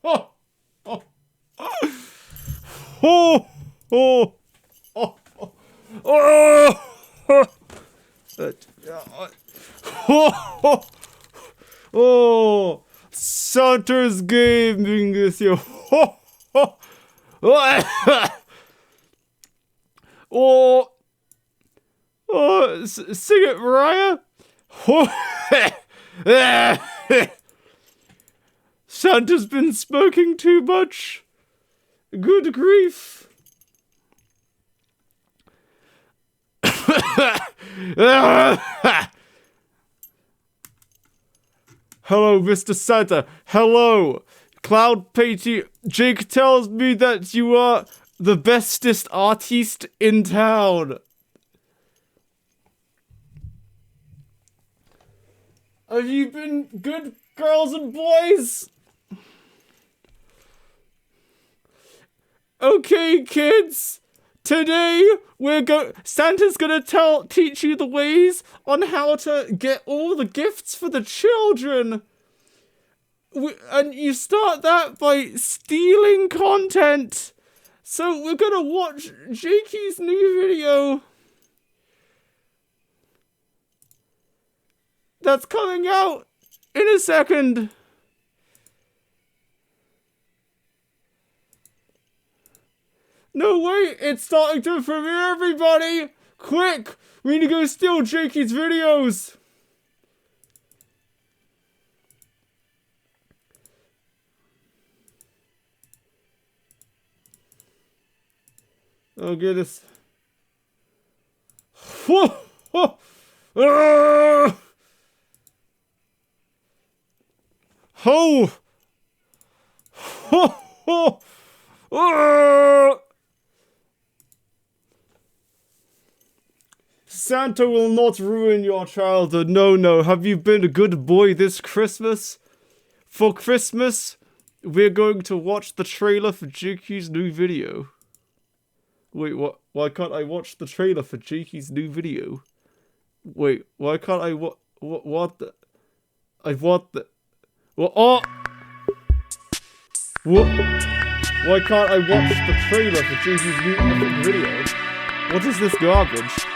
Oh, oh, oh, oh, oh, oh, Santa's gaming this year. Oh, oh, oh, oh, sing it, Mariah. Santa's been smoking too much. Good grief. Hello, Mr. Santa. Hello. Cloud Patey. Jake tells me that you are the bestest artiste in town. Have you been good, girls and boys? Okay, kids. Today Santa's gonna teach you the ways on how to get all the gifts for the children. And you start that by stealing content. So we're gonna watch Jakey's new video. That's coming out in a second. No, wait, it's starting to premiere, everybody! Quick! We need to go steal Jakey's videos! Oh, goodness. Ho! Santa will not ruin your childhood. No. Have you been a good boy this Christmas? For Christmas, we're going to watch the trailer for Jakey's new video. Wait, what? Why can't I watch the trailer for Jakey's new video? Wait, why can't I what the? I want the... What? Oh! What? Why can't I watch the trailer for Jakey's new epic video? What is this garbage?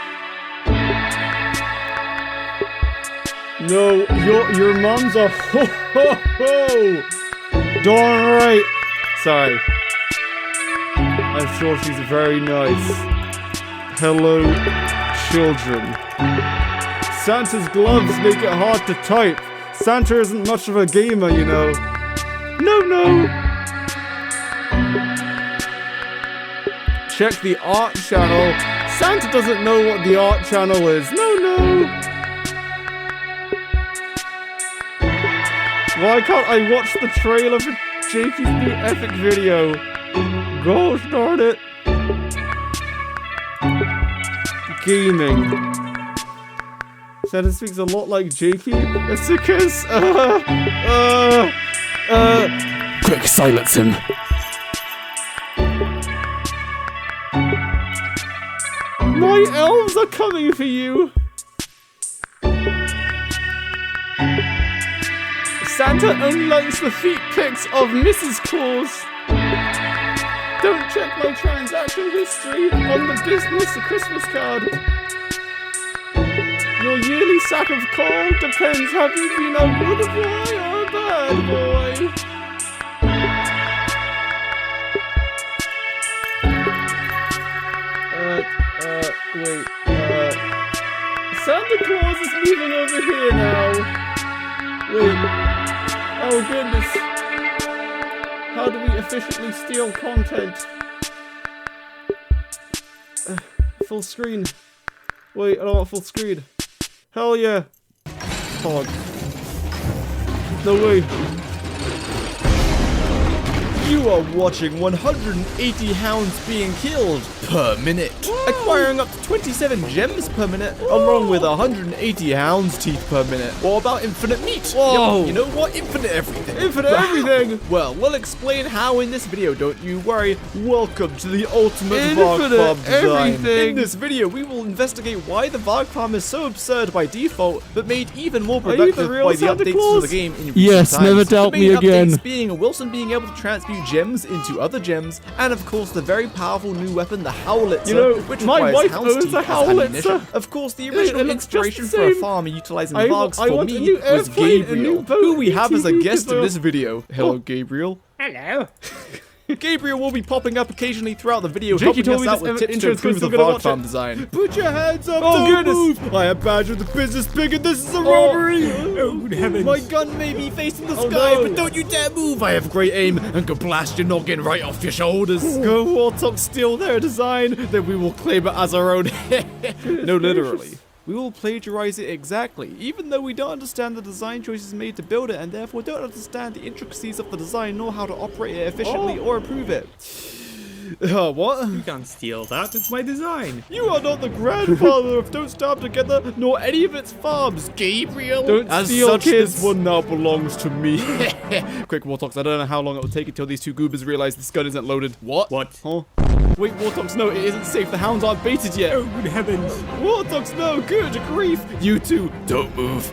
No, your mums are ho-ho-ho! Darn right! Sorry. I'm sure she's very nice. Hello, children. Santa's gloves make it hard to type. Santa isn't much of a gamer, you know. No. Check the art channel. Santa doesn't know what the art channel is. No. Why can't I watch the trailer for Jakey's new epic video? Gosh darn it. Gaming. Santa speaks a lot like Jakey. It's because, quick, silence him. My elves are coming for you. Santa only likes the feet pics of Mrs. Claus. Don't check my transaction history on the business Christmas card. Your yearly sack of coal depends have you been a good boy or a bad boy. Wait, Santa Claus is moving over here now. Wait, oh goodness. How do we efficiently steal content? Full screen. Wait, I don't want full screen. Hell yeah. Fog. No way. You are watching 180 hounds being killed per minute, acquiring up to 27 gems per minute, along with 180 hounds teeth per minute. What about infinite meat? Whoa. Yep, you know what? Infinite everything. Infinite everything. Well, we'll explain how in this video. Don't you worry. Welcome to the ultimate Varg farm design. In this video, we will investigate why the Varg farm is so absurd by default, but made even more productive by the updates to the game in recent times. Never doubt me again. Updates being Wilson being able to transmute gems into other gems, and of course the very powerful new weapon, the Howlitzer, which my wife hound's owns teeth a as Howlitzer. ammunition. Of course, the original inspiration for a farm utilizing Vargs I for want a me new was airplane, a Gabriel, new boat, who we have as a ATV guest in as this video. Hello, Gabriel. Hello. Gabriel will be popping up occasionally throughout the video, Jakey helping told us me out this with tips to intro is improve the good, so I'm gonna Varg watch farm it. design. Put your hands up! Oh, don't goodness. move. I am Badger the business pig, and this is a robbery. Oh, good heavens. My gun may be facing the Oh, sky, no. but don't you dare move! I have great aim and can blast your noggin right off your shoulders. Go Warthog steal their design, then we will claim it as our own. No, literally. We will plagiarize it exactly, even though we don't understand the design choices made to build it, and therefore don't understand the intricacies of the design nor how to operate it efficiently or improve it. What? You can't steal that. It's my design. You are not the grandfather of Don't Starve Together, nor any of its farms, Gabriel. Don't As steal, such, kids. this one now belongs to me. Quick, Warthogs, I don't know how long it will take until these two goobers realize this gun isn't loaded. What? Huh? Wait, Warthogs, no, it isn't safe. The hounds aren't baited yet. Oh, good heavens. Warthogs, no, good grief. You two, don't move.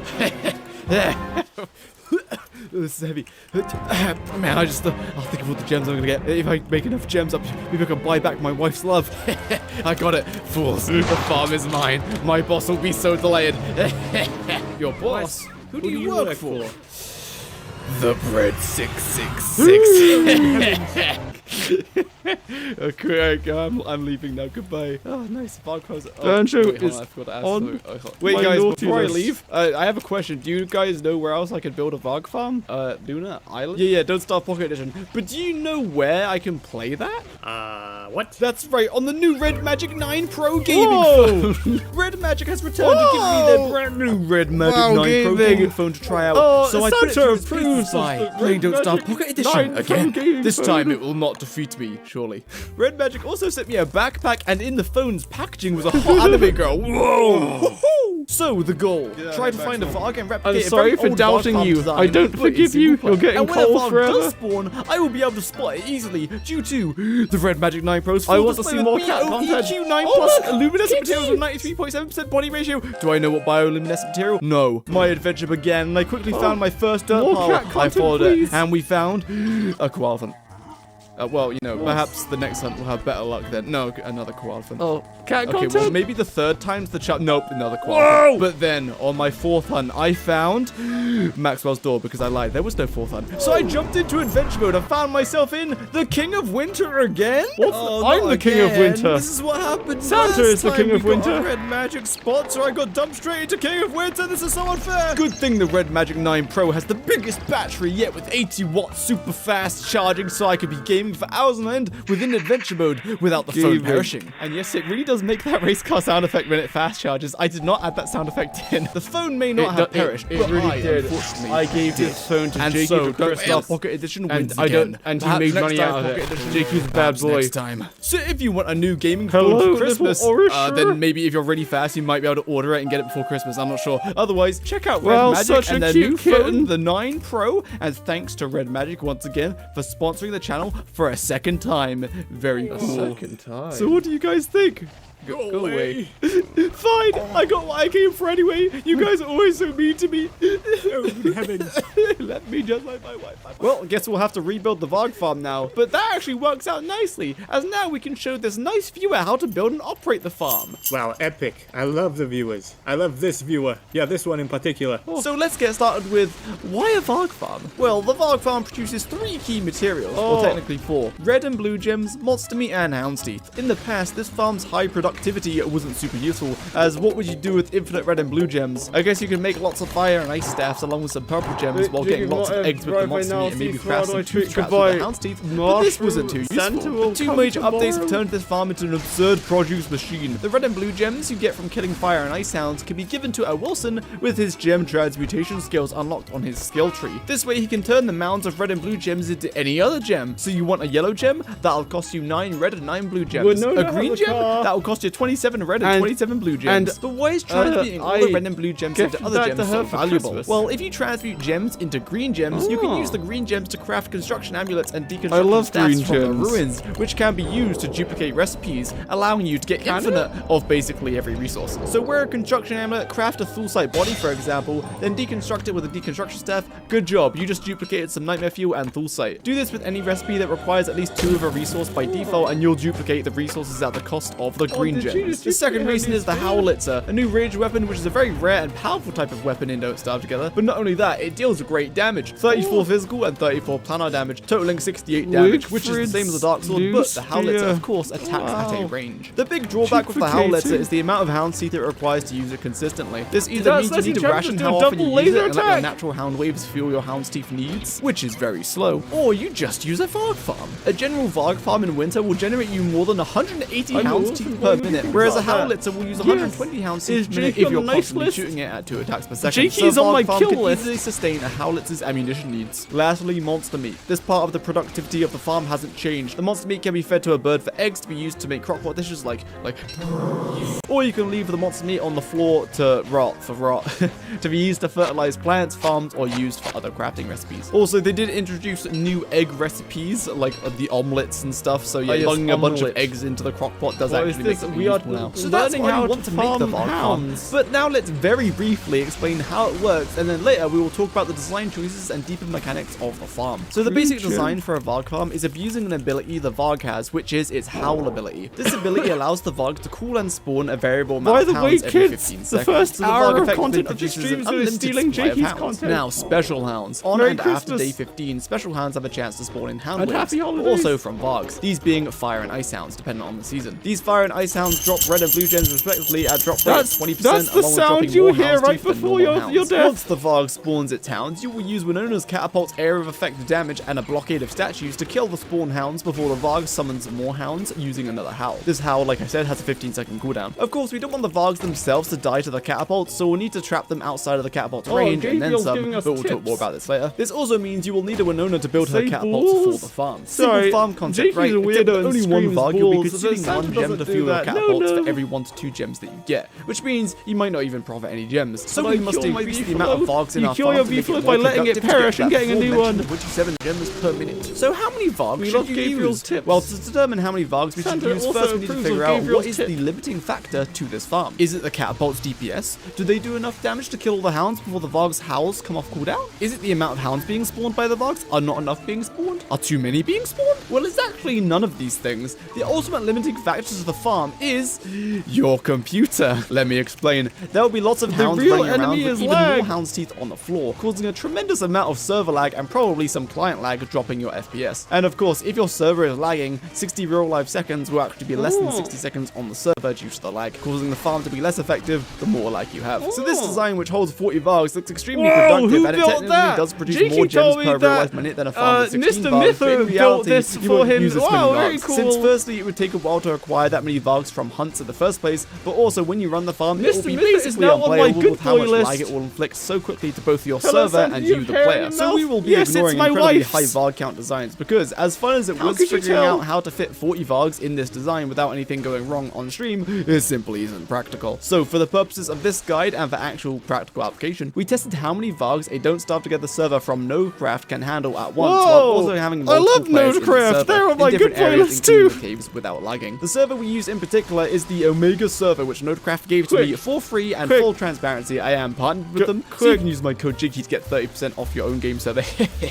This is heavy. Man, I'll think of all the gems I'm gonna get. If I make enough gems up, maybe I can buy back my wife's love. I got it. Fools, the farm is mine. My boss will be so delighted. Your boss? Who do you work for? The Bread 666. Okay, I'm leaving now. Goodbye. Oh, nice. Varg close. Banjo wait, hold is I forgot to ask on something. Wait, my guys, naughty before I list. leave, I have a question. Do you guys know where else I could build a Varg farm? Luna Island? Yeah, Don't Starve Pocket Edition. But do you know where I can play that? What? That's right, on the new Red Magic 9 Pro gaming phone. Red Magic has returned to give me their brand new Red Magic 9 Pro gaming. gaming phone to try out. So I put it through the paces by playing Don't Starve Pocket Edition again. This time it will not defeat me, surely. Red Magic also sent me a backpack, and in the phone's packaging was a hot anime girl. Whoa! So the goal: try to find a Varg and replicate I'm sorry a very for old doubting Varg farm you. design I don't and put it in forgive you. single player. You're getting and when a cold Varg forever. does spawn, I will be able to spot it easily due to the Red Magic 9 Pro's I full want to display see with more cat content. BOEQ9 Oh, plus look, luminescent kitty. materials with 93.7% body ratio. Do I know what bioluminescent material? No. My adventure began, and I quickly found my first dirt more pile. cat I content, followed please. it, and we found a koalaphant. Well, you know, perhaps the next hunt will have better luck then. No, another koalaphant. Oh, cat Okay, content. well, maybe the third time's the chance. Nope, another Whoa! koalaphant. But then, on my fourth hunt, I found Maxwell's door because I lied. There was no fourth hunt. So I jumped into adventure mode and found myself in the King of Winter again. I'm the King of Winter. This is what happened. Santa last is the time King we of got Winter. a Red Magic spot, so I got dumped straight into King of Winter. This is so unfair. Good thing the Red Magic 9 Pro has the biggest battery yet with 80 watts super fast charging, so I could be gaming for hours on end within adventure mode without the phone Gaming. perishing. And yes, it really does make that race car sound effect when it fast charges. I did not add that sound effect in. The phone may not have perished, It but really I, did. unfortunately, I gave did. this phone to And Jakey so, for Don't Starve Christmas. Pocket Edition And wins I don't. again. And he Perhaps made next money time out of Pocket it. Edition. Jakey's a bad Perhaps boy. next time. So if you want a new gaming Hello, phone for little Christmas, Orisher. then maybe if you're really fast, you might be able to order it and get it before Christmas. I'm not sure. Otherwise, check out Red Well, Magic such a and their cute new kitten. phone, the 9 Pro. And thanks to Red Magic once again for sponsoring the channel for a second time. Very cool. Second time. So what do you guys think? Go away. Fine, I got what I came for anyway. You guys are always so mean to me. Oh, good heavens. Let me just like my wife. Well, I guess we'll have to rebuild the Varg farm now. But that actually works out nicely, as now we can show this nice viewer how to build and operate the farm. Wow, epic. I love the viewers. I love this viewer. Yeah, this one in particular. So let's get started with, why a Varg farm? Well, the Varg farm produces 3 key materials, or technically 4. Red and blue gems, monster meat, and hound's teeth. In the past, this farm's high production productivity wasn't super useful, as what would you do with infinite red and blue gems? I guess you can make lots of fire and ice staffs along with some purple gems while getting lots of eggs with the monster meat and maybe craft some tooth traps with the hound's teeth, but this wasn't too useful. The 2 major updates have turned this farm into an absurd produce machine. The red and blue gems you get from killing fire and ice hounds can be given to a Wilson with his gem transmutation skills unlocked on his skill tree. This way he can turn the mounds of red and blue gems into any other gem. So you want a yellow gem? That'll cost you 9 red and 9 blue gems. A green gem? That'll cost you 27 red and 27 blue gems. But why is transmuting all the red and blue gems into other gems so valuable? Well, if you transmute gems into green gems, you can use the green gems to craft construction amulets and deconstruction staffs from the ruins, which can be used to duplicate recipes, allowing you to get infinite of basically every resource. So wear a construction amulet, craft a Thulsite body, for example, then deconstruct it with a deconstruction staff. Good job, you just duplicated some nightmare fuel and Thulsite. Do this with any recipe that requires at least 2 of a resource by default, and you'll duplicate the resources at the cost of the green gems. The second reason is the Howlitzer, a new ranged weapon which is a very rare and powerful type of weapon in Don't Starve Together. But not only that, it deals great damage, 34 physical and 34 planar damage, totaling 68 damage, which is the same as the Dark Sword, but the Howlitzer of course attacks at a range. The big drawback with the Howlitzer is the amount of hound's teeth it requires to use it consistently. This either means you need to ration how often you use it and let your natural hound waves fuel your hound's teeth needs, which is very slow, or you just use a Varg farm. A general Varg farm in winter will generate you more than 180 hound's teeth per minute, whereas a Howlitzer will use 120 hound's teeth per minute if you're constantly shooting it at 2 attacks per second. Jakey's on my kill list. Easily sustain a Howlitzer's ammunition needs. Lastly, monster meat. This part of the productivity of the farm hasn't changed. The monster meat can be fed to a bird for eggs to be used to make crockpot dishes like or you can leave the monster meat on the floor to rot to be used to fertilize plants, farms, or used for other crafting recipes. Also, they did introduce new egg recipes like the omelets and stuff, so yeah, plugging a bunch of eggs into the crockpot does actually make it useful now. So that's why we want to make the Varg farm. But now let's very briefly explain how it works, and then later we will talk about the design choices and deeper mechanics of the farm. So the basic design for a Varg farm is abusing an ability the Varg has, which is its Howl ability. This ability allows the Varg to cool and spawn a variable amount of hounds every 15 seconds. The first hour of content of the produces stream an is going to unlimited stealing supply of Jakey's hounds. content. Now, special hounds. On and after day 15, special hounds have a chance to spawn in hound waves, but also from Vargs, these being fire and ice hounds, depending on the season. These fire and ice hounds drop red and blue gems respectively at drop rate of 20%. That's the sound you hear right before your death. Once the Varg spawns its hounds, you will use Winona's catapult's area of effect damage and a blockade of statues to kill the spawn hounds before the Varg summons more hounds using another howl. This howl, like I said, has a 15-second cooldown. Of course, we don't want the Vargs themselves to die to the catapults, so we'll need to trap them outside of the catapult's range and then some, but we'll talk more about this later. This also means you will need a Winona to build her catapults for the farm. Simple farm concept, right? Except only one Varg, you'll be consuming 1 gem to fuel your catapults for every 1 to 2 gems that you get, which means you might not even profit any gems. So we must increase the amount of Vargs in our farm to make it by letting it perish and getting a new one. 27 gems per minute. So how many Vargs should you use? Well, to determine how many Vargs we should use, first we need to figure out what is the limiting factor to this farm. Is it the catapult's DPS? Do they do enough damage to kill all the hounds before the Varg's howls come off cooldown? Is it the amount of hounds being spawned by the Vargs? Are not enough being spawned? Are too many being spawned? Well, it's actually none of these things. The ultimate limiting factors of the farm is your computer. Let me explain. There will be lots of hounds running around with even more hounds' teeth on the floor, causing a tremendous amount of server lag and probably some client lag, dropping your FPS. And of course, if your server is lagging, 60 real life seconds will actually be less than 60 seconds on the server due to the lag, causing the farm to be less effective the more lag you have. So this design, which holds 40 Vargs, looks extremely productive, and it technically does produce more gems per real life minute than a farm with 16 Vargs. But in reality, you won't use this many Vargs. Since firstly, it would take a while to acquire that many Vargs from hunts in the first place, but also when you run the farm, it will be basically unplayable with how much lag it will inflict so quickly to both your server and you, the player. So we will be ignoring incredibly high Varg count designs, because as fun as it was figuring out how to fit 40 Vargs in this design without anything going wrong on stream, it simply isn't practical. So for the purposes of this guide and for actual practical application, we tested how many Vargs a Don't Starve Together server from nodecraft can handle at once, while also having multiple players in the server They're on my in good different areas, playlist too. including the caves, without lagging. The server we use in particular is the Omega server, which nodecraft gave to me for free and full transparency. I am partnered with them, so you can use my code Jakey to get 30% off your own game server.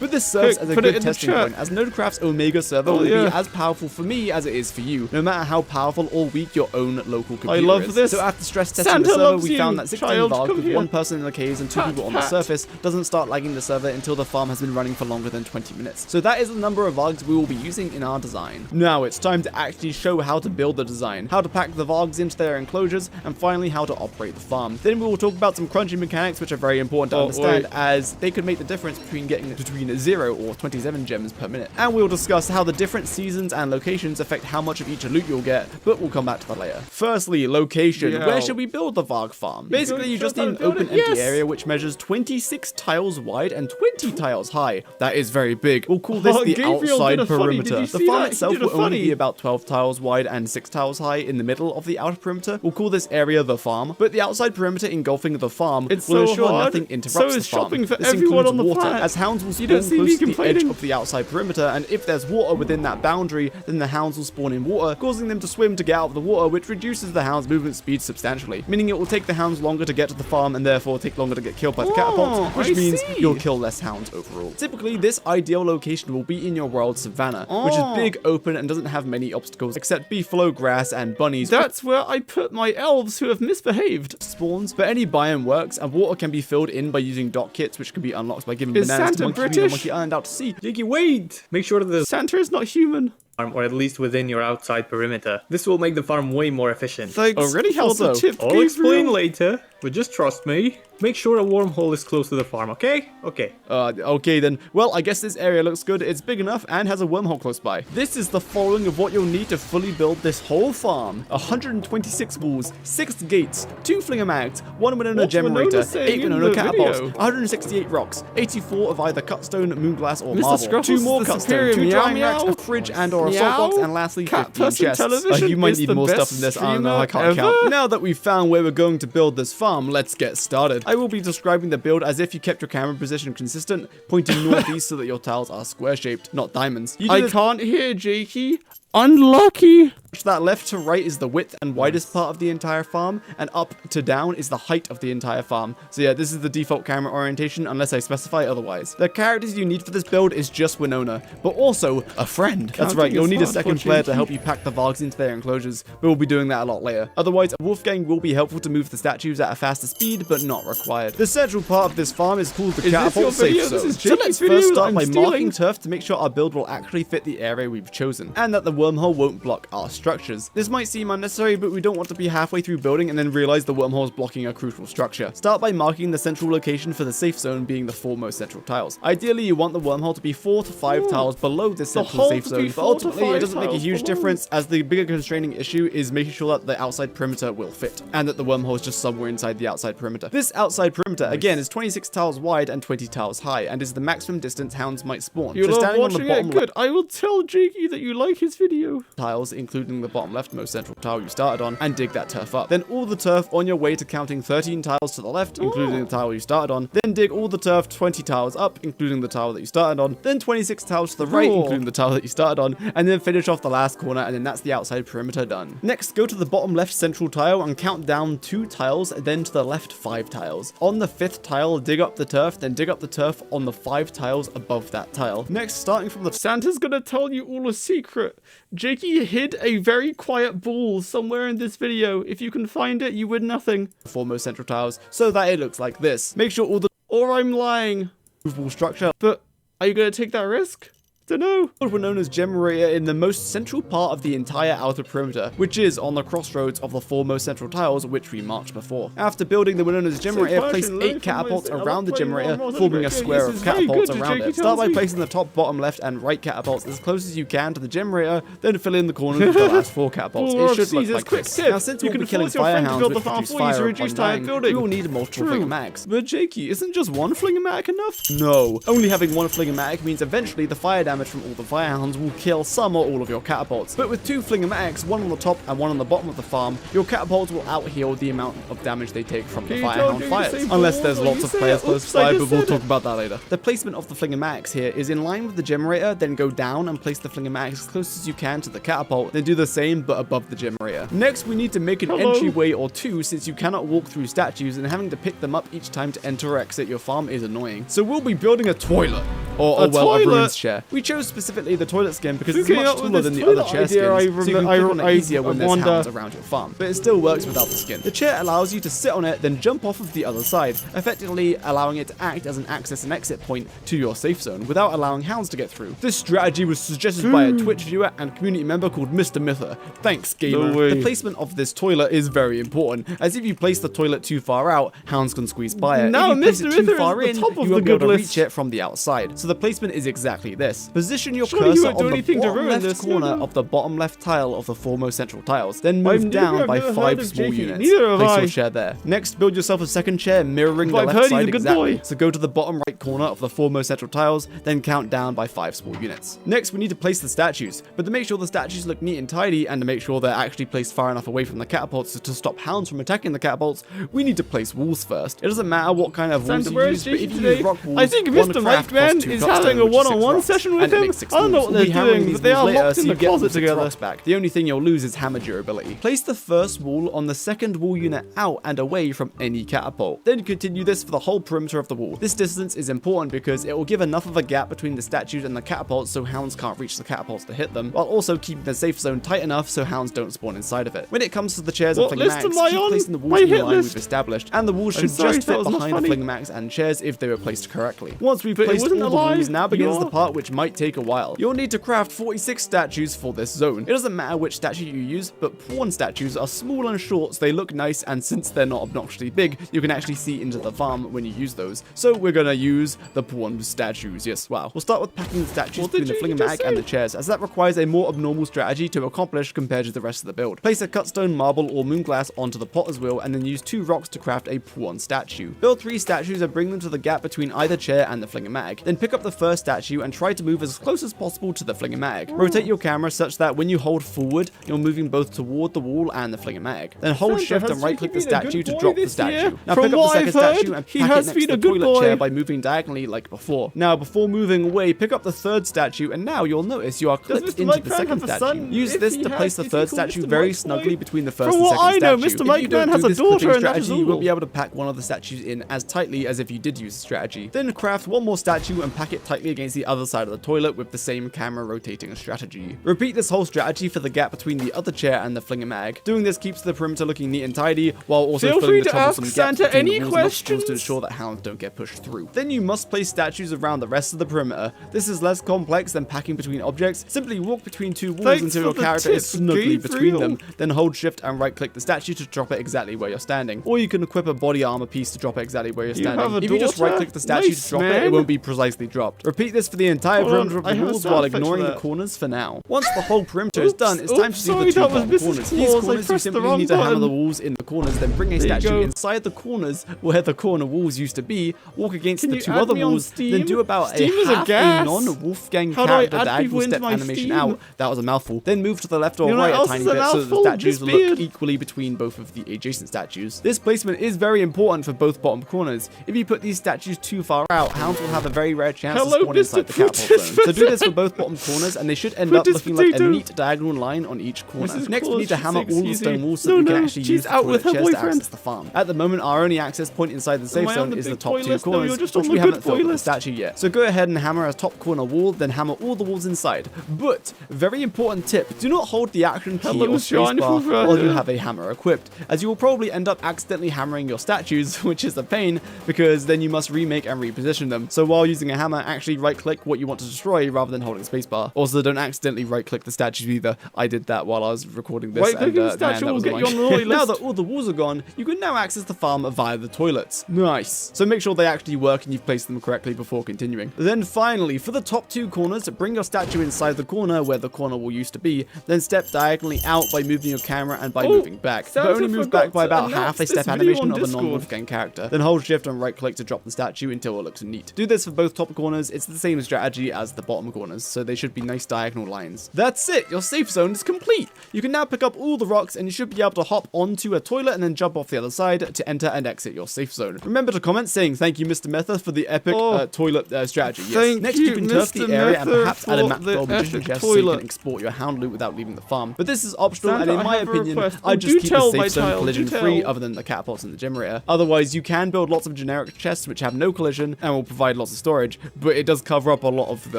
But this serves as a good testing point, as nodecraft's Omega server will be as powerful for me as it is for you, no matter how powerful or weak your own local computer is. this. So after stress testing the server, we found that 16 Varg with 1 person in the caves and 2 people on the surface doesn't start lagging the server until the farm has been running for longer than 20 minutes. So that is the number of Vargs we will be using in our design. Now it's time to actually show how to build the design. design, how to pack the Vargs into their enclosures, and finally how to operate the farm. Then we will talk about some crunching mechanics which are very important to understand, as they could make the difference between getting between 0 or 27 gems per minute. And we'll discuss how the different seasons and locations affect how much of each loot you'll get, but we'll come back to that later. Firstly, location. Where should we build the Varg farm? Basically, you just need an open empty area which measures 26 tiles wide and 20 tiles high. That is very big. We'll call this the outside perimeter. The farm itself will only be about 12 tiles wide and 6 tiles high in the middle of the outer perimeter. We'll call this area the farm, but the outside perimeter engulfing the farm will ensure nothing interrupts the farm. shopping for This everyone includes on the water, planet. as hounds will spawn close to the edge of the outside perimeter, and if there's water within that boundary, then the hounds will spawn in water, causing them to swim to get out of the water, which reduces the hounds' movement speed substantially, meaning it will take the hounds longer to get to the farm and therefore take longer to get killed by the catapults, which means you'll kill less hounds overall. Typically, this ideal location will be in your world savannah, which is big, open, and doesn't have many obstacles except beefalo, grass, and bunnies. That's where I put my elves who have misbehaved. Spawns, but any biome works, and water can be filled in by using dock kits, which can be unlocked by giving Is bananas Santa to Monkey British? Monkey Island out to sea. Jakey, wait! Make sure that the Santa is not human. farm, or at least within your outside perimeter. This will make the farm way more efficient. Thanks. Already How for the so? tip, I'll explain Gabriel. later, but just trust me. Make sure a wormhole is close to the farm, okay? Okay. Okay then. Well, I guess this area looks good. It's big enough and has a wormhole close by. This is the following of what you'll need to fully build this whole farm. 126 walls, 6 gates, 2 flinger mags, 1 Winona What's generator, Winona saying 8 in Winona the catapults, video? 168 rocks, 84 of either cutstone, moonglass, or Mr. marble, Scruffles 2 more is the cutstone, superior 2 meow drying racks, meow. a fridge and or a Meow. salt box, and lastly Cat 15 person chests. television You might is need the more stuff best than this. I don't know. I can't streamer count. ever. Now that we've found where we're going to build this farm, let's get started. I will be describing the build as if you kept your camera position consistent, pointing northeast so that your tiles are square-shaped, not diamonds. I can't hear Jakey. Unlucky. That left to right is the width and widest part of the entire farm, and up to down is the height of the entire farm. So yeah, this is the default camera orientation unless I specify otherwise. The characters you need for this build is just Winona, but also a friend. That's right, you'll need a second player to help you pack the Vargs into their enclosures, but we'll be doing that a lot later. Otherwise, a Wolfgang will be helpful to move the statues at a faster speed, but not required. The central part of this farm is called the Is this catapult your safe video? zone. This is So Jakey's let's video first that start I'm by stealing. marking turf to make sure our build will actually fit the area we've chosen, and that the wormhole won't block our structures. This might seem unnecessary, but we don't want to be halfway through building and then realize the wormhole is blocking a crucial structure. Start by marking the central location for the safe zone being the 4 most central tiles. Ideally, you want the wormhole to be 4 to 5 tiles below this central hole safe to be zone, but 4 to ultimately it 5 doesn't make a tiles huge below. difference, as the bigger constraining issue is making sure that the outside perimeter will fit, and that the wormhole is just somewhere inside the outside perimeter. This outside perimeter, again, is 26 tiles wide and 20 tiles high, and is the maximum distance hounds might spawn. You love standing on the watching bottom it? Good. I will tell Jakey that you like his video. tiles, including the bottom leftmost central tile you started on, and dig that turf up. Then all the turf on your way to counting 13 tiles to the left, including the tile you started on. Then dig all the turf 20 tiles up, including the tile that you started on. Then 26 tiles to the right, Cool. including the tile that you started on. And then finish off the last corner, and then that's the outside perimeter done. Next, go to the bottom left central tile and count down 2 tiles, then to the left 5 tiles. On the 5th tile, dig up the turf, then dig up the turf on the 5 tiles above that tile. Next, starting from the Santa's gonna tell you all a secret. Jakey hid a very quiet ball somewhere in this video. If you can find it, you win nothing. 4 most central tiles, so that it looks like this. Make sure all the Or I'm lying. movable structure But are you gonna take that risk? Dunno. were known as generator in the most central part of the entire outer perimeter, which is on the crossroads of the 4 most central tiles which we marked before. After building the Winona's generator, place 8 catapults around the generator, forming a square of catapults around it. Start by placing the top, bottom, left, and right catapults as close as you can to the generator, then fill in the corners with the last 4 catapults. Or It should look Caesar's like quick this. tip. Now, since You we'll be can killing force your friend to firehounds build the which farm produce for you to fire reduce upon time dying, building. we will need multiple True. flingomags. But Jakey, isn't just 1 flingomatic enough? No. Only having 1 flingomatic means eventually the fire damage from all the firehounds will kill some or all of your catapults. But with 2 flingomags, 1 on the top and 1 on the bottom of the farm, your catapults will out-heal the amount of damage they take from the Can you tell firehound Jakey fires. to say Unless there's balls or lots you of say players it? close Oops, I by, just but we'll said talk it. about that later. The placement of the flingomags here is in line with the generator, then go down and place the flingomags as close as you can to the catapult, then do the same but above the generator. Next, we need to make an Hello. entryway or 2 since you cannot walk through statues, and having to pick them up each time to enter or exit your farm is annoying. So we'll be building a toilet. Or, A well, a toilet? ruins chair. We chose specifically the toilet skin because Who it's came much up with taller this than the other toilet chair idea? skins, so you can click on it easier when there's wonder- hounds around your farm. But it still works without the skin. The chair allows you to sit on it, then jump off of the other side, effectively allowing it to act as an access and exit point to your safe zone without allowing hounds to get through. This strategy was suggested by a Twitch viewer and community member called Mr. Mither. Thanks, gamer. No way. The placement of this toilet is very important, as if you place the toilet too far out, hounds can squeeze by it. Now If you place Mr. it too Mither far is in, the top of you the won't be able good to list. reach it from the outside. So the placement is exactly this. Position your Surely you cursor won't do on the anything to bottom ruin left this, corner no. of the bottom left tile of the foremost central tiles. Then move I've down never by heard 5 of small Jakey. units. Neither have Place I. your chair there. Next, build yourself a second chair mirroring But the I've left heard he's side a good exactly. boy. So go to the bottom right corner of the foremost central tiles, then count down by 5 small units. Next, we need to place the statues, but to make sure the statues look neat and tidy and to make sure they're actually placed far enough away from the catapults to stop hounds from attacking the catapults, we need to place walls first. It doesn't matter what kind of walls Santa, you where use, is but Jakey if you today? use rock walls, I think one Mr. craft Mike Man costs 2 is cupstone, having a which is 6 one-on-one rocks, session with and it him. makes 6 I don't know walls. what We'll they're be hammering doing, these but they walls are later, locked so in you the get closet 6 together. rocks back. The only thing you'll lose is hammer durability. Place the first wall on the second wall unit out and away from any catapult. Then continue this for the whole perimeter of the wall. This distance is important because it will give enough of a gap between the statues and the catapults so hounds can't reach the catapults to hit them, while also keeping the safe zone tight enough so hounds don't spawn inside of it. When it comes to the chairs What and list fling am I keep on? placing the My walls in the hit line list? we've established, and the walls I'm should sorry, just that fit was not behind the funny. fling mags and chairs if they were placed correctly. Once we've But it placed all wasn't the a lie. walls, now begins You're- the part which might take a while. You'll need to craft 46 statues for this zone. It doesn't matter which statue you use, but pawn statues are small and short, so they look nice, and since they're not obnoxiously big, you can actually see into the farm when you use those. So we're gonna use the pawn statues. Yes, wow. We'll start with packing the statues What did between the you fling just mag say? and the chairs, as that requires a more abnormal strategy to accomplish compared to the rest of the build. Place a cut stone, marble, or moon glass onto the potter's wheel, and then use 2 rocks to craft a pawn statue. Build 3 statues and bring them to the gap between either chair and the fling mag. Then pick up the first statue and try to move as close as possible to the fling mag. Rotate your camera such that when you hold forward, you're moving both toward the wall and the fling mag. Then hold Santa, shift has and right click the Jakey been a statue good to boy drop the this statue. year? Now From pick up what the I've second heard, statue and he pack has it next been to a the good toilet boy. chair by moving diagonally like before. Now before moving away, pick up the third statue and now you'll notice you are clipped Mr. into Mike the Man second have a statue. son? Use If this he to has, place the is he third called statue Mr. very Mike snugly Boy? between the first From and what second I know, statue. Mr. If Mike you don't Man do has a this clipping daughter, and that is strategy, you won't all. be able to pack one of the statues in as tightly as if you did use the strategy. Then craft one more statue and pack it tightly against the other side of the toilet with the same camera rotating strategy. Repeat this whole strategy for the gap between the other chair and the fling mag. Doing this keeps the perimeter looking neat and tidy, while also Feel filling free the to ask troublesome gaps Santa between any the walls and obstacles to questions. ensure that hounds don't get pushed through. Then you must place statues around the rest of the perimeter. This is less complex than packing between objects. Simply walk between 2 walls Thanks until for your the character is tip, snugly between Gabriel. them, then hold shift and right click the statue to drop it exactly where you're standing. Or you can equip a body armor piece to drop it exactly where you're You standing. have a If you just daughter? right click the statue Nice, to drop it, man. it won't be precisely dropped. Repeat this for the entire Hold on, perimeter of I the have a walls sound while effect for ignoring the that. corners for now. Once the whole perimeter is done, it's time to do sorry, the 2 that was bottom Mrs. corners. Claus. These I corners you pressed the simply wrong need to hammer button. the walls in the corners, then bring a There you statue go. inside the corners where the corner walls used to be, walk against Can the you 2 add other me on walls, Steam? then do about Steam is a a half gas. non-Wolfgang How do I character add diagonal people into step my animation Steam? out. That was a mouthful. Then move to the left or You know right what a else tiny is a bit so that the mouthful? statues This look beard. equally between both of the adjacent statues. This placement is very important for both bottom corners. If you put these statues too far out, hounds will have a very rare chance Hello, to spawn Mr. inside the catapult Fruitus zone. So do this for both bottom corners and they should end up Fruitus looking like a potato. neat diagonal line on each corner. Mrs. Next we Claus need to should hammer say all the excuse stone me. walls so No, that we can no, actually she's use the out with toilet her chairs to boyfriend. access the farm. At the moment our only access point inside the safe I on zone the is the big top boy 2 list? No, corners, you're just which on we the haven't good filled boy with the list. statue yet. So go ahead and hammer a top corner wall, then hammer all the walls inside. But, very important tip, do not hold the action key Hello, or Johnny spacebar Hoover. while you have a hammer equipped, as you will probably end up accidentally hammering your statues, which is a pain, because then you must remake and reposition them. So while using a hammer, actually right click what you want to destroy rather than holding spacebar. Also, don't accidentally right click the statues either. I did that while I was recording this. Right-clicking the man, statue that will was get you annoying. on the naughty Now list. that all the walls are gone, you can now access the farm via the toilets. Nice. So make sure they actually work and you've placed them correctly before continuing. Then finally, for the top 2 corners, bring your statue inside the corner where the corner wall used to be, then step diagonally out by moving your camera and by Oh, moving back. But Santa only move forgot back by to about announce half a this step video animation on of a Discord. non-Wolfgang character. Then hold shift and right click to drop the statue until it looks neat. Do this for both top corners. It's the same strategy as the bottom corners, so they should be nice diagonal lines. That's it. Your safe zone is complete. You can now pick up all the rocks and you should be able to hop onto a toilet and then jump off the other side to enter and exit your safe zone. Remember to comment saying thank you, Mr. Mether, for the epic toilet strategy. Yes. Thank Next, you you, can turf the Mr. area and Mether, perhaps add a for map the gold magician epic chest so you toilet. can export your hound loot without leaving the farm. But this is optional, Santa, and in I my have a opinion, request. I Oh, just do keep tell, the my safe zone child, do collision free tell. other than the catapults and the generator. Otherwise, you can build lots of generic chests which have no collision and will provide lots of storage, but it does cover up a lot of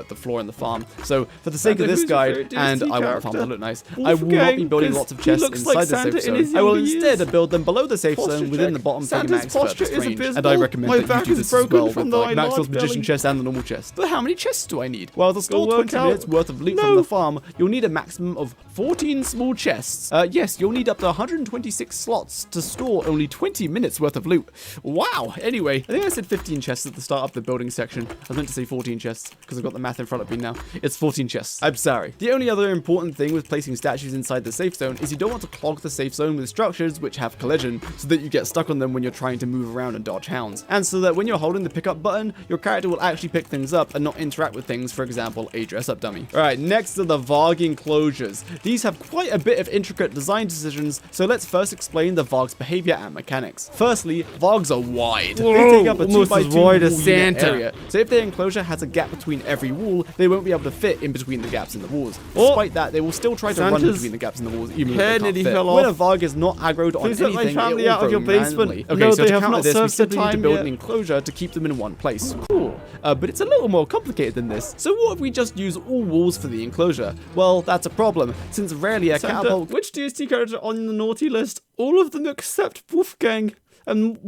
the floor in the farm. So for the sake of this who's your guide, favorite and Disney I want the farm to character? look nice, I will not be Wolfgang, building 'cause lots of he chests looks inside like the Santa safe in his zone. I will younger instead years. build them below the safe Posture zone within check. the bottom for Santa's max posture purchase is range. abysmal. And I recommend My that you back do is this as broken well from with the like Maxwell's enlarged magician belly. chest and the normal chest. But how many chests do I need? Well, to store Go work 20 out. minutes worth of loot No. from the farm, you'll need a maximum of 14 small chests. Yes, you'll need up to 126 slots to store only 20 minutes worth of loot. Wow. Anyway, I think I said 15 chests at the start of the building section. I was meant to say 14 chests because I've got the math in front of me now. It's 14 chests. I'm sorry. The only other important thing with placing statues inside the safe zone is you don't want to clog the safe zone with structures which have collision so that you get stuck on them when you're trying to move around and dodge hounds. And so that when you're holding the pickup button, your character will actually pick things up and not interact with things, for example, a dress-up dummy. Alright, next are the Varg enclosures. These have quite a bit of intricate design decisions, so let's first explain the Varg's behavior and mechanics. Firstly, Vargs are wide. They take up a almost 2x2 as wide as wall unit Santa. area. So if their enclosure has a gap between every wall, they won't be able to fit in between the gaps in the walls. Oh. Despite that, they will still try to run Santa's between the gaps in the walls, even hair if they nearly can't fit. fell When a off. Varg is not aggroed on Please let my anything, family it will out of your roam basement. randomly. Okay, No, so they to have counter not this, we served simply their need to time build yet. an enclosure to keep them in one place. Cool. But it's a little more complicated than this. So what if we just use all walls for the enclosure? Well, that's a problem, since rarely a Santa, catapult... which DST character on the naughty list? All of them except Wolfgang. And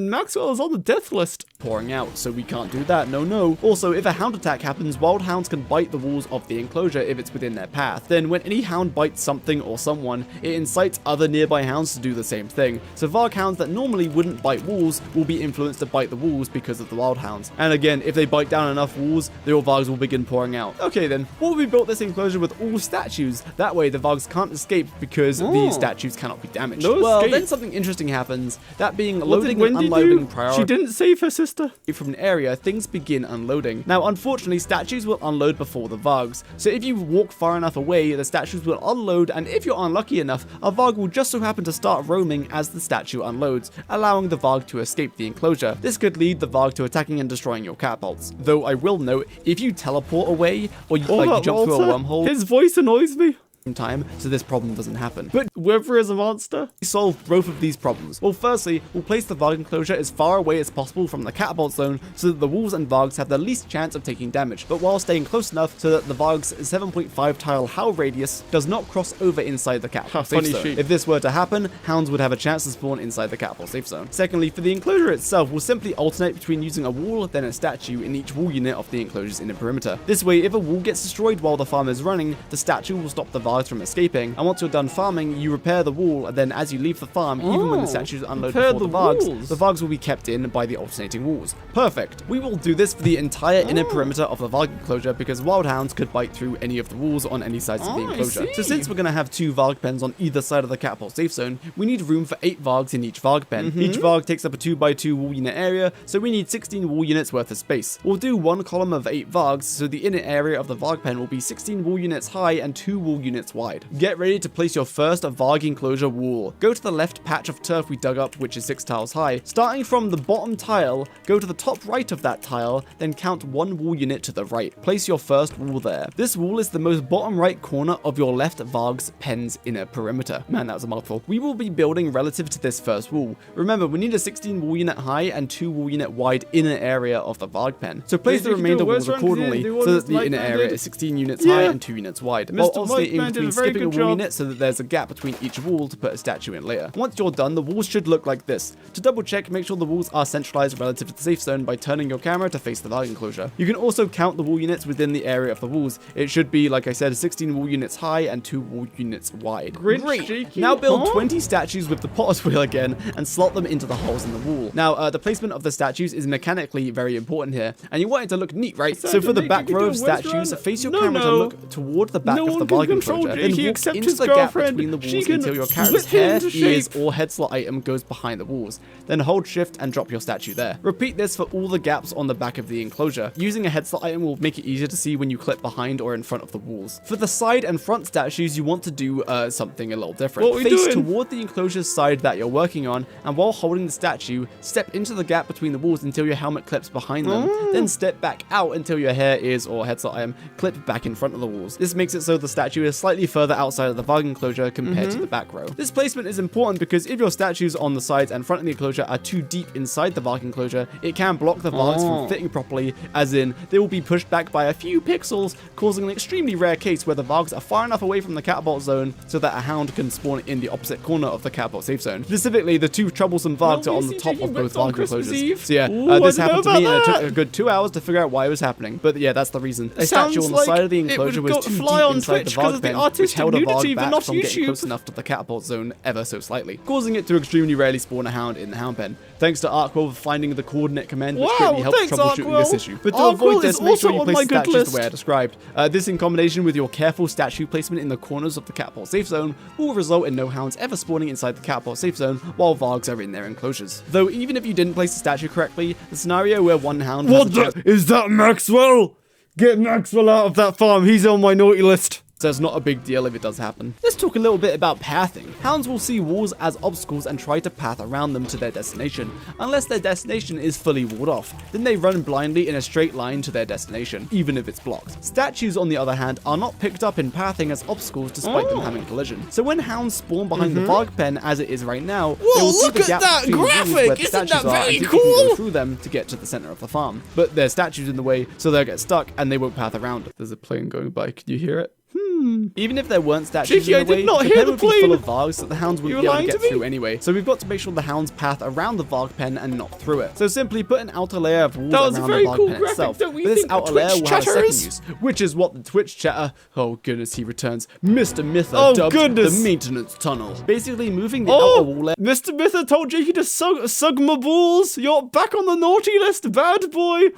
Maxwell is on the death list. pouring out, so we can't do that, no. Also, if a hound attack happens, wild hounds can bite the walls of the enclosure if it's within their path. Then when any hound bites something or someone, it incites other nearby hounds to do the same thing. So Varg hounds that normally wouldn't bite walls will be influenced to bite the walls because of the wild hounds. And again, if they bite down enough walls, the Vargs will begin pouring out. Okay then, what if we built this enclosure with all statues? That way the Vargs can't escape because the statues cannot be damaged. No well, escape. then something interesting happens, that being What loading did and Wendy unloading do? priority. She didn't save her sister. From an area, things begin unloading. Now, unfortunately, statues will unload before the Vargs. So if you walk far enough away, the statues will unload, and if you're unlucky enough, a Varg will just so happen to start roaming as the statue unloads, allowing the Varg to escape the enclosure. This could lead the Varg to attacking and destroying your catapults. Though I will note, if you teleport away, or you, you jump through a wormhole, His voice annoys me. time, so this problem doesn't happen. But Weather is a monster. We solve both of these problems. Well, firstly, we'll place the Varg enclosure as far away as possible from the catapult zone so that the walls and Vargs have the least chance of taking damage, but while staying close enough so that the Varg's 7.5 tile howl radius does not cross over inside the catapult safe Funny zone. sheep. If this were to happen, hounds would have a chance to spawn inside the catapult safe zone. Secondly, for the enclosure itself, we'll simply alternate between using a wall, then a statue in each wall unit of the enclosure's inner perimeter. This way, if a wall gets destroyed while the farm is running, the statue will stop the Vargs from escaping, and once you're done farming, you repair the wall, and then as you leave the farm, even when the statues unload repair before the Vargs will be kept in by the alternating walls. Perfect. We will do this for the entire inner perimeter of the Varg enclosure because wild hounds could bite through any of the walls on any sides of the I enclosure. So see. since we're going to have 2 Varg pens on either side of the catapult safe zone, we need room for 8 Vargs in each Varg pen. Each Varg takes up a 2x2 wall unit area, so we need 16 wall units worth of space. We'll do one column of 8 Vargs, so the inner area of the Varg pen will be 16 wall units high and 2 wall units wide. Get ready to place your first Varg enclosure wall. Go to the left patch of turf we dug up, which is 6 tiles high. Starting from the bottom tile, go to the top right of that tile, then count 1 wall unit to the right. Place your first wall there. This wall is the most bottom right corner of your left Varg's pen's inner perimeter. Man, that was a mouthful. We will be building relative to this first wall. Remember, we need a 16 wall unit high and 2 wall unit wide inner area of the Varg pen. So place the remainder walls accordingly so that the inner area is 16 units high and 2 units wide. While Mr. obviously in Mike did a between very skipping a good wall job. unit so that there's a gap between each wall to put a statue in later. Once you're done, the walls should look like this. To double check, make sure the walls are centralized relative to the safe zone by turning your camera to face the Varg enclosure. You can also count the wall units within the area of the walls. It should be, like I said, 16 wall units high and 2 wall units wide. Great. Jakey? Now build Huh? 20 statues with the potter's wheel again and slot them into the holes in the wall. Now, the placement of the statues is mechanically very important here, and you want it to look neat, right? So for the Jakey back can row do of a statues, restaurant. face your No, camera to no. look toward the back No of the one can Varg control enclosure, Jakey then walk except into his the gap girlfriend. between the She walls can until your flip character's him hair, into ears, shape. or head slot item goes behind the walls. Then hold shift and drop your statue there. Repeat this for all the gaps on the back of the enclosure. Using a head slot item will make it easier to see when you clip behind or in front of the walls. For the side and front statues, you want to do something a little different. What are we Face doing? toward the enclosure's side that you're working on, and while holding the statue, step into the gap between the walls until your helmet clips behind them. Then step back out until your hair, ears, or head slot item clip back in front of the walls. This makes it so the statue is slightly further outside of the Varg enclosure compared to the back row. This placement is important because if your statues on the sides and front of the enclosure are too deep inside the Varg enclosure, it can block the Vargs from fitting properly, as in they will be pushed back by a few pixels, causing an extremely rare case where the Vargs are far enough away from the catapult zone so that a hound can spawn in the opposite corner of the catapult safe zone. Specifically, the two troublesome Vargs are on the top of both Varg enclosures. So yeah, this happened to me and it took a good 2 hours to figure out why it was happening. But yeah, that's the reason. A statue on the side of the enclosure was too deep inside the Varg pen, which held a Varg back from getting close enough to the catapult zone ever so slightly, causing it to extremely rarely spawn a hound in the hound pen. Thanks to Arkwell for finding the coordinate command, which greatly helped troubleshooting this issue. But to avoid this, make sure you place the statues the way I described. This in combination with your careful statue placement in the corners of the catapult safe zone will result in no hounds ever spawning inside the catapult safe zone while Vargs are in their enclosures. Though even if you didn't place the statue correctly, the scenario where one hound Is that Maxwell? Get Maxwell out of that farm, he's on my naughty list. So it's not a big deal if it does happen. Let's talk a little bit about pathing. Hounds will see walls as obstacles and try to path around them to their destination. Unless their destination is fully walled off, then they run blindly in a straight line to their destination, even if it's blocked. Statues, on the other hand, are not picked up in pathing as obstacles despite them having collision. So when hounds spawn behind the Varg pen as it is right now, they will see the gap between walls where the statues are and you can go through them to get to the center of the farm. But there's statues in the way, so they'll get stuck and they won't path around it. There's a plane going by, can you hear it? Even if there weren't statues in the way, the pen would be full of Vargs that the hounds wouldn't be able to get through anyway. So we've got to make sure the hounds path around the Varg pen and not through it. So simply put an outer layer of walls around the Varg pen itself. But this outer layer will have a second use, which is what the Twitch chatter, oh goodness, he returns, Mr. Mither dubbed the maintenance tunnel. Basically moving the outer wall. Mr. Mither told Jakey to sug my balls. You're back on the naughty list, bad boy.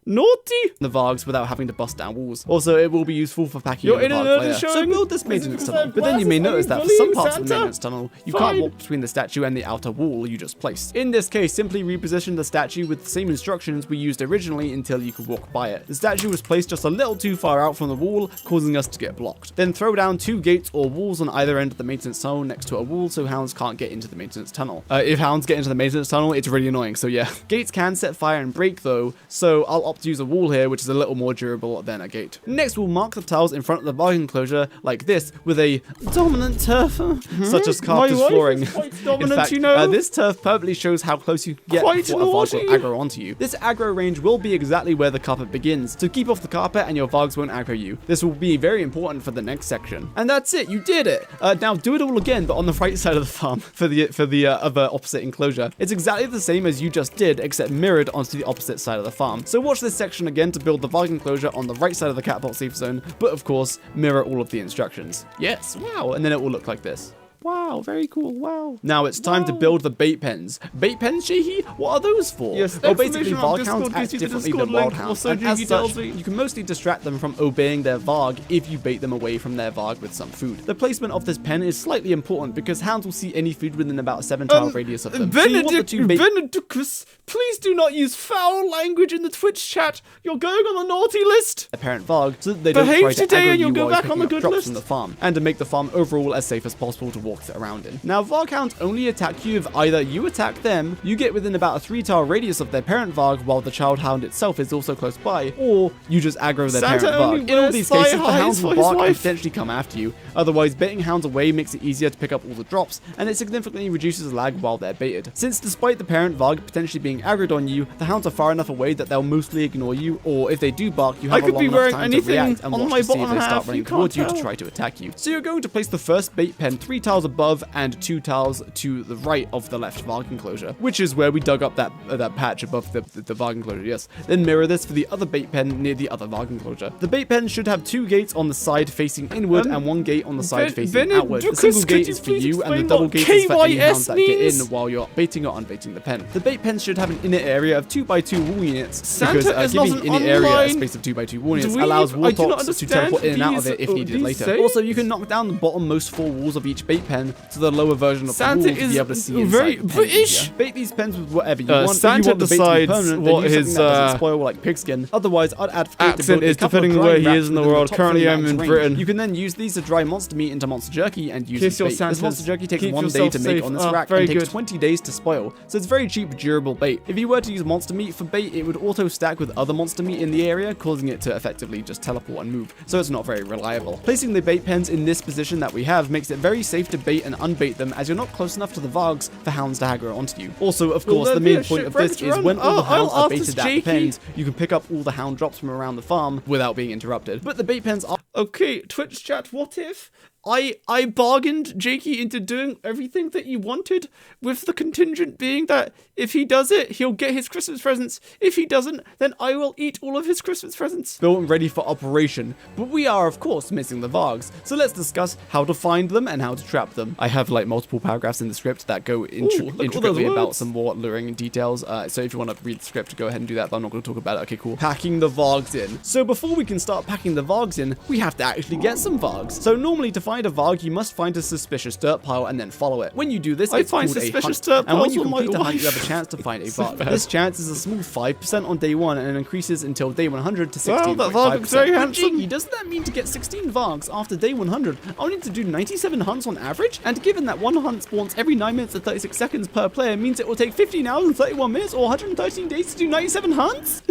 Naughty? The Vargs without having to bust down walls. Also, it will be useful for packing your Varg player. So build this maintenance tunnel. But then you may notice that for some parts of the maintenance tunnel, you can't walk between the statue and the outer wall you just placed. In this case, simply reposition the statue with the same instructions we used originally until you could walk by it. The statue was placed just a little too far out from the wall, causing us to get blocked. Then throw down 2 gates or walls on either end of the maintenance tunnel next to a wall so hounds can't get into the maintenance tunnel. If hounds get into the maintenance tunnel, it's really annoying, so yeah. Gates can set fire and break though, so I'll opt to use a wall here, which is a little more durable than a gate. Next, we'll mark the tiles in front of the Varg enclosure like this with a dominant turf, such as carpenter's flooring. In fact, this turf perfectly shows how close you can get before a Varg will aggro onto you. This aggro range will be exactly where the carpet begins, so keep off the carpet and your Vargs won't aggro you. This will be very important for the next section. And that's it, you did it! Now do it all again, but on the right side of the farm for the other opposite enclosure. It's exactly the same as you just did, except mirrored onto the opposite side of the farm. So watch this section again to build the Varg enclosure on the right side of the catapult safe zone, but of course, mirror all of the instructions. Yes, wow, and then it will look like this. Wow, very cool, wow. Now it's time to build the bait pens. Bait pens, Jakey? What are those for? Yes, well, basically, Varg hounds act differently than wild hounds, and as such, you can mostly distract them from obeying their Varg if you bait them away from their Varg with some food. The placement of this pen is slightly important because hounds will see any food within about a 7-tile radius of them. Benedictus, please do not use foul language in the Twitch chat. You're going on the naughty list. A parent Varg, so that they don't try to aggro you while you're picking up drops from the farm, and to make the farm overall as safe as possible to walk around in. Now, Varg hounds only attack you if either you attack them, you get within about a 3-tile radius of their parent Varg while the child hound itself is also close by, or you just aggro their parent Varg. In all these cases, the hounds will bark and potentially come after you. Otherwise, baiting hounds away makes it easier to pick up all the drops, and it significantly reduces lag while they're baited. Since despite the parent Varg potentially being aggroed on you, the hounds are far enough away that they'll mostly ignore you, or if they do bark, you have a long enough time to react and watch to see if they start running towards you to try to attack you. So you're going to place the first bait pen 3 tiles above and 2 tiles to the right of the left Varg enclosure, which is where we dug up that patch above the Varg enclosure, yes. Then mirror this for the other bait pen near the other Varg enclosure. The bait pen should have 2 gates on the side facing inward and 1 gate on the side facing outward. The single gate is for you and the double gate is for any hounds that get in while you're baiting or unbaiting the pen. The bait pens should have an inner area of 2x2 wall units because giving inner area a space of 2x2 wall units allows warthog to teleport in and out of it if needed later. Also, you can knock down the bottommost 4 walls of each bait pen pen to the lower version of Santa the wall to is be able to see very inside the pen British. easier. Bait these pens with whatever you want. Santa if you want the bait to be decides permanent, what then use his, something that doesn't spoil like pigskin. Otherwise, I'd add accent is depending on where he is in the world. Currently, I'm in Britain. You can then use these to dry monster meat into monster jerky and use Kiss as your bait. This Santas. monster jerky takes Keep 1 day yourself to make safe. on this Ah, rack very and takes good. 20 days to spoil. So it's very cheap, durable bait. If you were to use monster meat for bait, it would auto stack with other monster meat in the area, causing it to effectively just teleport and move. So it's not very reliable. Placing the bait pens in this position that we have makes it very safe to bait and unbait them, as you're not close enough to the Vargs for hounds to aggro onto you. Also, of course, there the be main a point of this shipwrecked is when run? all the Oh, hounds I'll are ask baited this at the Jakey. pens, you can pick up all the hound drops from around the farm without being interrupted. But the bait pens are Okay, Twitch chat, what if I bargained Jakey into doing everything that he wanted, with the contingent being that if he does it, he'll get his Christmas presents. If he doesn't, then I will eat all of his Christmas presents. built and ready for operation, but we are of course missing the Vargs, so let's discuss how to find them and how to trap them. I have like multiple paragraphs in the script that go look at all those intricately about words. some more luring details, so if you want to read the script, go ahead and do that, but I'm not going to talk about it. Okay, cool. Packing the Vargs in. So before we can start packing the Vargs in, we have to actually get some Vargs. So normally to find a Varg, you must find a suspicious dirt pile and then follow it. When you do this, I it's find called a suspicious hunt, dirt and when piles you on my complete the hunt, you wife. have a chance to find a So Varg. bad. This chance is a small 5% on day 1 and increases until day 100 to 16.5%. Well, that Varg looks very But handsome. Jakey, doesn't that mean to get 16 Vargs after day 100, I'll need to do 97 hunts on average? And given that one hunt spawns every 9 minutes and 36 seconds per player, means it will take 15 hours and 31 minutes or 113 days to do 97 hunts?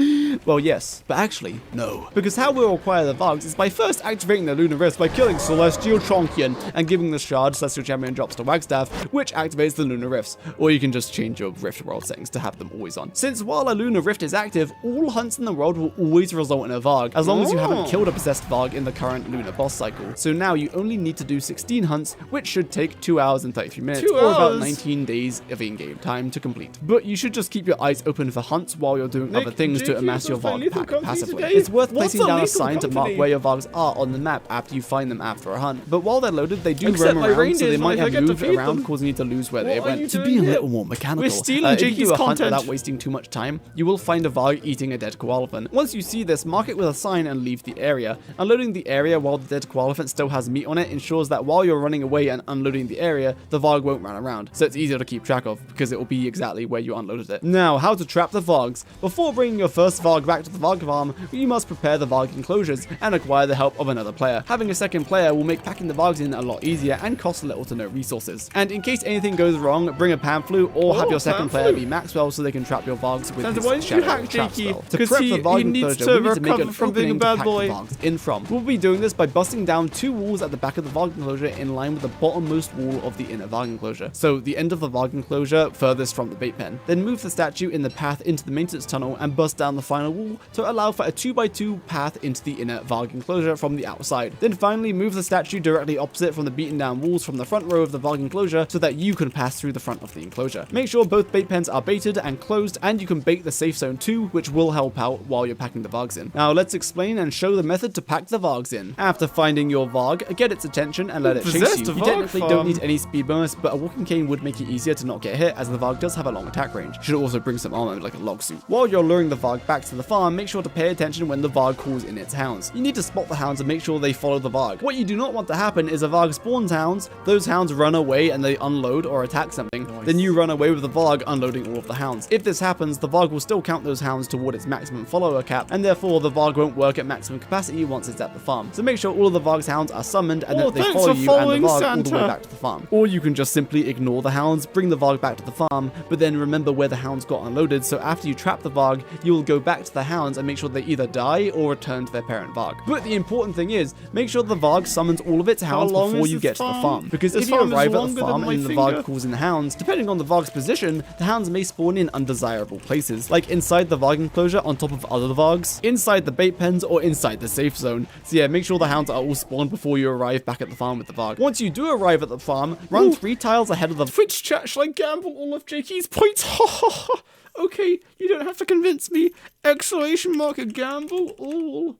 Well, yes, but actually, no. Because how we'll acquire the Vargs is by first activating the Lunar Rifts by killing Celestial Chonkian and giving the shard Celestial Champion drops to Wagstaff, which activates the Lunar Rifts. Or you can just change your Rift world settings to have them always on. Since while a Lunar Rift is active, all hunts in the world will always result in a Varg, as long as you haven't killed a possessed Varg in the current Lunar boss cycle. So now you only need to do 16 hunts, which should take 2 hours and 33 minutes, 2 or about hours? 19 days of in-game time to complete. But you should just keep your eyes open for hunts while you're doing other things to Jakey, amass your what's my Varg lethal pack company passively. today? It's worth What's placing a down a lethal sign to mark company? where your Vargs are on the map after you find them after a hunt. But while they're loaded, they do Except roam my around, so reindeers they might when I have forget to moved feed around, them. causing you to lose where they What are you went. To doing be a here? little more mechanical, We're stealing if you Jakey's do a hunt content. without wasting too much time, you will find a Varg eating a dead koalefant. Once you see this, mark it with a sign and leave the area. Unloading the area while the dead koalefant still has meat on it ensures that while you're running away and unloading the area, the Varg won't run around, so it's easier to keep track of because it will be exactly where you unloaded it. Now, how to trap the Vargs. Before bringing your first Varg back to the Varg farm, you must prepare the Varg enclosures and acquire the help of another player. Having a second player will make packing the Vargs in a lot easier and cost little to no resources. And in case anything goes wrong, bring a Panflu or have your second player be Maxwell so they can trap your Vargs with Santa, his why did you shadow hack trap Jakey? spell. To 'Cause prep he the Varg needs enclosure, to we need to make recover an from being opening a to bad pack boy. the Vargs in from. We'll be doing this by busting down 2 walls at the back of the Varg enclosure in line with the bottommost wall of the inner Varg enclosure. So the end of the Varg enclosure furthest from the bait pen. Then move the statue in the path into the maintenance tunnel and bust down the final wall to allow for a 2x2 path into the inner Varg enclosure from the outside. Then finally move the statue directly opposite from the beaten down walls from the front row of the Varg enclosure so that you can pass through the front of the enclosure. Make sure both bait pens are baited and closed, and you can bait the safe zone too, which will help out while you're packing the Vargs in. Now let's explain and show the method to pack the Vargs in. After finding your Varg, get its attention and let it chase Possessed you. a You Varg technically farm. don't need any speed bonus, but a walking cane would make it easier to not get hit, as the Varg does have a long attack range. Should also bring some armor like a log suit. While you're luring the Varg back to the farm, make sure to pay attention when the Varg calls in its hounds. You need to spot the hounds and make sure they follow the Varg. What you do not want to happen is a Varg spawns hounds, those hounds run away and they unload or attack something, then you run away with the Varg unloading all of the hounds. If this happens, the Varg will still count those hounds toward its maximum follower cap, and therefore the Varg won't work at maximum capacity once it's at the farm. So make sure all of the Varg's hounds are summoned and that they thanks follow for you and the following Varg all the Santa. way back to the farm. Or you can just simply ignore the hounds, bring the Varg back to the farm, but then remember where the hounds got unloaded, so after you trap the Varg, you will go back to the hounds and make sure they either die or return to their parent Varg. But the important thing is, make sure the Varg summons all of its hounds long before is you this get to the farm? farm. Because This if you farm is arrive at the longer than farm my and the finger. Varg calls in the hounds, depending on the Varg's position, the hounds may spawn in undesirable places, like inside the Varg enclosure on top of other Vargs, inside the bait pens, or inside the safe zone. So yeah, make sure the hounds are all spawned before you arrive back at the farm with the Varg. Once you do arrive at the farm, run Ooh. 3 tiles ahead of the Twitch chat, shall I gamble all of Jakey's points? Ha ha ha. Okay, you don't have to convince me. Exclamation mark, a gamble all.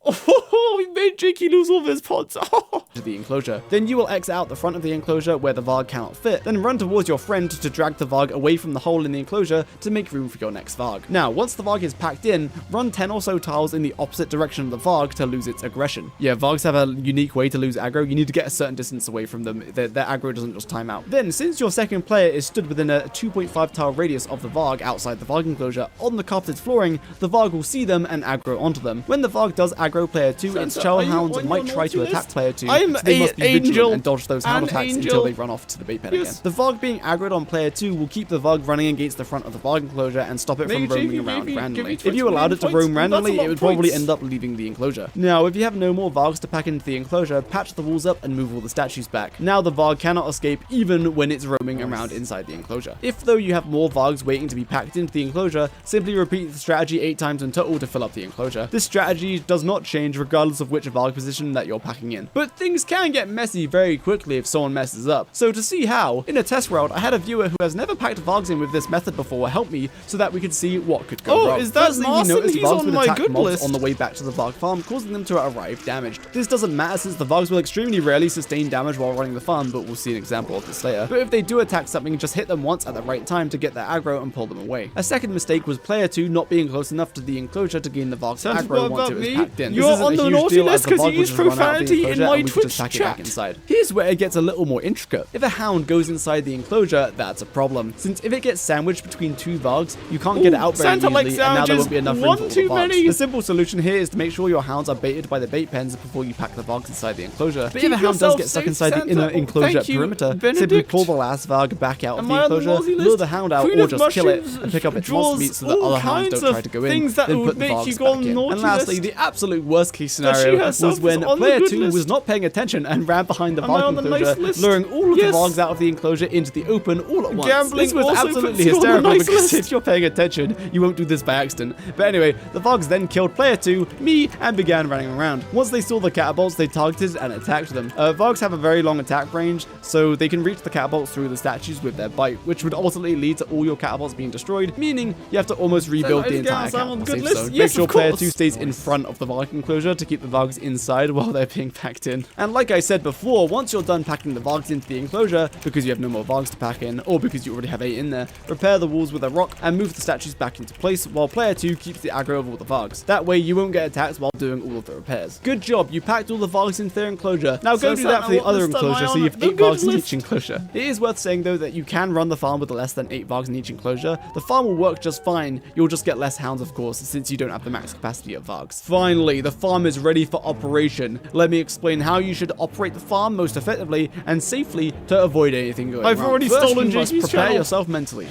Oh, we made Jakey lose all of his pods. To the enclosure. Then you will exit out the front of the enclosure where the Varg cannot fit, then run towards your friend to drag the Varg away from the hole in the enclosure to make room for your next Varg. Now, once the Varg is packed in, run 10 or so tiles in the opposite direction of the Varg to lose its aggression. Yeah, Vargs have a unique way to lose aggro. You need to get a certain distance away from them. Their aggro doesn't just time out. Then, since your second player is stood within a 2.5 tile radius of the Varg outside the Varg enclosure on the carpeted flooring, the Varg will see them and aggro onto them. When the Varg does aggro player 2, its child hounds might try to attack player 2, so they must be vigilant and dodge those hound attacks until they run off to the bait pen again. The Varg being aggroed on player 2 will keep the Varg running against the front of the Varg enclosure and stop it from roaming around randomly. If you allowed it to roam randomly, it would probably end up leaving the enclosure. Now, if you have no more Vargs to pack into the enclosure, patch the walls up and move all the statues back. Now the Varg cannot escape even when it's roaming around inside the enclosure. If though you have more Vargs waiting to be packed into the enclosure, simply repeat the strategy 8 times in total to fill up the enclosure. This strategy does not change regardless of which Varg position that you're packing in. But things can get messy very quickly if someone messes up. So to see how, in a test world, I had a viewer who has never packed Vargs in with this method before help me so that we could see what could go wrong. Is that Firstly, Marcin? we noticed He's Vargs on would my attack good mobs list. on the way back to the Varg farm, causing them to arrive damaged. This doesn't matter since the Vargs will extremely rarely sustain damage while running the farm, but we'll see an example of this later. But if they do attack something, just hit them once at the right time to get their aggro and pull them away. A second mistake was player 2 not being close enough to the enclosure to gain the Varg's aggro once it was packed in. You're on the naughty list because you use profanity in my Twitch chat. Here's where it gets a little more intricate. If a hound goes inside the enclosure, that's a problem, since if it gets sandwiched between 2 Vargs, you can't get it out very easily, and now there won't be enough room for all the Vargs. The simple solution here is to make sure your hounds are baited by the bait pens before you pack the Vargs inside the enclosure. But if a hound does get stuck inside the inner enclosure perimeter, simply pull the last Varg back out of the enclosure, lure the hound out, or just kill it and pick up its monster meat so that other hounds don't try to go in, then put the Vargs back in. And lastly, the absolute worst case scenario was when player 2 was not paying attention and ran behind the Varg enclosure, luring all of the Vargs out of the enclosure into the open all at once. This was absolutely hysterical because if you're paying attention, you won't do this by accident. But anyway, the Vargs then killed player 2, me, and began running around. Once they saw the catapults, they targeted and attacked them. Vargs have a very long attack range, so they can reach the catapults through the statues with their bite, which would ultimately lead to all your catapults being destroyed, meaning you have to almost rebuild the entire catapult safe zone. Make sure player 2 stays in front of the Varg enclosure to keep the Vargs inside while they're being packed in. And like I said before, once you're done packing the Vargs into the enclosure, because you have no more Vargs to pack in, or because you already have 8 in there, repair the walls with a rock and move the statues back into place while player 2 keeps the aggro of all the Vargs. That way you won't get attacked while doing all of the repairs. Good job, you packed all the Vargs into their enclosure. Now go do that for the other enclosure so you have 8 Vargs in each enclosure. It is worth saying though that you can run the farm with less than 8 Vargs in each enclosure. The farm will work just fine, you'll just get less hounds of course since you don't have the max capacity of Vargs. Finally, the farm is ready for operation. Let me explain how you should operate the farm most effectively and safely to avoid anything going wrong. I've already stolen Jakey's channel. Prepare yourself mentally.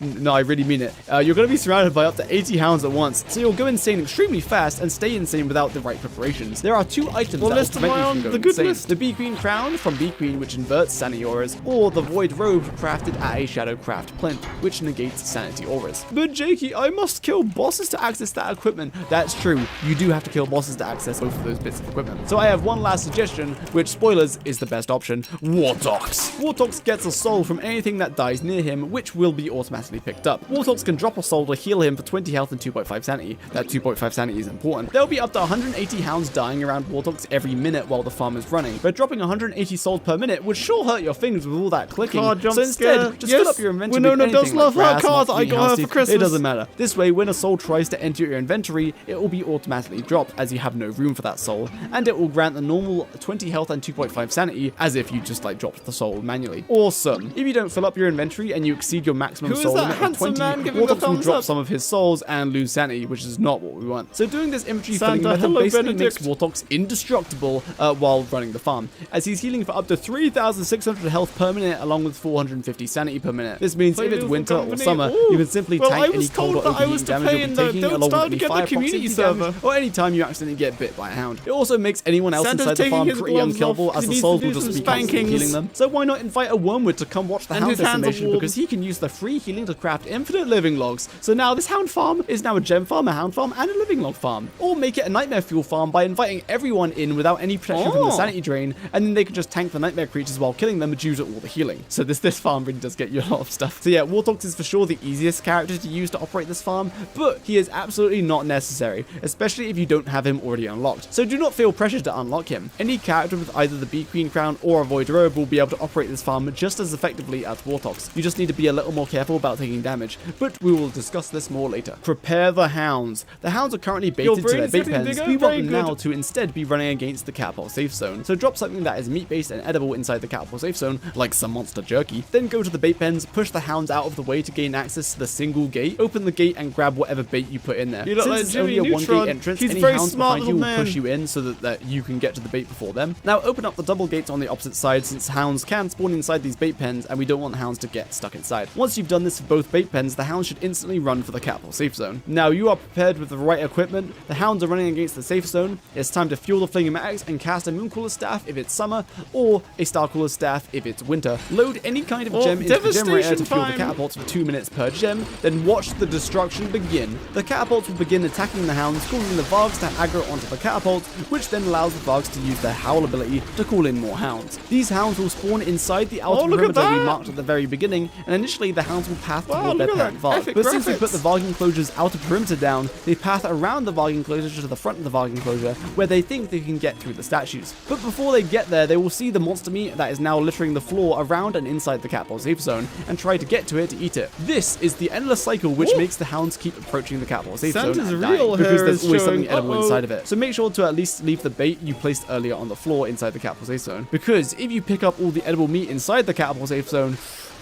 No, I really mean it. You're going to be surrounded by up to 80 hounds at once, so you'll go insane extremely fast and stay insane without the right preparations. There are 2 items that will prevent you from going insane. The Bee Queen Crown from Bee Queen, which inverts sanity auras, or the Void Robe crafted at a Shadowcraft plinth, which negates sanity auras. But Jakey, I must kill bosses to access that equipment. That's true, you do have to kill bosses to access both of those bits of equipment. So I have one last suggestion, which, spoilers, is the best option. Wartox. Wartox gets a soul from anything that dies near him, which will be automatically picked up. Wartox can drop a soul to heal him for 20 health and 2.5 sanity. That 2.5 sanity is important. There'll be up to 180 hounds dying around Wartox every minute while the farm is running, but dropping 180 souls per minute would sure hurt your fingers with all that clicking. So instead, just fill up your inventory with anything like grass, moss, it doesn't matter. This way, when a soul tries to enter your inventory, it will be automatically dropped as you have no room for that soul, and it will grant the normal 20 health and 2.5 sanity as if you just like dropped the soul manually. Awesome. If you don't fill up your inventory and you exceed your maximum soul limit of 20, Wartox will drop some of his souls and lose sanity, which is not what we want. So doing this inventory filling method basically makes Wartox indestructible while running the farm, as he's healing for up to 3,600 health per minute along with 450 sanity per minute. This means if it's winter or summer, you can simply tank any cold or overheating damage you'll be taking along with any fire proximity damage, or any time you accidentally get bit by a hound. It also makes anyone else inside the farm pretty unkillable, as the souls will just be constantly healing them. So why not invite a wormwood to come watch the hound decimation, because he can use the free healing to craft infinite living logs. So now this hound farm is now a gem farm, a hound farm, and a living log farm. Or make it a nightmare fuel farm by inviting everyone in without any protection from the sanity drain, and then they can just tank the nightmare creatures while killing them due to all the healing. So this farm really does get you a lot of stuff. So yeah, Warthog is for sure the easiest character to use to operate this farm, but he is absolutely not necessary, especially if you don't have him already unlocked. So do not feel pressured to unlock him. Any character with either the Bee Queen crown or a Void robe will be able to operate this farm just as effectively as Warthogs. You just need to be a little more careful about taking damage, but we will discuss this more later. Prepare the hounds. The hounds are currently baited to their bait pens. We want them now to instead be running against the catapult safe zone. So drop something that is meat-based and edible inside the catapult safe zone, like some monster jerky. Then go to the bait pens, push the hounds out of the way to gain access to the single gate, open the gate and grab whatever bait you put in there. You look Since like it's Jimmy only a Neutron. one-gate entrance, He's any very hounds smart behind you will little push man. you in so that you can get to the bait before them. Now open up the double gates on the opposite side, since hounds can spawn inside these bait pens and we don't want hounds to get stuck inside. Once you've done this for both bait pens, the hounds should instantly run for the catapult safe zone. Now you are prepared with the right equipment, the hounds are running against the safe zone. It's time to fuel the Flingomatics and cast a Mooncooler staff if it's summer, or a Starcooler staff if it's winter. Load any kind of gem into the generator to fuel the catapults for 2 minutes per gem, then watch the destruction begin. The catapults will begin attacking the hounds, causing the Vargs to aggro onto the catapults, which then allows the Vargs to use their howl ability to call in more hounds. These hounds will spawn inside the outer perimeter we marked at the very beginning, and initially the hounds will path toward their parent Varg. But since we put the Varg enclosure's outer perimeter down, they path around the Varg enclosure to the front of the Varg enclosure, where they think they can get through the statues. But before they get there, they will see the monster meat that is now littering the floor around and inside the catapult safe zone, and try to get to it to eat it. This is the endless cycle which makes the hounds keep approaching the catapult safe zone and dying, because there's always something edible inside of it. So make sure to at least leave the bait you placed earlier on the floor inside the catapult safe zone, because if you pick up all the edible meat inside the catapult safe zone,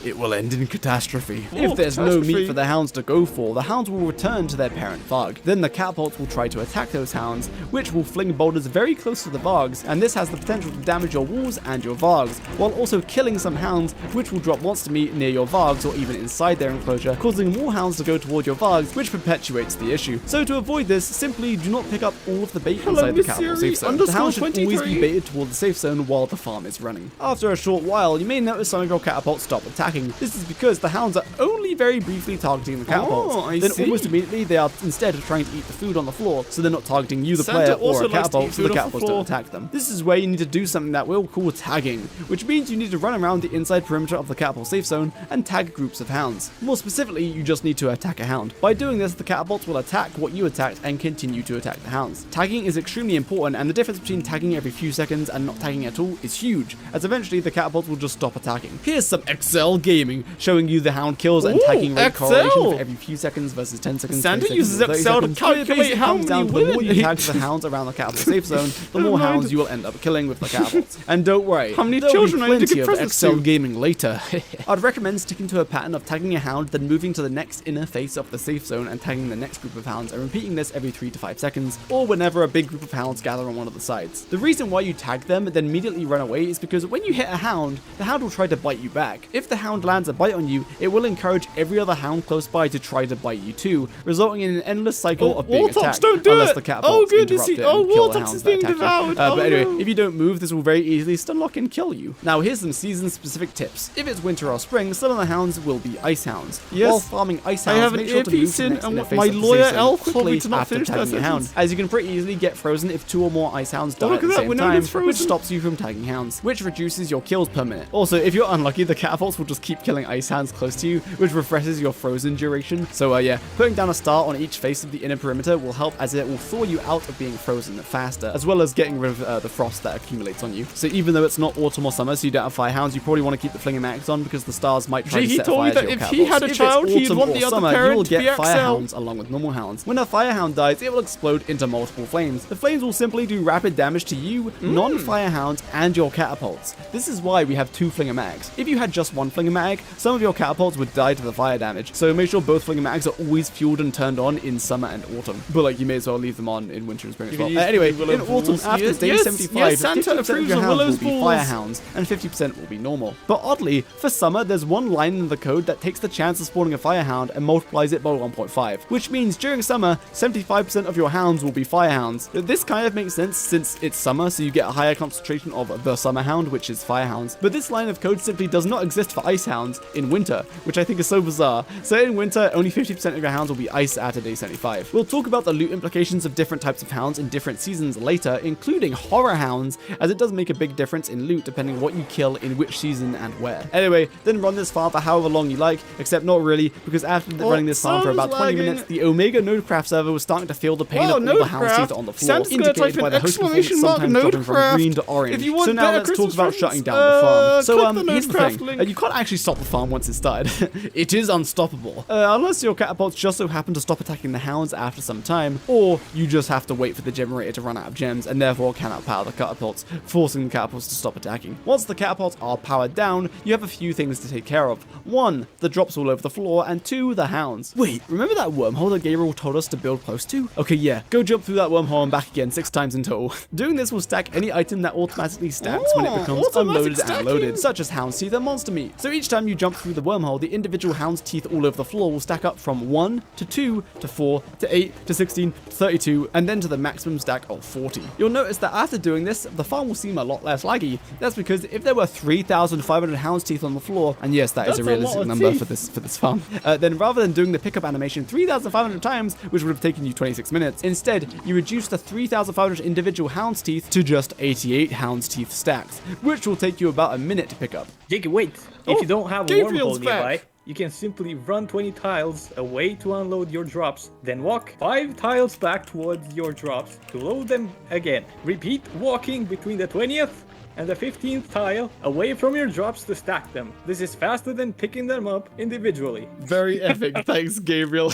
it will end in catastrophe. If there's no meat for the hounds to go for, the hounds will return to their parent Varg. Then the catapults will try to attack those hounds, which will fling boulders very close to the Vargs, and this has the potential to damage your walls and your Vargs, while also killing some hounds, which will drop monster meat near your Vargs or even inside their enclosure, causing more hounds to go toward your Vargs, which perpetuates the issue. So to avoid this, simply do not pick up all of the bait inside the catapult safe zone. The hounds should always be baited toward the safe zone while the farm is running. After a short while, you may notice some of your catapults stop attacking. This is because the hounds are only very briefly targeting the catapults. Then almost immediately they are instead trying to eat the food on the floor, so they're not targeting you, the player, or a catapult, so the catapults don't attack them. This is where you need to do something that we'll call tagging, which means you need to run around the inside perimeter of the catapult safe zone and tag groups of hounds. More specifically, you just need to attack a hound. By doing this, the catapults will attack what you attacked and continue to attack the hounds. Tagging is extremely important, and the difference between tagging every few seconds and not tagging at all is huge, as eventually the catapults will just stop attacking. Here's some Excel gaming, showing you the hound kills and tagging rate correlation for every few seconds versus 10 seconds. Santa uses Excel to calculate how many the more you tag the hounds around the catapult safe zone, the more hounds you will end up killing with the catapults. And don't worry, how many there'll children be I need to plenty give of presents Excel to? gaming later. I'd recommend sticking to a pattern of tagging a hound, then moving to the next inner face of the safe zone and tagging the next group of hounds, and repeating this every 3 to 5 seconds, or whenever a big group of hounds gather on one of the sides. The reason why you tag them then immediately run away is because when you hit a hound, the hound will try to bite you back. If the hound lands a bite on you, it will encourage every other hound close by to try to bite you too, resulting in an endless cycle of being attacked, unless the catapults interrupt it and kill the hounds that attack you. But anyway, if you don't move, this will very easily stun lock and kill you. Now here's some season-specific tips. If it's winter or spring, some of the hounds will be ice hounds. Yes. While farming ice hounds, I have an make sure to move earpiece to the in, next and interface my of the lawyer safe zone elf told me quickly to not after finish that tagging a hound, sentence. as you can pretty easily get frozen if 2 or more ice hounds die look at the at that, same we're not time, even which frozen. stops you from tagging hounds, which reduces your kills per minute. Also, if you're unlucky, the catapults will just keep killing ice hounds close to you, which refreshes your frozen duration. So yeah, putting down a star on each face of the inner perimeter will help, as it will thaw you out of being frozen faster, as well as getting rid of the frost that accumulates on you. So even though it's not autumn or summer, so you don't have fire hounds, you probably want to keep the Flingomatics on, because the stars might try to set told me fire to that your if he had a catapults. child, If it's he'd want autumn the or other summer, parent you will to be get fire Excel. hounds along with normal hounds. When a fire hound dies, it will explode into multiple flames. The flames will simply do rapid damage to you, non-fire hounds, and your catapults. This is why we have 2 Flingomatics. If you had just one Flingomatic, some of your catapults would die to the fire damage, so make sure both Flingomatics are always fueled and turned on in summer and autumn. But like, you may as well leave them on in winter and spring as well. Anyway, in autumn, after day 75, Santa 50% of approves your of hounds will Willow's be balls. fire hounds, and 50% will be normal. But oddly, for summer, there's one line in the code that takes the chance of spawning a fire hound and multiplies it by 1.5, which means during summer, 75% of your hounds will be fire hounds. This kind of makes sense since it's summer, so you get a higher concentration of the summer hound, which is fire hounds. But this line of code simply does not exist for ice hounds in winter, which I think is so so bizarre. So in winter, only 50% of your hounds will be iced after day 75. We'll talk about the loot implications of different types of hounds in different seasons later, including horror hounds, as it does make a big difference in loot depending on what you kill in which season and where. Anyway, then run this farm for however long you like, except not really, because after running this farm for about 20 minutes, the Omega nodecraft server was starting to feel the pain of all the hounds teeth on the floor, indicated by the host performance sometimes dropping from green to orange. So now let's talk about shutting down the farm. So here's the thing, you can't actually stop the farm once it's started. It is unstoppable. Unless your catapults just so happen to stop attacking the hounds after some time, or you just have to wait for the generator to run out of gems and therefore cannot power the catapults, forcing the catapults to stop attacking. Once the catapults are powered down, you have a few things to take care of. 1, the drops all over the floor, and 2, the hounds. Wait, remember that wormhole that Gabriel told us to build close to? Okay, yeah, go jump through that wormhole and back again 6 times in total. Doing this will stack any item that automatically stacks when it becomes unloaded and loaded, such as hound's teeth and monster meat. So each time you jump through the wormhole, the individual hound's teeth all over the floor will stack up from 1 to 2 to 4 to 8 to 16 to 32, and then to the maximum stack of 40. You'll notice that after doing this, the farm will seem a lot less laggy. That's because if there were 3,500 hound's teeth on the floor, and yes, that's a realistic number for this farm, then rather than doing the pickup animation 3,500 times, which would have taken you 26 minutes, instead you reduce the 3,500 individual hound's teeth to just 88 hound's teeth stacks, which will take you about a minute to pick up. Jakey, wait. If you don't have a wormhole nearby, you can simply run 20 tiles away to unload your drops, then walk 5 tiles back towards your drops to load them again. Repeat walking between the 20th and the 15th tile away from your drops to stack them. This is faster than picking them up individually. Very epic. Thanks, Gabriel.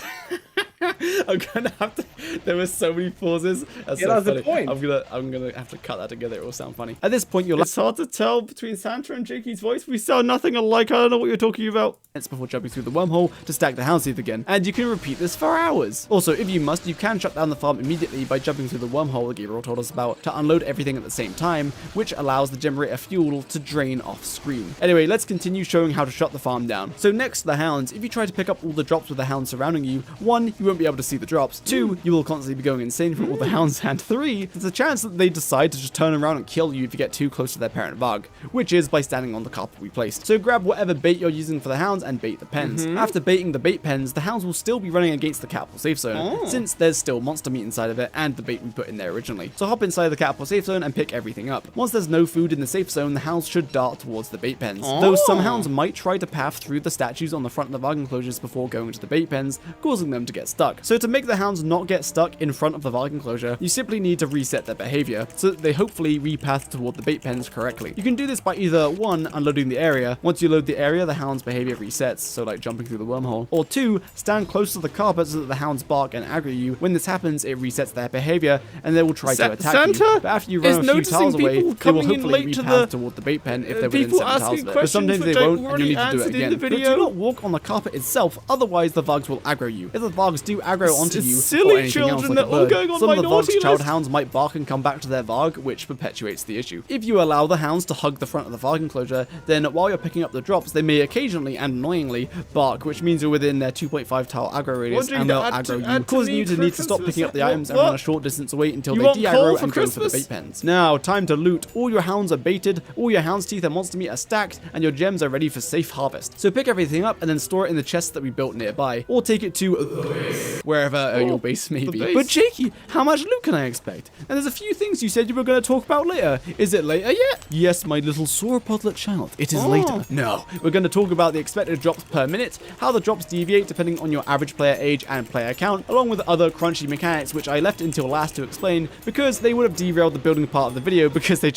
I'm gonna have to. There were so many pauses. That's so funny. The point. I'm gonna have to cut that together. It will sound funny. At this point, it's hard to tell between Santa and Jakey's voice. We sound nothing alike. I don't know what you're talking about. It's before jumping through the wormhole to stack the hound's teeth again, and you can repeat this for hours. Also, if you must, you can shut down the farm immediately by jumping through the wormhole that Gabriel told us about to unload everything at the same time, which allows the generator fuel to drain off screen. Anyway, let's continue showing how to shut the farm down. So next to the hounds, if you try to pick up all the drops with the hounds surrounding you, 1, you won't be able to see the drops. 2, you will constantly be going insane from all the hounds, and 3, there's a chance that they decide to just turn around and kill you if you get too close to their parent Varg, which is by standing on the carpet we placed. So grab whatever bait you're using for the hounds and bait the pens. After baiting the bait pens, the hounds will still be running against the catapult safe zone, since there's still monster meat inside of it and the bait we put in there originally. So hop inside the catapult safe zone and pick everything up. Once there's no food in the safe zone, the hounds should dart towards the bait pens, though some hounds might try to path through the statues on the front of the Varg enclosures before going to the bait pens, causing them to get stuck. So to make the hounds not get stuck in front of the Varg enclosure, you simply need to reset their behavior, so that they hopefully repath toward the bait pens correctly. You can do this by either 1, unloading the area. Once you load the area, the hound's behavior resets, so like jumping through the wormhole. Or 2, stand close to the carpet so that the hounds bark and aggro you. When this happens, it resets their behavior, and they will try to attack you. But after you run a few tiles away, they will hopefully repath toward the bait pen if they're within 7 tiles of it. But sometimes they won't, and you'll need to do it again. But do not walk on the carpet itself, otherwise the Vargs will aggro you. If the Vargs do aggro onto you, or anything else like a bird, some of the Varg's child hounds might bark and come back to their Varg, which perpetuates the issue. If you allow the hounds to hug the front of the Varg enclosure, then while you're picking up the drops, they may occasionally and annoyingly bark, which means you're within their 2.5 tile aggro radius, and they'll aggro you, causing you to need to stop picking up the items and run a short distance away until they de-aggro and go for the bait pens. Now, time to loot. All your hounds are baited, all your hound's teeth and monster meat are stacked, and your gems are ready for safe harvest. So pick everything up and then store it in the chests that we built nearby, or take it to wherever your base may be. But Jakey, how much loot can I expect? And there's a few things you said you were going to talk about later. Is it later yet? Yes, my little Sauropodlet child. It is later. No, we're going to talk about the expected drops per minute, how the drops deviate depending on your average player age and player count, along with other crunchy mechanics which I left until last to explain because they would have derailed the building part of the video because they'll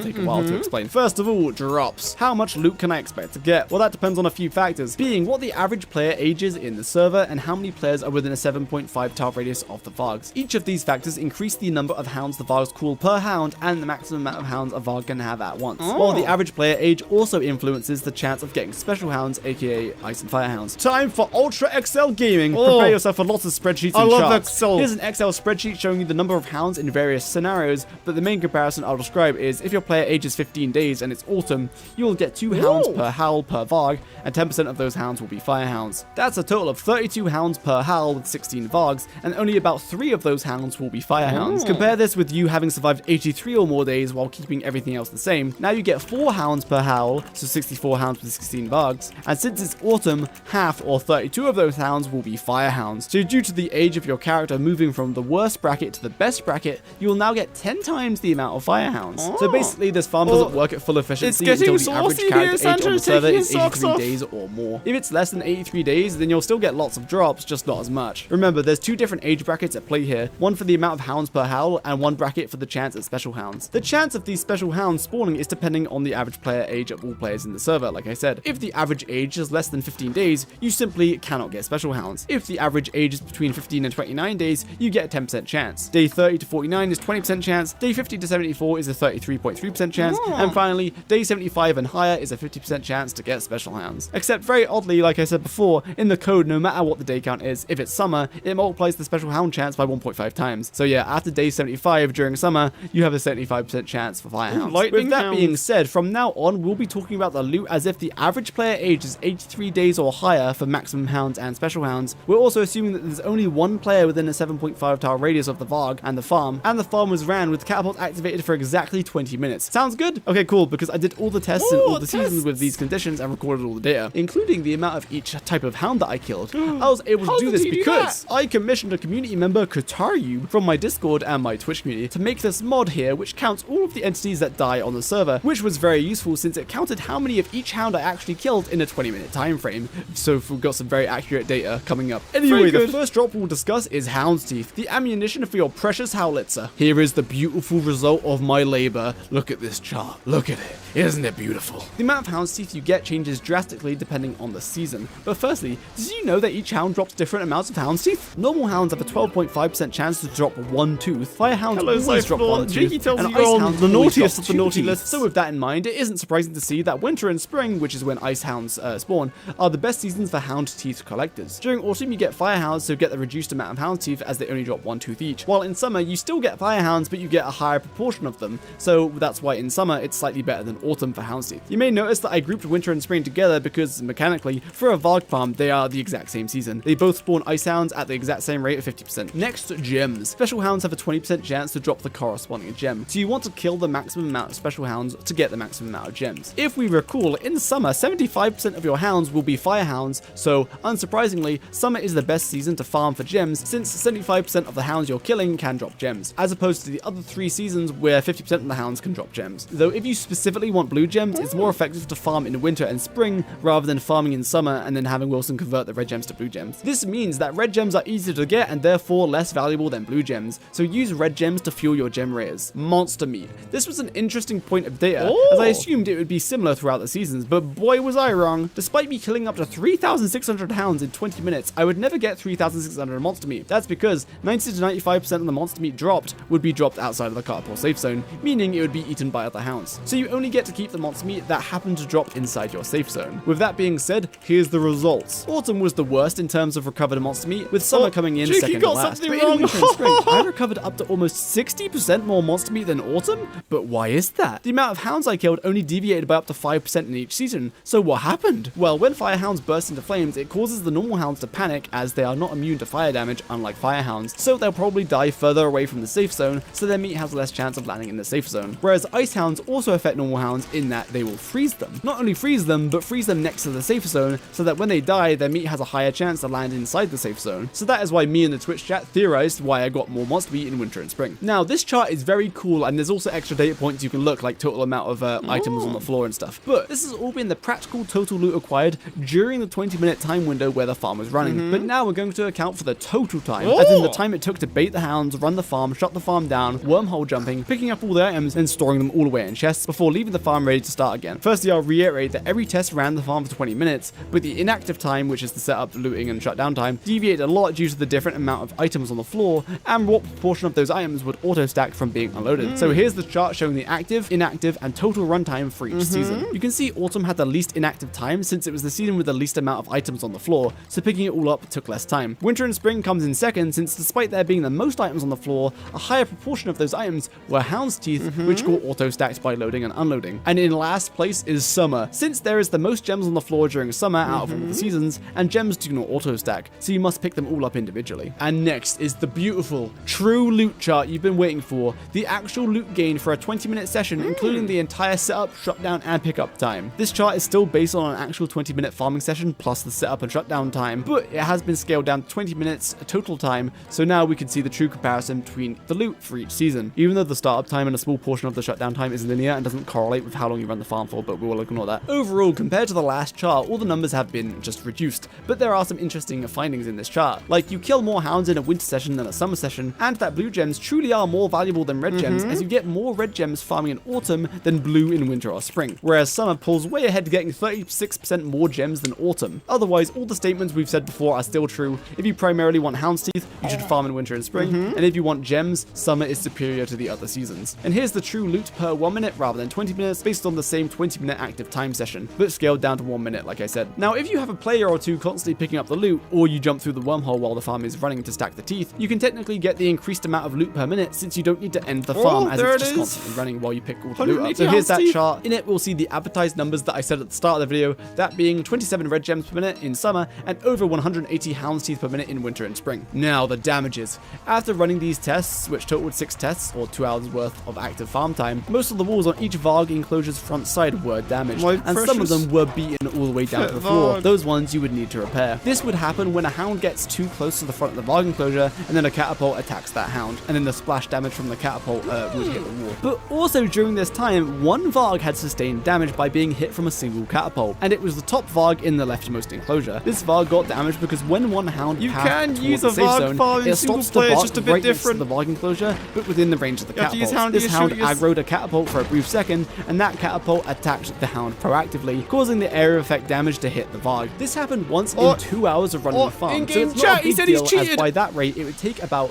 take a while to explain. First of all, drops. How much loot can I expect to get? Well, that depends on a few factors, being what the average player age is in the server and how many players are within a 7.5 tile radius of the Vargs. Each of these factors increase the number of hounds the Vargs call per hound and the maximum amount of hounds a Varg can have at once. While the average player age also influences the chance of getting special hounds, aka Ice and Fire hounds. Time for Ultra Excel Gaming. Prepare yourself for lots of spreadsheets and charts. I love Excel. Here's an Excel spreadsheet showing you the number of hounds in various scenarios, but the main comparison I'll describe is if your player age is 15 days and it's autumn, you will get 2 hounds per howl per Varg, and 10% of those hounds will be fire hounds. That's a total of 32 hounds per howl with 16 Vargs, and only about 3 of those hounds will be firehounds. Compare this with you having survived 83 or more days while keeping everything else the same. Now you get 4 hounds per howl, so 64 hounds with 16 Vargs, and since it's autumn, half or 32 of those hounds will be firehounds. So due to the age of your character moving from the worst bracket to the best bracket, you will now get 10 times the amount of firehounds. So basically this farm doesn't work at full efficiency until the average character age on the server is 83 days or more. If it's less than 83 days, then you'll still get lots of drops, just not as much. Remember, there's 2 different age brackets at play here, one for the amount of hounds per howl and one bracket for the chance at special hounds. The chance of these special hounds spawning is depending on the average player age of all players in the server, like I said. If the average age is less than 15 days, you simply cannot get special hounds. If the average age is between 15 and 29 days, you get a 10% chance. Day 30 to 49 is 20% chance, day 50 to 74 is a 33.3% chance, and finally, day 75 and higher is a 50% chance to get special hounds. Except very oddly, like I said before, in the code, no matter what the day count is, if it's summer, it multiplies the special hound chance by 1.5 times. So yeah, after day 75 during summer, you have a 75% chance for firehounds. With that being said, from now on, we'll be talking about the loot as if the average player age is 83 days or higher for maximum hounds and special hounds. We're also assuming that there's only one player within a 7.5 tile radius of the Varg and the farm was ran with catapult activated for exactly 20 minutes. Sounds good? Okay, cool, because I did all the tests in all the seasons with these conditions and recorded all the data, including the amount of each type of hound that I killed. I was able to do this because I commissioned a community member, Kotaryu, from my Discord and my Twitch community to make this mod here, which counts all of the entities that die on the server, which was very useful since it counted how many of each hound I actually killed in a 20-minute time frame. So we've got some very accurate data coming up. Anyway, the first drop we'll discuss is Hound's Teeth, the ammunition for your precious Howlitzer. Here is the beautiful result of my labor. Look at this chart. Look at it. Isn't it beautiful? The amount of Hound's Teeth you get changes drastically depending on the season. But firstly, did you know that each hound drops different amounts of Hound's Teeth? Normal hounds have a 12.5% chance to drop 1 tooth. Fire hounds always drop 1 tooth. And ice hounds the naughtiest of the naughty list. So with that in mind, it isn't surprising to see that winter and spring, which is when ice hounds spawn, are the best seasons for Hound Teeth collectors. During autumn, you get fire hounds, so get the reduced amount of Hound Teeth as they only drop 1 tooth each. While in summer, you still get fire hounds, but you get a higher proportion of them. So that's why in summer, it's slightly better than autumn for Hound Teeth. You may notice that I grouped winter and spring together because mechanically, for a Varg farm, they are the exact same season. They both spawn ice hounds at the exact same rate of 50%. Next, gems. Special hounds have a 20% chance to drop the corresponding gem. So you want to kill the maximum amount of special hounds to get the maximum amount of gems. If we recall, in summer, 75% of your hounds will be fire hounds, so unsurprisingly, summer is the best season to farm for gems since 75% of the hounds you're killing can drop gems, as opposed to the other 3 seasons where 50% of the hounds can drop gems. Though if you specifically want blue gems, it's more effective to farm in winter and spring rather than farming in summer and then having Wilson convert the red gems to blue gems. This means that red gems are easier to get and therefore less valuable than blue gems, so use red gems to fuel your gem rares. Monster meat. This was an interesting point of data, as I assumed it would be similar throughout the seasons, but boy was I wrong. Despite me killing up to 3,600 hounds in 20 minutes, I would never get 3,600 monster meat. That's because 90 to 95% of the monster meat dropped would be dropped outside of the carport safe zone, meaning it would be eaten by other hounds. So you only get to keep the monster meat that happened to drop inside your safe zone. With that being said, here's the results. Autumn was the worst in terms of recovered monster meat, with summer coming in Jakey second to got last. something But wrong. in winter and spring, I recovered up to almost 60% more monster meat than autumn? But why is that? The amount of hounds I killed only deviated by up to 5% in each season, so what happened? Well, when fire hounds burst into flames, it causes the normal hounds to panic as they are not immune to fire damage, unlike fire hounds, so they'll probably die further away from the safe zone, so their meat has less chance of landing in the safe zone. Whereas ice hounds also affect normal hounds in that they will freeze them. Not only freeze them, but freeze them next to the safe zone, so that when they die, their meat has a higher chance to land inside the safe zone. So that is why me and the Twitch chat theorized why I got more monster meat in winter and spring. Now, this chart is very cool, and there's also extra data points you can look, like total amount of items on the floor and stuff. But this has all been the practical total loot acquired during the 20-minute time window where the farm was running. But now we're going to account for the total time, as in the time it took to bait the hounds, run the farm, shut the farm down, wormhole jumping, picking up all the items, and storing them all away in chests before leaving the farm ready to start again. Firstly, I'll reiterate that every test ran the farm for 20 minutes, but the inactive time, which is the setup, looting, and shutdown time, deviated a lot due to the different amount of items on the floor and what proportion of those items would auto-stack from being unloaded. So here's the chart showing the active, inactive, and total runtime for each season. You can see autumn had the least inactive time since it was the season with the least amount of items on the floor, so picking it all up took less time. Winter and spring comes in second since despite there being the most items on the floor, a higher proportion of those items were hound's teeth, which got auto-stacked by loading and unloading. And in last place is summer, since there is the most gems on the floor during summer out of all the seasons, and gems do not auto-stack, so you must must pick them all up individually. And next is the beautiful, true loot chart you've been waiting for. The actual loot gain for a 20-minute session, including the entire setup, shutdown, and pickup time. This chart is still based on an actual 20-minute farming session plus the setup and shutdown time, but it has been scaled down to 20 minutes total time, so now we can see the true comparison between the loot for each season. Even though the startup time and a small portion of the shutdown time is linear and doesn't correlate with how long you run the farm for, but we will ignore that. Overall, compared to the last chart, all the numbers have been just reduced, but there are some interesting findings in this chart. Like, you kill more hounds in a winter session than a summer session, and that blue gems truly are more valuable than red gems, as you get more red gems farming in autumn than blue in winter or spring, whereas summer pulls way ahead, getting 36% more gems than autumn. Otherwise, all the statements we've said before are still true. If you primarily want hound's teeth, you should farm in winter and spring, and if you want gems, summer is superior to the other seasons. And here's the true loot per 1 minute rather than 20 minutes, based on the same 20-minute active time session, but scaled down to 1 minute, like I said. Now, if you have a player or two constantly picking up the loot, or you jump through the wormhole while the farm is running to stack the teeth, you can technically get the increased amount of loot per minute, since you don't need to end the farm as it's just constantly running while you pick all the loot up. So here's that chart. In it, we'll see the advertised numbers that I said at the start of the video, that being 27 red gems per minute in summer, and over 180 hound's teeth per minute in winter and spring. Now, the damages. After running these tests, which totaled 6 tests, or 2 hours worth of active farm time, most of the walls on each Varg enclosure's front side were damaged, and some of them were beaten all the way down to the floor. Those ones you would need to repair. This would happen when a hound gets too close to the front of the Varg enclosure, and then a catapult attacks that hound, and then the splash damage from the catapult would hit the wall. But also during this time, one Varg had sustained damage by being hit from a single catapult, and it was the top Varg in the leftmost enclosure. This Varg got damaged because when one hound passed towards the safe zone, it stops to bark just a bit right next to different. the Varg enclosure, but within the range of the catapult. This hound aggroed a catapult for a brief second, and that catapult attacked the hound proactively, causing the area effect damage to hit the Varg. This happened once in 2 hours of running the farm, so it's not a big deal, as by that rate it would take about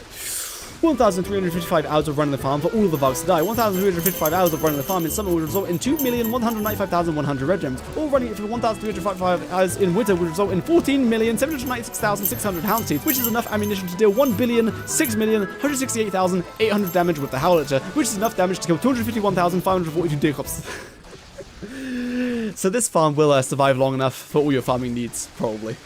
1,355 hours of running the farm for all of the Vargs to die. 1,355 hours of running the farm in summer would result in 2,195,100 red gems, or running it for 1,355 hours in winter would result in 14,796,600 hound teeth, which is enough ammunition to deal 1,006,168,800 damage with the Howler, which is enough damage to kill 251,542 Jakeys. So this farm will survive long enough for all your farming needs, probably.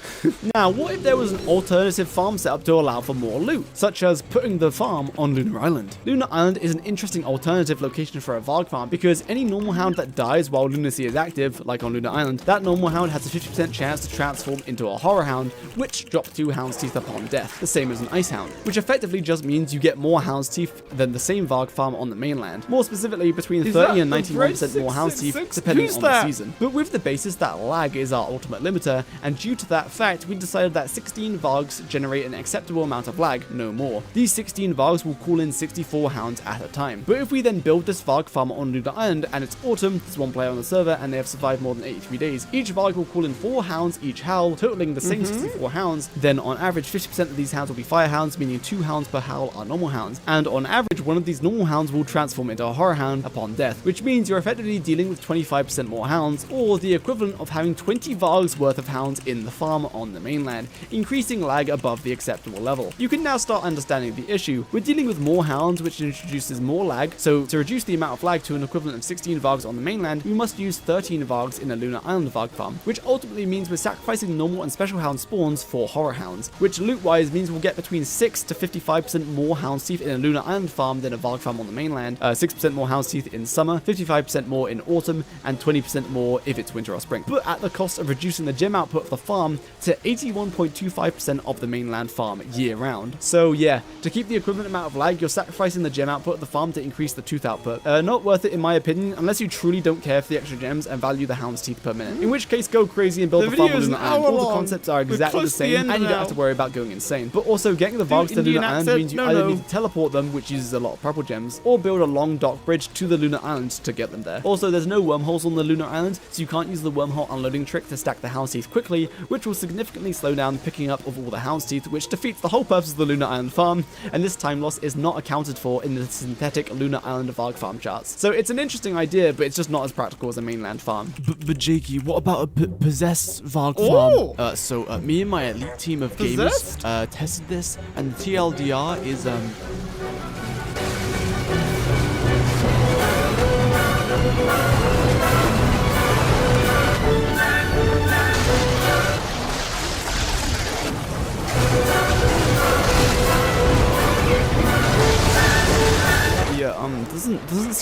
Now, what if there was an alternative farm setup to allow for more loot, such as putting the farm on Lunar Island? Lunar Island is an interesting alternative location for a Varg farm, because any normal hound that dies while lunacy is active, like on Lunar Island, that normal hound has a 50% chance to transform into a horror hound, which drops 2 hound's teeth upon death, the same as an ice hound, which effectively just means you get more hound's teeth than the same Varg farm on the mainland. More specifically, between 30 and 91% more hound's teeth, depending on the season. But with the basis that lag is our ultimate limiter, and due to that fact, we decided that 16 Vargs generate an acceptable amount of lag, no more. These 16 Vargs will call in 64 hounds at a time. But if we then build this Varg farm on Lunar Island, and it's autumn, there's 1 player on the server, and they have survived more than 83 days, each Varg will call in 4 hounds each howl, totaling the same 64 hounds. Then on average, 50% of these hounds will be fire hounds, meaning 2 hounds per howl are normal hounds. And on average, one of these normal hounds will transform into a horror hound upon death, which means you're effectively dealing with 25% more hounds, or the equivalent of having 20 Vargs worth of hounds in the farm on the mainland, increasing lag above the acceptable level. You can now start understanding the issue. We're dealing with more hounds, which introduces more lag, so to reduce the amount of lag to an equivalent of 16 Vargs on the mainland, we must use 13 Vargs in a Lunar Island Varg farm, which ultimately means we're sacrificing normal and special hound spawns for horror hounds, which loot-wise means we'll get between 6 to 55% more hound's teeth in a Lunar Island farm than a Varg farm on the mainland, 6% more hound's teeth in summer, 55% more in autumn, and 20% more if it's winter or spring, but at the cost of reducing the gem output of the farm to 81.25% of the mainland farm year round. So yeah, to keep the equivalent amount of lag, you're sacrificing the gem output of the farm to increase the tooth output. Not worth it in my opinion, unless you truly don't care for the extra gems and value the hound's teeth per minute. In which case, go crazy and build the farm on Lunar Island. All the concepts are exactly the same, and you don't have to worry about going insane. But also, getting the Vargs to Lunar Island means you either need to teleport them, which uses a lot of purple gems, or build a long dock bridge to the Lunar Island to get them there. Also, there's no wormholes on the Lunar Island, so you can't use the wormhole unloading trick to stack the hound's teeth quickly, which will significantly slow down picking up of all the hound's teeth, which defeats the whole purpose of the Lunar Island farm, and this time loss is not accounted for in the synthetic Lunar Island Varg farm charts. So it's an interesting idea, but it's just not as practical as a mainland farm. But Jakey, what about a possessed Varg farm? So me and my elite team of gamers tested this, and the TLDR is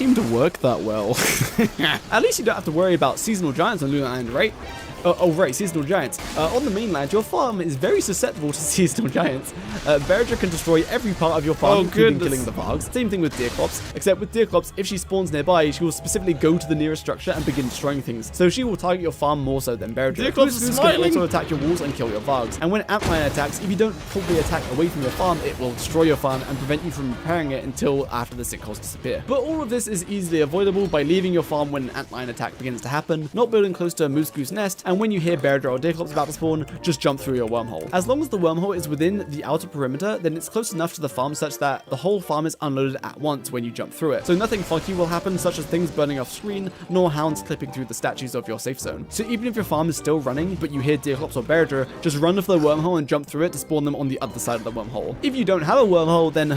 seem to work that well. At least you don't have to worry about seasonal giants on Lunar Island, right? Oh, right, seasonal giants. On the mainland, your farm is very susceptible to seasonal giants. Verger can destroy every part of your farm, including killing the Vargs. Same thing with Deerclops, except with Deerclops, if she spawns nearby, she will specifically go to the nearest structure and begin destroying things. So she will target your farm more so than Verger. Deerclops can also attack your walls and kill your Vargs. And when Antlion attacks, if you don't properly attack away from your farm, it will destroy your farm and prevent you from repairing it until after the sinkholes disappear. But all of this is easily avoidable by leaving your farm when an Antlion attack begins to happen, not building close to a Moose Goose nest, and when you hear Beardra or Deerclops about to spawn, just jump through your wormhole. As long as the wormhole is within the outer perimeter, then it's close enough to the farm such that the whole farm is unloaded at once when you jump through it. So nothing funky will happen, such as things burning off screen, nor hounds clipping through the statues of your safe zone. So even if your farm is still running, but you hear Deerclops or Beardra, just run to the wormhole and jump through it to spawn them on the other side of the wormhole. If you don't have a wormhole, then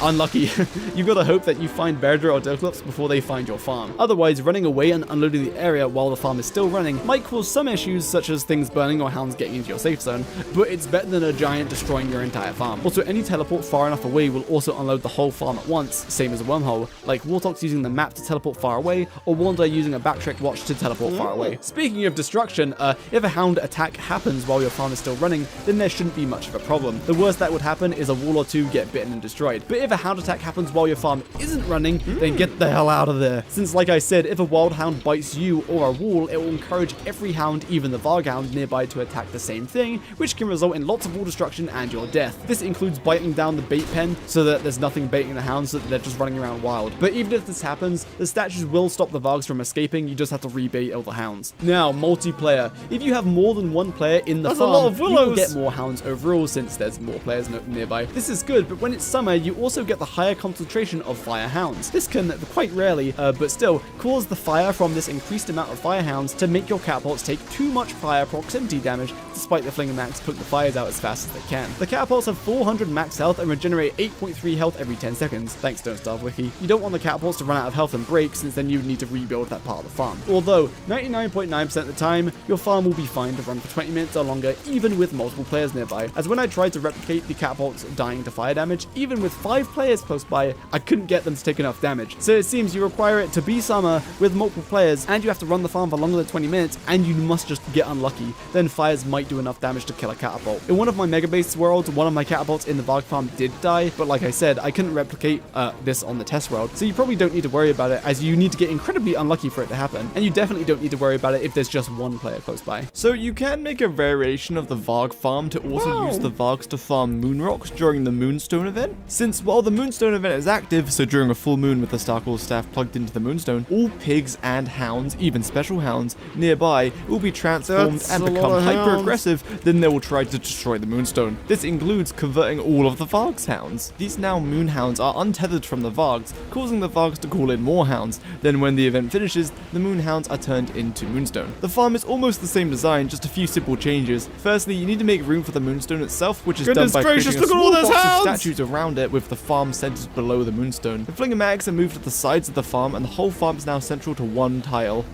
unlucky. You gotta hope that you find Beardra or Deerclops before they find your farm. Otherwise, running away and unloading the area while the farm is still running might cause some issues, such as things burning or hounds getting into your safe zone, but it's better than a giant destroying your entire farm. Also, any teleport far enough away will also unload the whole farm at once, same as a wormhole, like Wartox using the map to teleport far away, or Wander using a backtrack watch to teleport far away. Speaking of destruction, if a hound attack happens while your farm is still running, then there shouldn't be much of a problem. The worst that would happen is a wall or two get bitten and destroyed. But if a hound attack happens while your farm isn't running, then get the hell out of there. Since, like I said, if a wild hound bites you or a wall, it will encourage every hound, even the Varg hound nearby, to attack the same thing, which can result in lots of wall destruction and your death. This includes biting down the bait pen so that there's nothing baiting the hounds, so that they're just running around wild. But even if this happens, the statues will stop the Vargs from escaping, you just have to rebait all the hounds. Now, multiplayer. If you have more than one player in the farm, you will get more hounds overall since there's more players nearby. This is good, but when it's summer, you also get the higher concentration of fire hounds. This can, quite rarely, but still, cause the fire from this increased amount of fire hounds to make your catapults take too much fire proximity damage, despite the Flinger Max putting the fires out as fast as they can. The catapults have 400 max health and regenerate 8.3 health every 10 seconds. Thanks, Don't Starve Wiki. You don't want the catapults to run out of health and break, since then you would need to rebuild that part of the farm. Although, 99.9% of the time, your farm will be fine to run for 20 minutes or longer, even with multiple players nearby. As when I tried to replicate the catapults dying to fire damage, even with 5 players close by, I couldn't get them to take enough damage. So it seems you require it to be summer with multiple players, and you have to run the farm for longer than 20 minutes, and you must just get unlucky. Then fires might do enough damage to kill a catapult. In one of my Mega Base worlds, one of my catapults in the Varg farm did die, but like I said, I couldn't replicate this on the test world, so you probably don't need to worry about it, as you need to get incredibly unlucky for it to happen, and you definitely don't need to worry about it if there's just one player close by. So you can make a variation of the Varg farm to also use the Vargs to farm moon rocks during the Moonstone event. Since while the Moonstone event is active, so during a full moon with the Starkle staff plugged into the Moonstone, all pigs and hounds, even special hounds, nearby will be transformed and become hyper-aggressive, then they will try to destroy the Moonstone. This includes converting all of the Varg's hounds. These now moon hounds are untethered from the Vargs, causing the Vargs to call in more hounds. Then when the event finishes, the moon hounds are turned into Moonstone. The farm is almost the same design, just a few simple changes. Firstly, you need to make room for the Moonstone itself, which is done by creating a small box of statues around it with the farm centered below the Moonstone. The Flinger Mags are moved to the sides of the farm, and the whole farm is now central to one tile.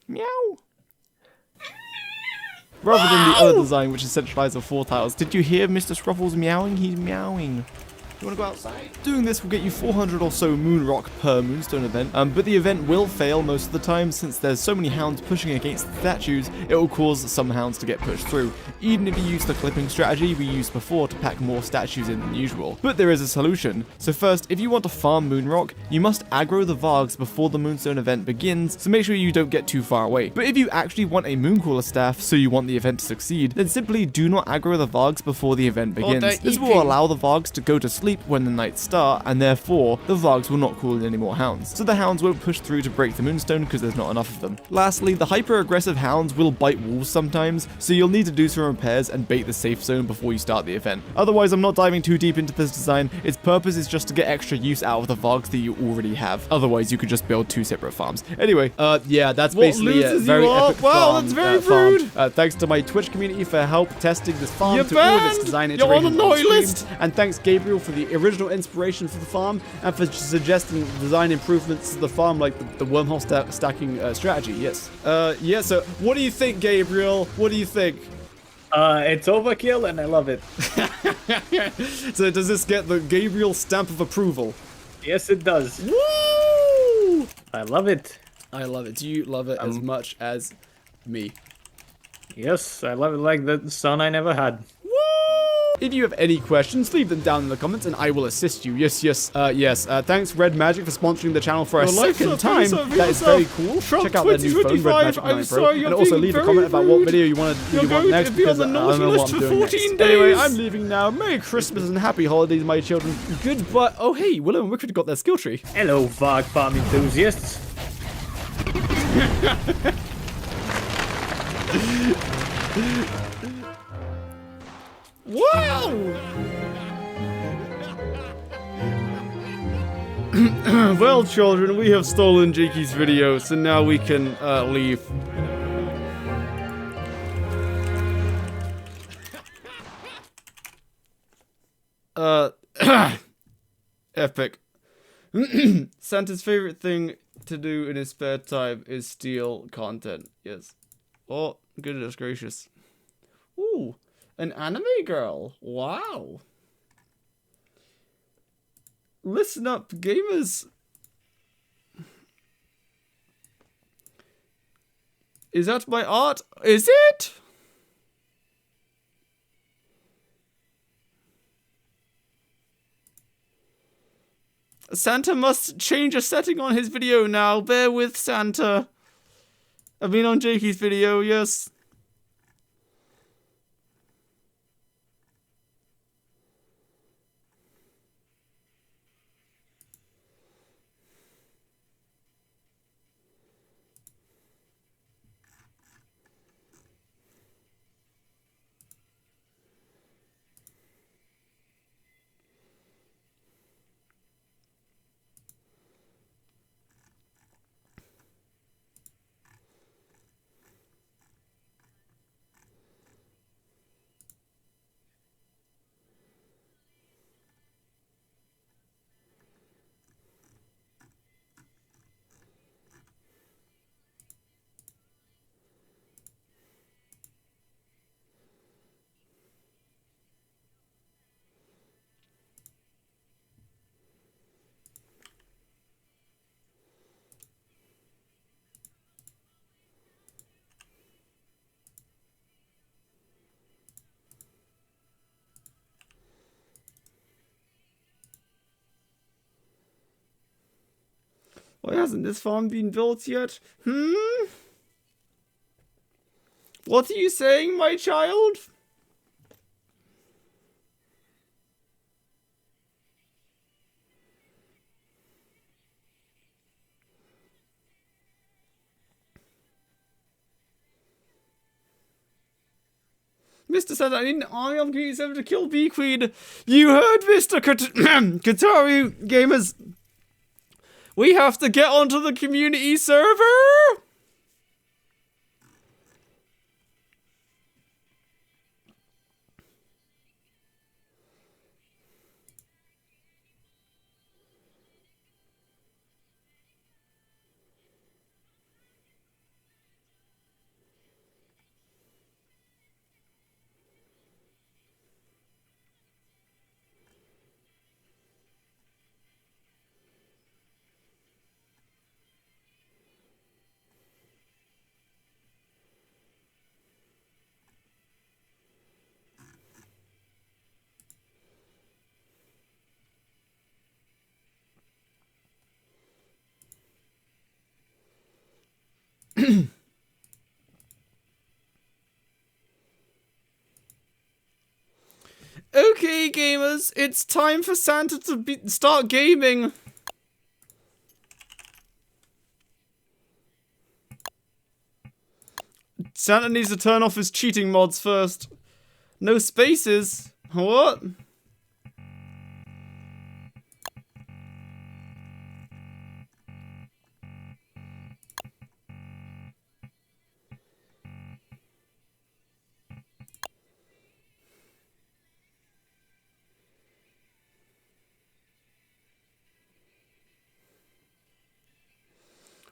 Meow. Rather than the other design, which is centralized with 4 tiles. Did you hear Mr. Scruffles meowing? He's meowing. You want to go outside? Doing this will get you 400 or so moon rock per Moonstone event, but the event will fail most of the time since there's so many hounds pushing against the statues, it will cause some hounds to get pushed through, even if you use the clipping strategy we used before to pack more statues in than usual. But there is a solution. So first, if you want to farm moon rock, you must aggro the Vargs before the Moonstone event begins, so make sure you don't get too far away. But if you actually want a Mooncrawler staff, so you want the event to succeed, then simply do not aggro the Vargs before the event begins. This will allow the Vargs to go to sleep when the nights start, and therefore the Vargs will not call in any more hounds. So the hounds won't push through to break the Moonstone because there's not enough of them. Lastly, the hyper-aggressive hounds will bite walls sometimes, so you'll need to do some repairs and bait the safe zone before you start the event. Otherwise, I'm not diving too deep into this design. Its purpose is just to get extra use out of the Vargs that you already have. Otherwise, you could just build 2 separate farms. Anyway, yeah, that's basically a very epic farm. That's very rude. Thanks to my Twitch community for help testing this farm to all of its design iterations on stream. And thanks Gabriel for the original inspiration for the farm and for suggesting design improvements to the farm, like the wormhole stacking strategy. Yes. Yeah. So, what do you think, Gabriel? What do you think? It's overkill, and I love it. So, does this get the Gabriel stamp of approval? Yes, it does. Woo! I love it. I love it. Do you love it as much as me? Yes, I love it like the son I never had. If you have any questions, leave them down in the comments and I will assist you. Yes. Thanks, Red Magic, for sponsoring the channel for a second time. That is very cool. Check out their new phone, Red Magic 9 Pro. And also leave a comment about what video you want next, because I don't know what I'm doing next. Anyway, I'm leaving now. Merry Christmas and happy holidays, my children. Goodbye. Oh, hey, Willow and Wicked got their skill tree. Hello, Varg farm enthusiasts. Wow! Well, children, we have stolen Jakey's video, so now we can leave. Epic. Santa's favorite thing to do in his spare time is steal content. Yes. Oh, goodness gracious. Ooh. An anime girl. Wow. Listen up, gamers. Is that my art? Is it? Santa must change a setting on his video now. Bear with Santa. I mean on Jakey's video, yes. Why hasn't this farm been built yet? What are you saying, my child? Mr. Santa, I need an army on Community Server to kill Bee Queen. You heard, Mr. Kataru gamers. We have to get onto the community server. Okay, gamers, it's time for Santa to start gaming. Santa needs to turn off his cheating mods first. No spaces. What?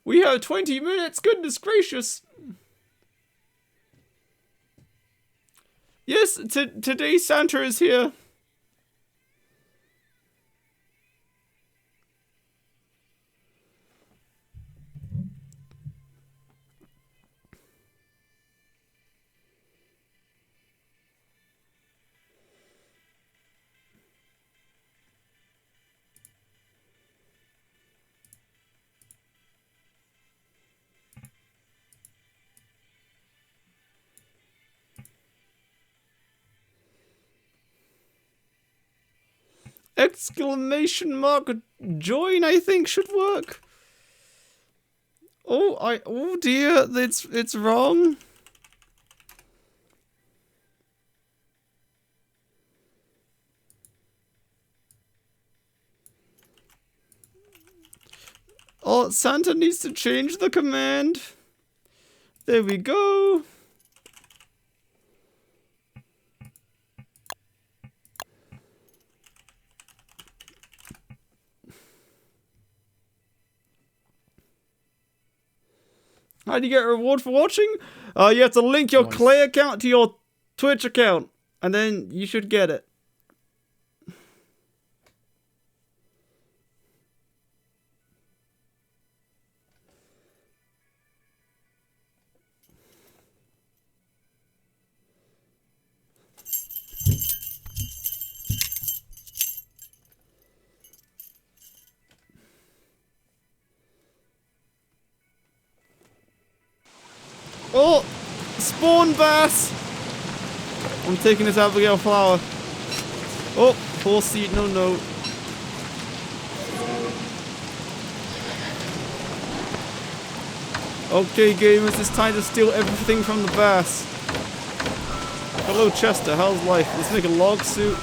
We have 20 minutes, goodness gracious. Yes, today Santa is here. Exclamation mark join, I think, should work. Oh dear, it's wrong. Oh, Santa needs to change the command. There we go. How do you get a reward for watching? You have to link your Clay account to your Twitch account, and then you should get it. Oh! Spawn bass! I'm taking this Abigail flower. Oh! Poor seed, no. Okay, gamers, it's time to steal everything from the bass. Hello, Chester. How's life? Let's make a log suit.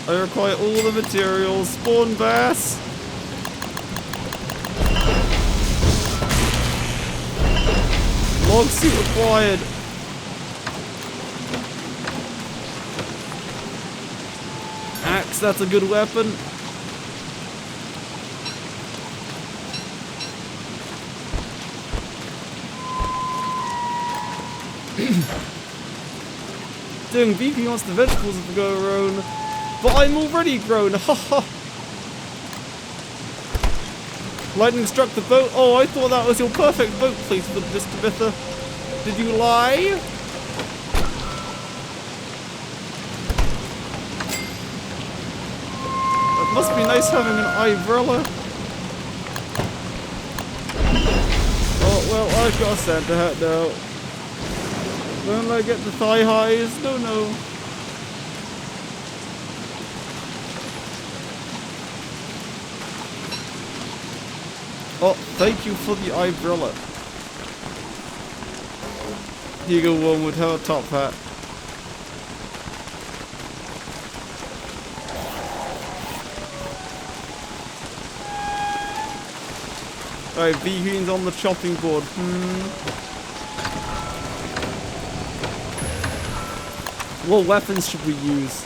I require all the materials. Spawn bass! Log suit required. Axe, that's a good weapon. Doing VP wants the vegetables to go around, but I'm already grown. Haha. Lightning struck the boat. Oh, I thought that was your perfect boat placement, Mr. Bither. Did you lie? It must be nice having an umbrella. Oh, well, I've got a Santa hat now. When I get the thigh highs? No. Oh, thank you for the umbrella. Here you go, Wormwood. Have a top hat. Alright, Bean's on the chopping board. What weapons should we use?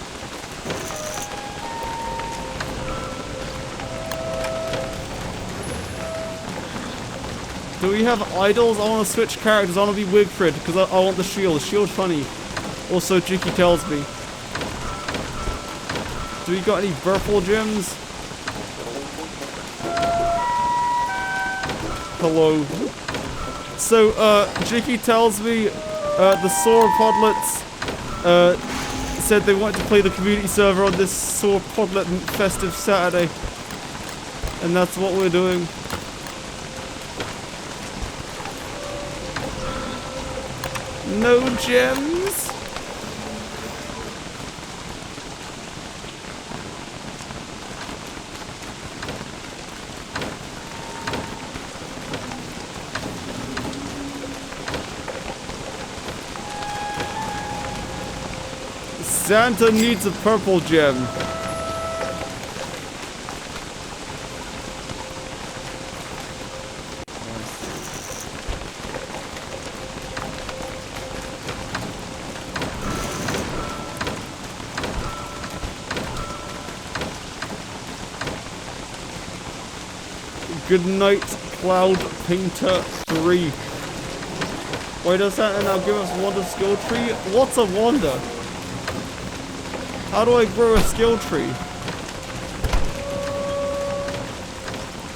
Do we have idols? I want to switch characters. I want to be Wigfrid because I want the shield. The shield's funny. Also, Jakey tells me. Do we got any purple gems? Hello. So, Jakey tells me the Sauropodlets said they wanted to play the community server on this Sauropodlet festive Saturday. And that's what we're doing. No gems. Santa needs a purple gem. Good night, Cloud Painter 3. Why does Santa now give us Wonder Skill Tree? What's a wonder? How do I grow a skill tree?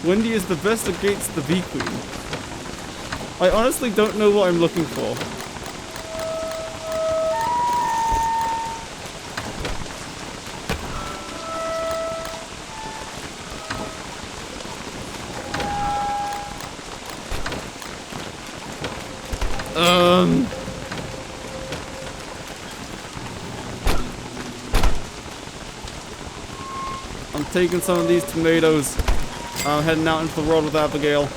Wendy is the best against the Bee Queen. I honestly don't know what I'm looking for. I'm taking some of these tomatoes. I'm heading out into the world with Abigail.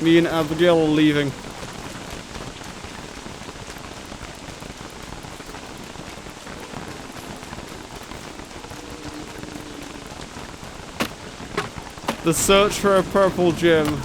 Me and Abigail are leaving. The search for a purple gem.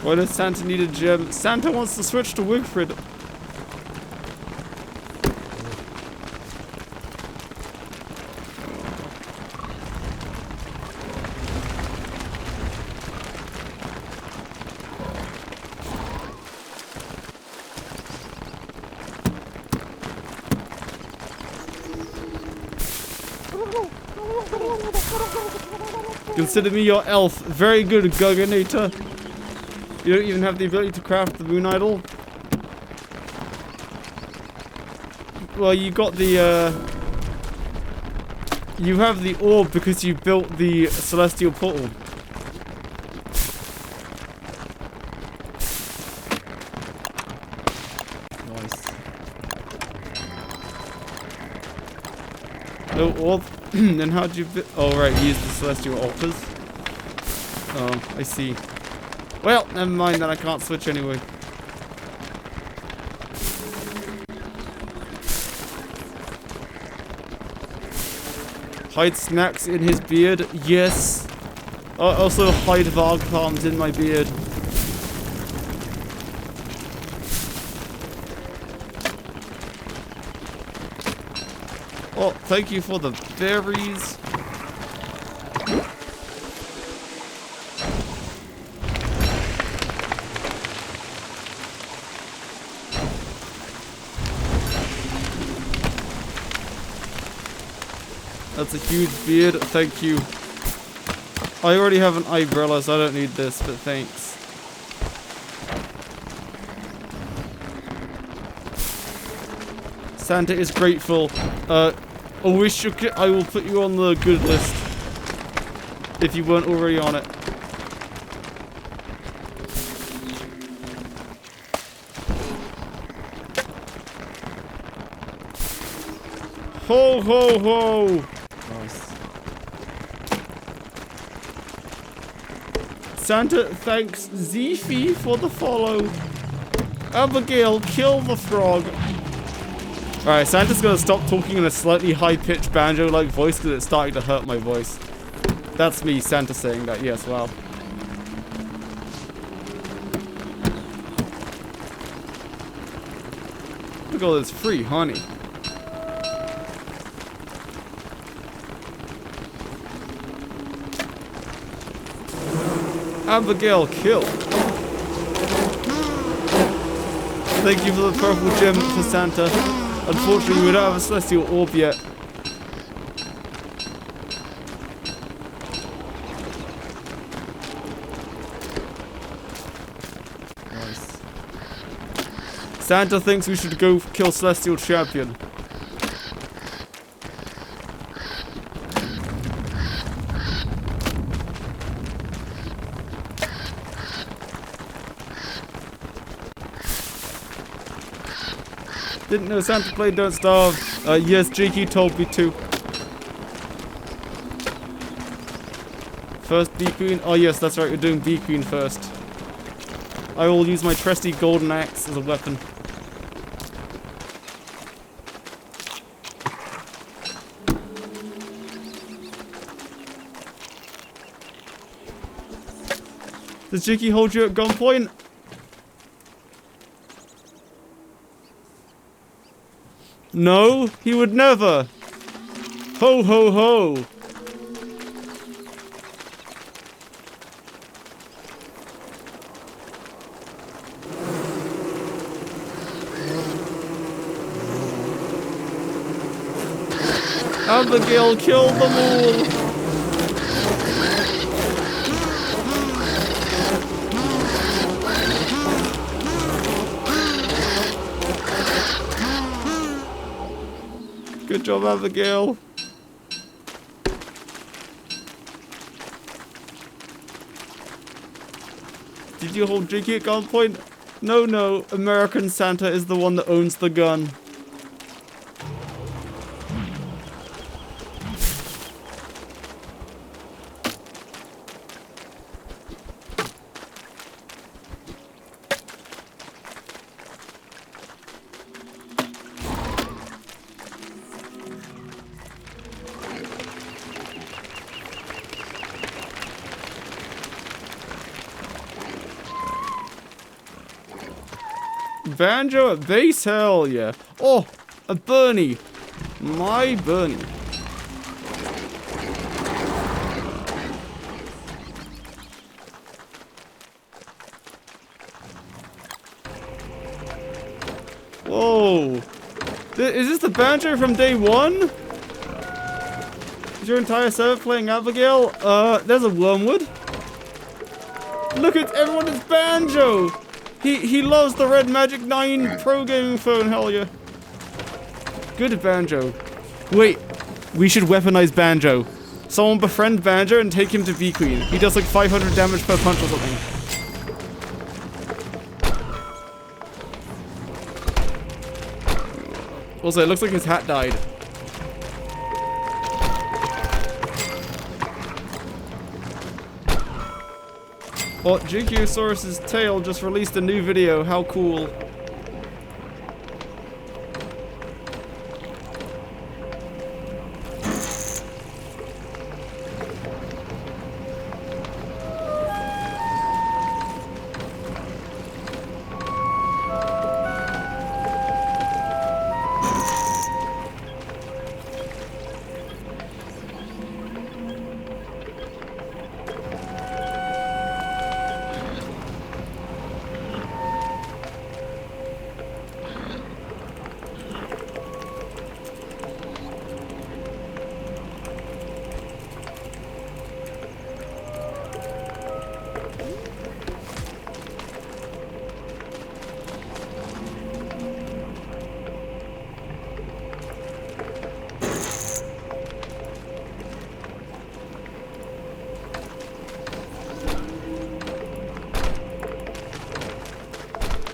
Why does Santa need a gem? Santa wants to switch to Wigfrid. Consider me your elf. Very good, Guggernator. You don't even have the ability to craft the moon idol. Well, you got the, you have the orb because you built the celestial portal. Nice. No orb? Then how'd you oh right, use the celestial altars. Oh, I see. Well, never mind, then I can't switch anyway. Hide snacks in his beard? Yes. Also hide Varg palms in my beard. Oh, thank you for the berries. That's a huge beard, thank you. I already have an umbrella, so I don't need this, but thanks. Santa is grateful. I wish you could, I will put you on the good list. If you weren't already on it. Ho ho ho! Nice. Santa thanks Zeefy for the follow. Abigail, kill the frog. Alright, Santa's gonna stop talking in a slightly high-pitched banjo-like voice because it's starting to hurt my voice. That's me, Santa, saying that. Yes, wow. Look at all this free honey. Abigail, kill. Thank you for the purple gem for Santa. Unfortunately, we don't have a celestial orb yet. Nice. Santa thinks we should go kill Celestial Champion. Didn't know Santa played Don't Starve. Yes, Jakey told me to. First Bee Queen. Oh yes, that's right, we're doing Bee Queen first. I will use my trusty golden axe as a weapon. Does Jakey hold you at gunpoint? No, he would never. Ho ho ho. Abigail, kill them all. job, Abigail. Did you hold Jakey at gunpoint? No, no. American Santa is the one that owns the gun. Banjo at base? Hell yeah. Oh, a Bernie. My Bernie. Whoa. Is this the Banjo from day one? Is your entire server playing Abigail? There's a Wormwood. Look at everyone, it's Banjo! He loves the Red Magic 9 Pro gaming phone, hell yeah. Good Banjo. Wait, we should weaponize Banjo. Someone befriend Banjo and take him to B Queen. He does like 500 damage per punch or something. Also, it looks like his hat died. Oh, Jakeyosaurus' tail just released a new video. How cool.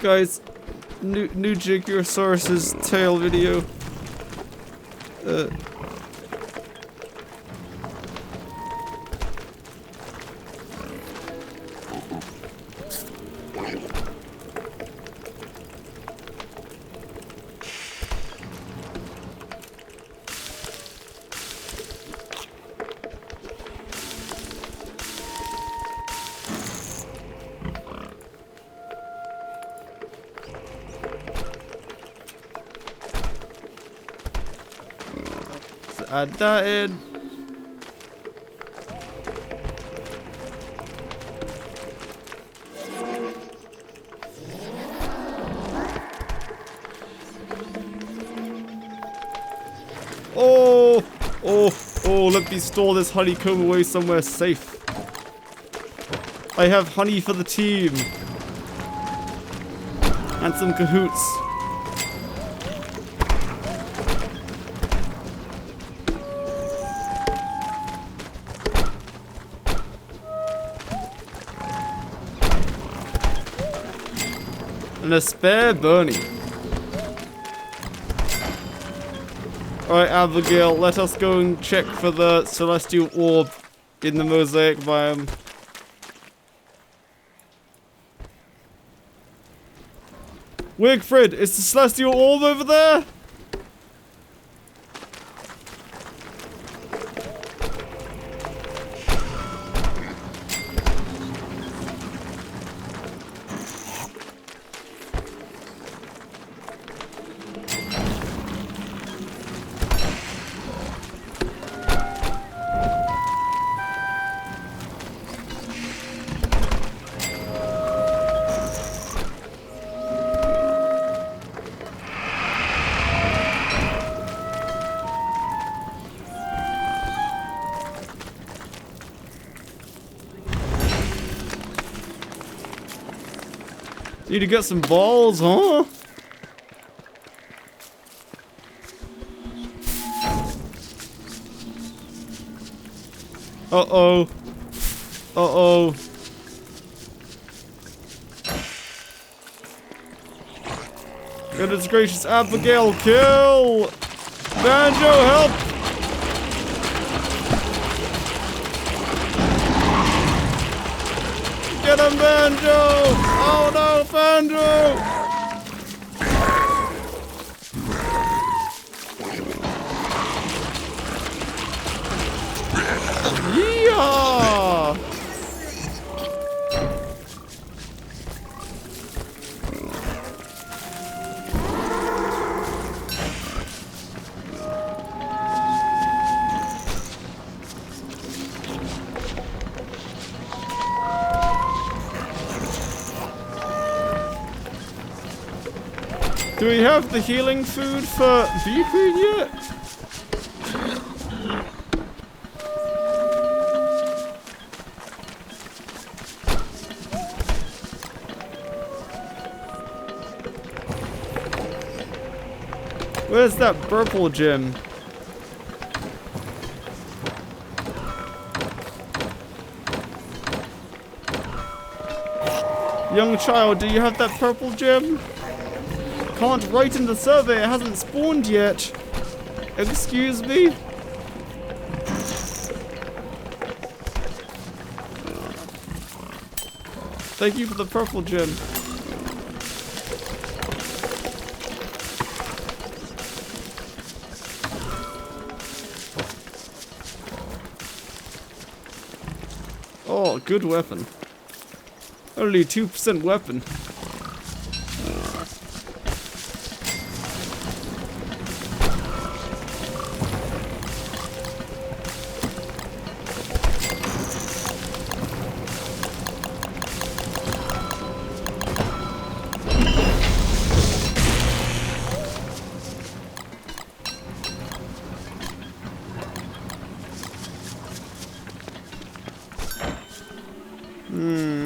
Guys, new Jakeyosaurus' tail video. Add that in. Oh, let me store this honeycomb away somewhere safe. I have honey for the team. And some cahoots. And a spare Bernie. Alright, Abigail, let us go and check for the celestial orb in the mosaic biome. Wigfrid, is the celestial orb over there? Need to get some balls, huh? Uh-oh. Uh-oh. Goodness gracious, Abigail, kill! Banjo, help! Get him, Banjo! Oh no, Banjo! Yeehaw! Do we have the healing food for Bee Queen yet? Where's that purple gem? Young child, do you have that purple gem? Can't write in the survey, it hasn't spawned yet. Excuse me? Thank you for the purple gem. Oh, good weapon. Only 2% weapon.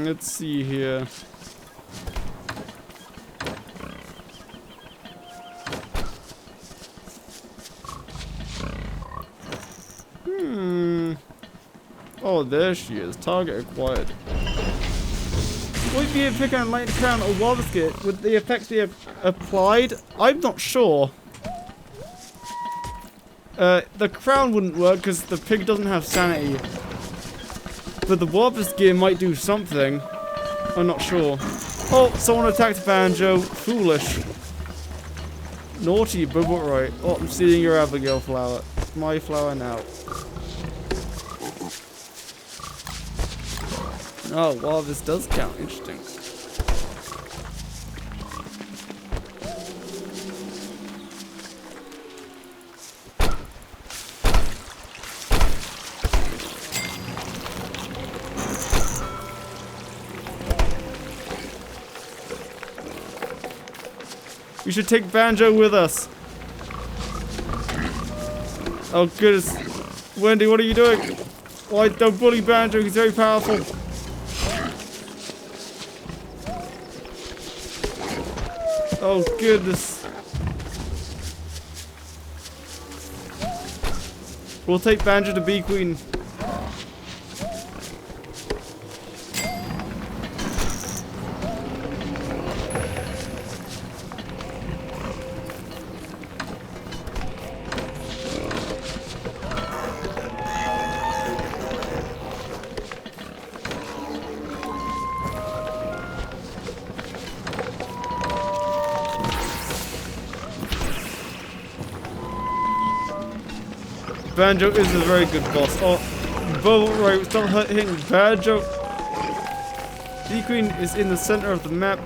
Let's see here. Oh, there she is. Target acquired. Would be a pick on light crown or water skit? Would the effects be applied? I'm not sure. The crown wouldn't work because the pig doesn't have sanity. But the Warpus gear might do something. I'm not sure. Oh, someone attacked Banjo. Foolish. Naughty, but right. Oh, I'm stealing your Abigail flower. My flower now. Oh, wow, this does count. Interesting. We should take Banjo with us. Oh goodness. Wendy, what are you doing? Why don't bully Banjo, he's very powerful. Oh goodness. We'll take Banjo to Bee Queen. Banjo is a very good boss. Oh, Bubble Ray, stop hitting Banjo. Bee Queen is in the center of the map.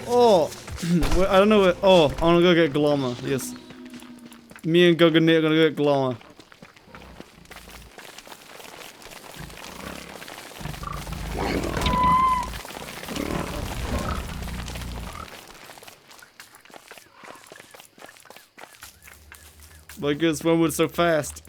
Oh, I don't know where. Oh, I'm gonna go get Glommer. Yes. Me and Goganit are gonna go get Glommer. My goodness, when was so fast?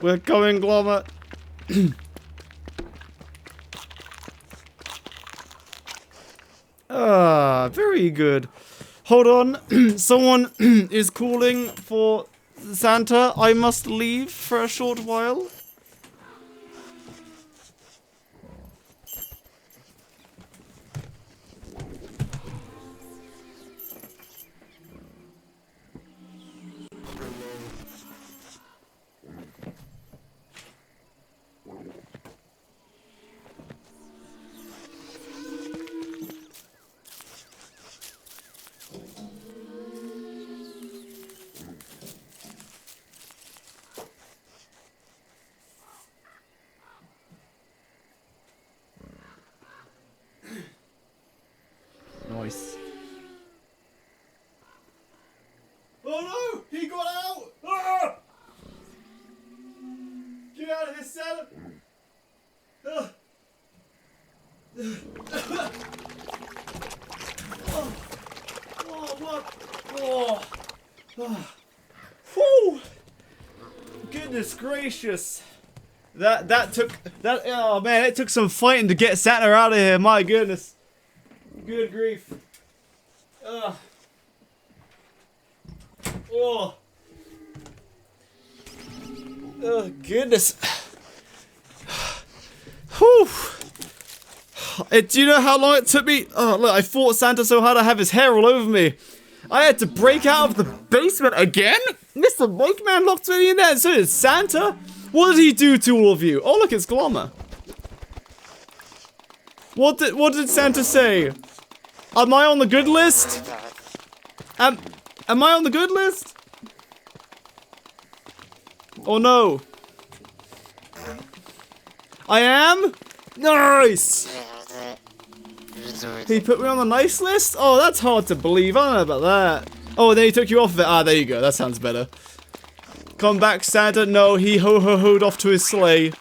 We're going, Glommer. Ah, very good. Hold on. Someone is calling for Santa. I must leave for a short while. Nice. Oh no! He got out! Ah! Get out of here, Santa! Ah! Oh. Oh, what? Oh. Oh. Whew! Goodness gracious! That took oh man, it took some fighting to get Santa out of here. My goodness. Good grief. Ugh. Oh. Oh, goodness. Whew. Do you know how long it took me? Oh, look, I fought Santa so hard I have his hair all over me. I had to break out of the basement again? Mr. Monkman locked me in there, and so did Santa? What did he do to all of you? Oh, look, it's Glommer. What did Santa say? Am I on the good list? Am I on the good list? Oh no. I am? Nice! He put me on the nice list? Oh, that's hard to believe. I don't know about that. Oh, then he took you off of it. Ah, there you go. That sounds better. Come back, Santa. No, he ho-ho-ho'd off to his sleigh.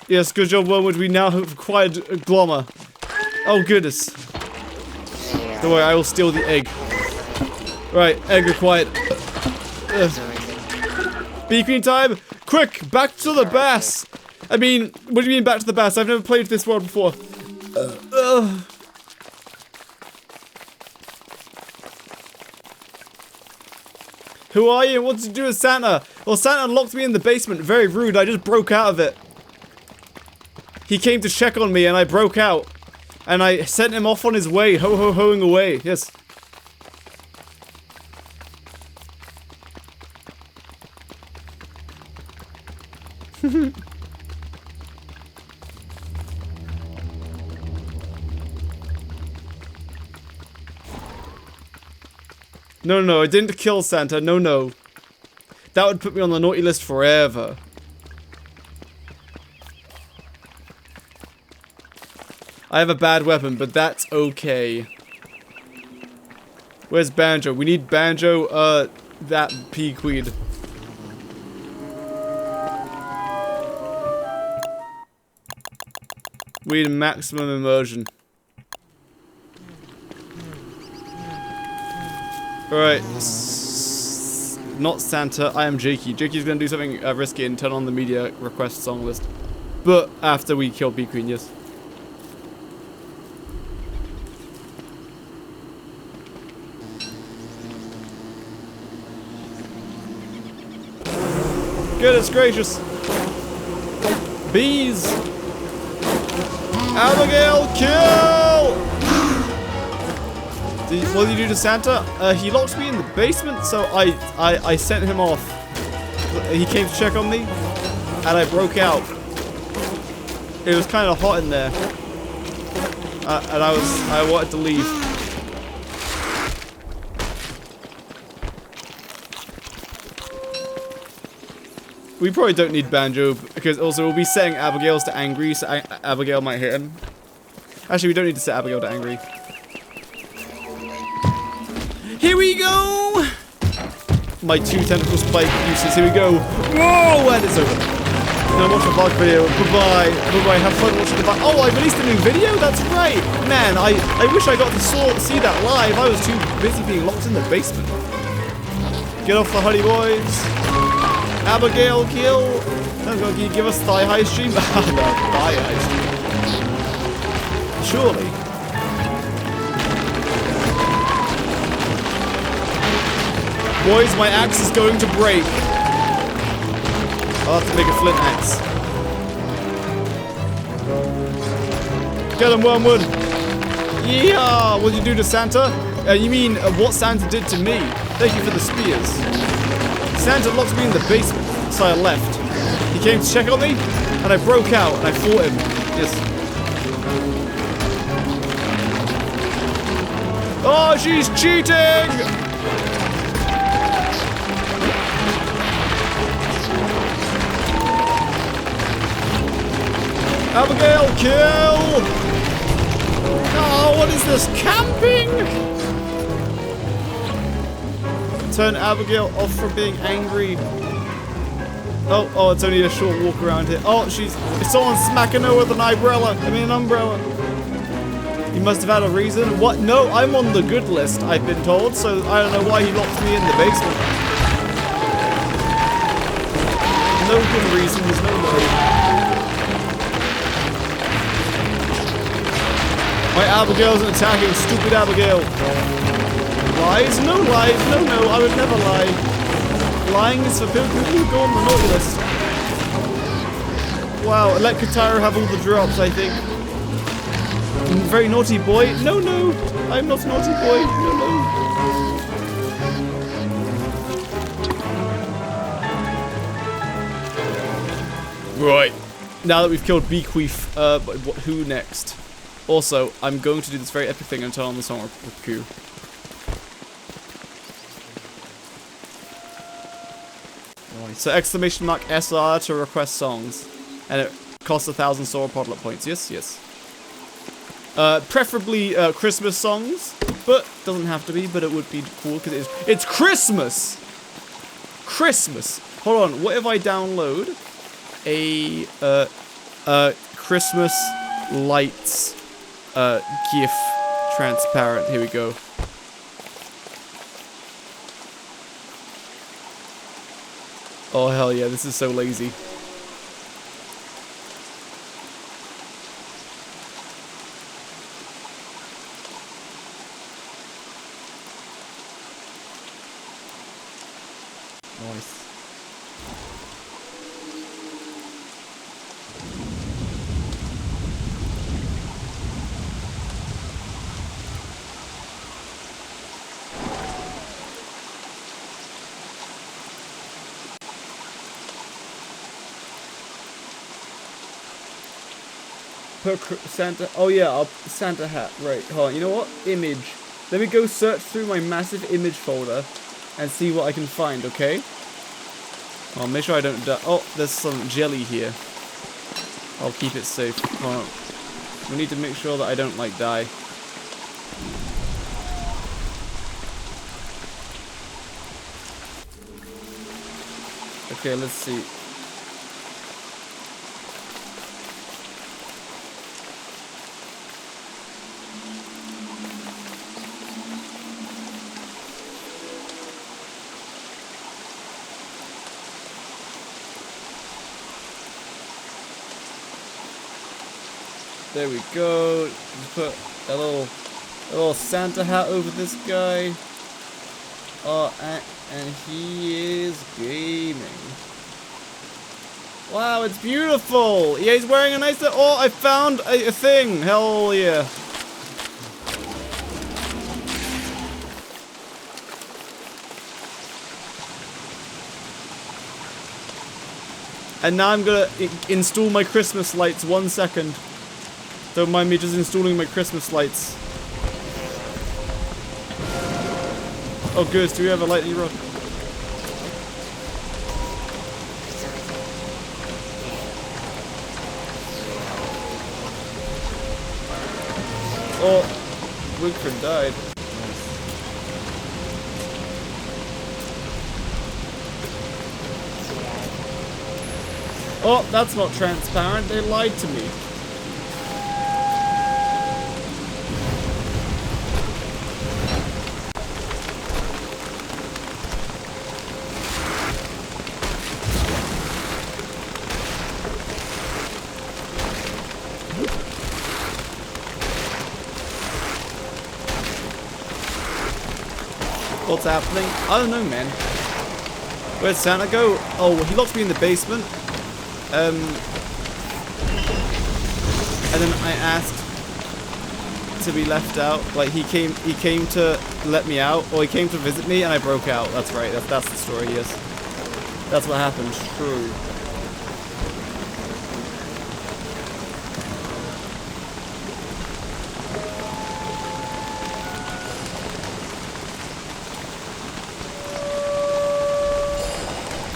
Yes, good job, Wormwood. We now have acquired Glommer. Oh, goodness. Don't worry, I will steal the egg. Right, egg acquired. Beacon time! Quick, back to the bass! I mean, what do you mean back to the bass? I've never played this world before. Who are you? What did you do with Santa? Well, Santa locked me in the basement. Very rude. I just broke out of it. He came to check on me and I broke out. And I sent him off on his way, ho-ho-hoing away. Yes. No, I didn't kill Santa. No. That would put me on the naughty list forever. I have a bad weapon, but that's okay. Where's Banjo? We need Banjo, that peaweed. We need maximum immersion. Alright. Not Santa, I am Jakey. Jakey's gonna do something risky and turn on the media request song list. But after we kill Bee Queen, yes. Goodness gracious. Bees. Abigail, kill! What did you do to Santa? He locked me in the basement, so I sent him off. He came to check on me, and I broke out. It was kind of hot in there, and I wanted to leave. We probably don't need Banjo, because also we'll be setting Abigail's to angry, so Abigail might hit him. Actually, we don't need to set Abigail to angry. Here we go! My 2 tentacle spike uses, here we go. Whoa, and it's over. Now watch the Varg video, goodbye. Goodbye, have fun watching the Varg. Oh, I released a new video? That's right. Man, I wish I got to see that live. I was too busy being locked in the basement. Get off the honey, boys. Abigail, kill. Oh god, can you give us thigh high stream? No, thigh high stream. Surely. Boys, my axe is going to break. I'll have to make a flint axe. Get him, Wormwood. Yeah, what'd you do to Santa? You mean what Santa did to me? Thank you for the spears. Santa locked me in the basement, so I left. He came to check on me, and I broke out, and I fought him. Yes. Oh, she's cheating! Abigail, kill! Oh, what is this? Camping? Turn Abigail off from being angry. Oh, it's only a short walk around here. Oh, someone's smacking her with an umbrella. An umbrella. He must have had a reason. What? No, I'm on the good list, I've been told, so I don't know why he locked me in the basement. No good reasons, no. My Abigail's attacking, stupid Abigail. Lies? No lies. No, I would never lie. Lying is for people who go on the naughty list. Wow, let Katara have all the drops, I think. Very naughty boy. No, I'm not a naughty boy. No. Right. Now that we've killed Bequeath, who next? Also, I'm going to do this very epic thing and turn on the song queue. So exclamation mark SR to request songs. And it costs 1,000 Sauropodlet points. Yes. Preferably Christmas songs. But doesn't have to be, but it would be cool because it's Christmas! Christmas! Hold on, what if I download a Christmas lights GIF transparent? Here we go. Oh hell yeah, this is so lazy. Nice. Santa. Oh yeah, Santa hat. Right. Hold on. You know what? Image. Let me go search through my massive image folder and see what I can find. Okay. I'll make sure I don't die. Oh, there's some jelly here. I'll keep it safe. Hold on. We need to make sure that I don't like die. Okay. Let's see. There we go. Just put a little Santa hat over this guy. Oh, and he is gaming. Wow, it's beautiful. Yeah, he's wearing a nice. Oh, I found a thing. Hell yeah. And now I'm gonna install my Christmas lights. 1 second. Don't mind me just installing my Christmas lights. Oh good, do we have a lightning rod? Oh, Wigford died. Oh, that's not transparent, they lied to me. What's happening? I don't know, man. Where'd Santa go? Oh, he locked me in the basement. And then I asked to be left out. Like he came to let me out, or he came to visit me, and I broke out. That's right. That's the story. Yes, that's what happened. True.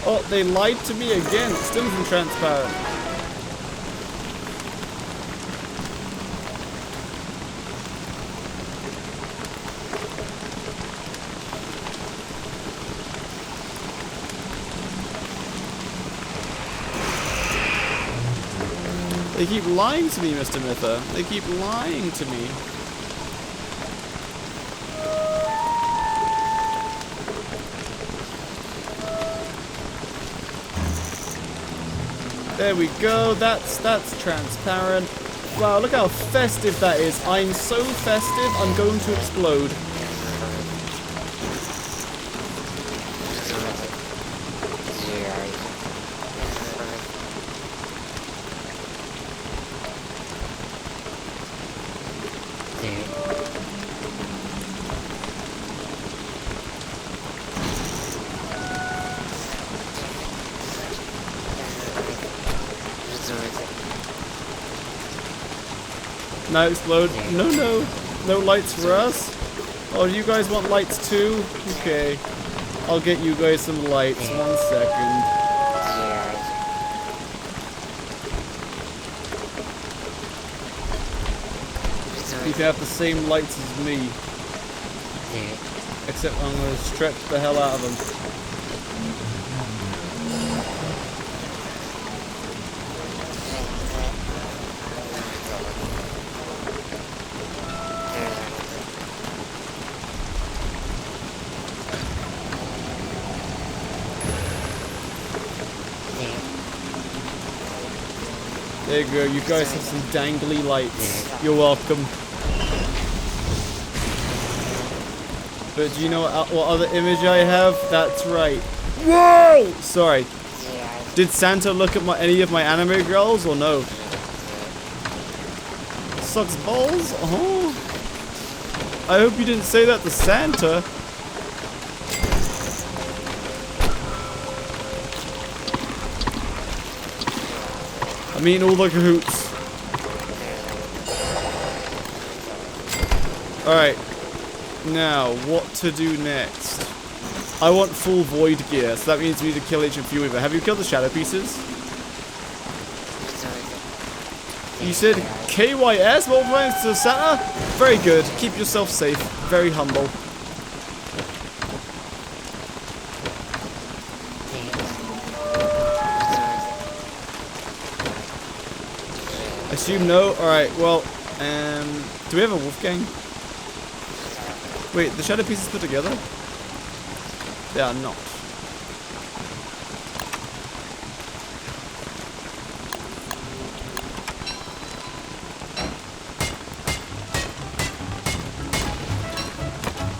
Oh, they lied to me again. It still isn't transparent. They keep lying to me, Mr. Mither. They keep lying to me. There we go. That's transparent. Wow, look how festive that is. I'm so festive, I'm going to explode. Now explode. No, no. No lights for us? Oh, you guys want lights too? Okay. I'll get you guys some lights. 1 second. You can have the same lights as me. Except I'm going to stretch the hell out of them. There you go, you guys have some dangly lights. You're welcome. But do you know what other image I have? That's right. Whoa! Sorry. Did Santa look at any of my anime girls or no? Sucks balls? Oh. I hope you didn't say that to Santa. I mean all the cahoots. Alright. Now, what to do next? I want full void gear, so that means we need to kill each and few Weaver. Have you killed the shadow pieces? You said KYS? What plans to Santa? Very good. Keep yourself safe. Very humble. Assume no? Alright, well, do we have a Wolfgang? Wait, the shadow pieces put together? They are not.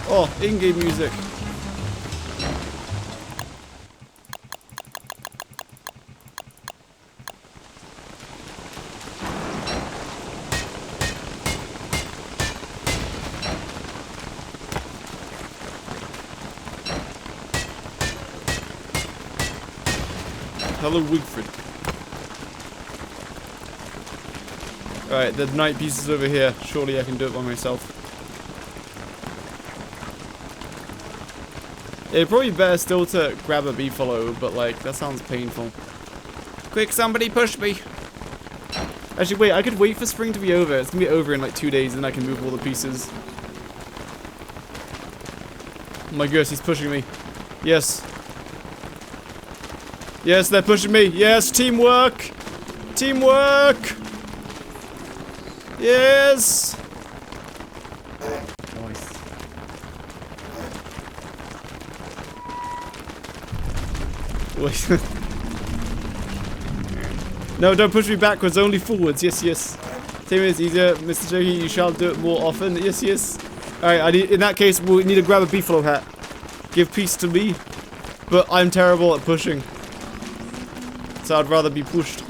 Oh, in-game music. Hello, Wigfrid. Alright, the night piece is over here. Surely I can do it by myself. It'd probably be better still to grab a beefalo, but like, that sounds painful. Quick, somebody push me! Actually, wait, I could wait for spring to be over. It's gonna be over in like 2 days, and then I can move all the pieces. Oh my gosh, he's pushing me. Yes. Yes, they're pushing me. Yes, teamwork! Teamwork! Yes! Nice. Wait. No, don't push me backwards, only forwards. Yes, yes. Same is easier, Mr. Jakey. You shall do it more often. Yes, yes. Alright, in that case, we'll need to grab a beefalo hat. give peace to me. But I'm terrible at pushing. So I'd rather be pushed.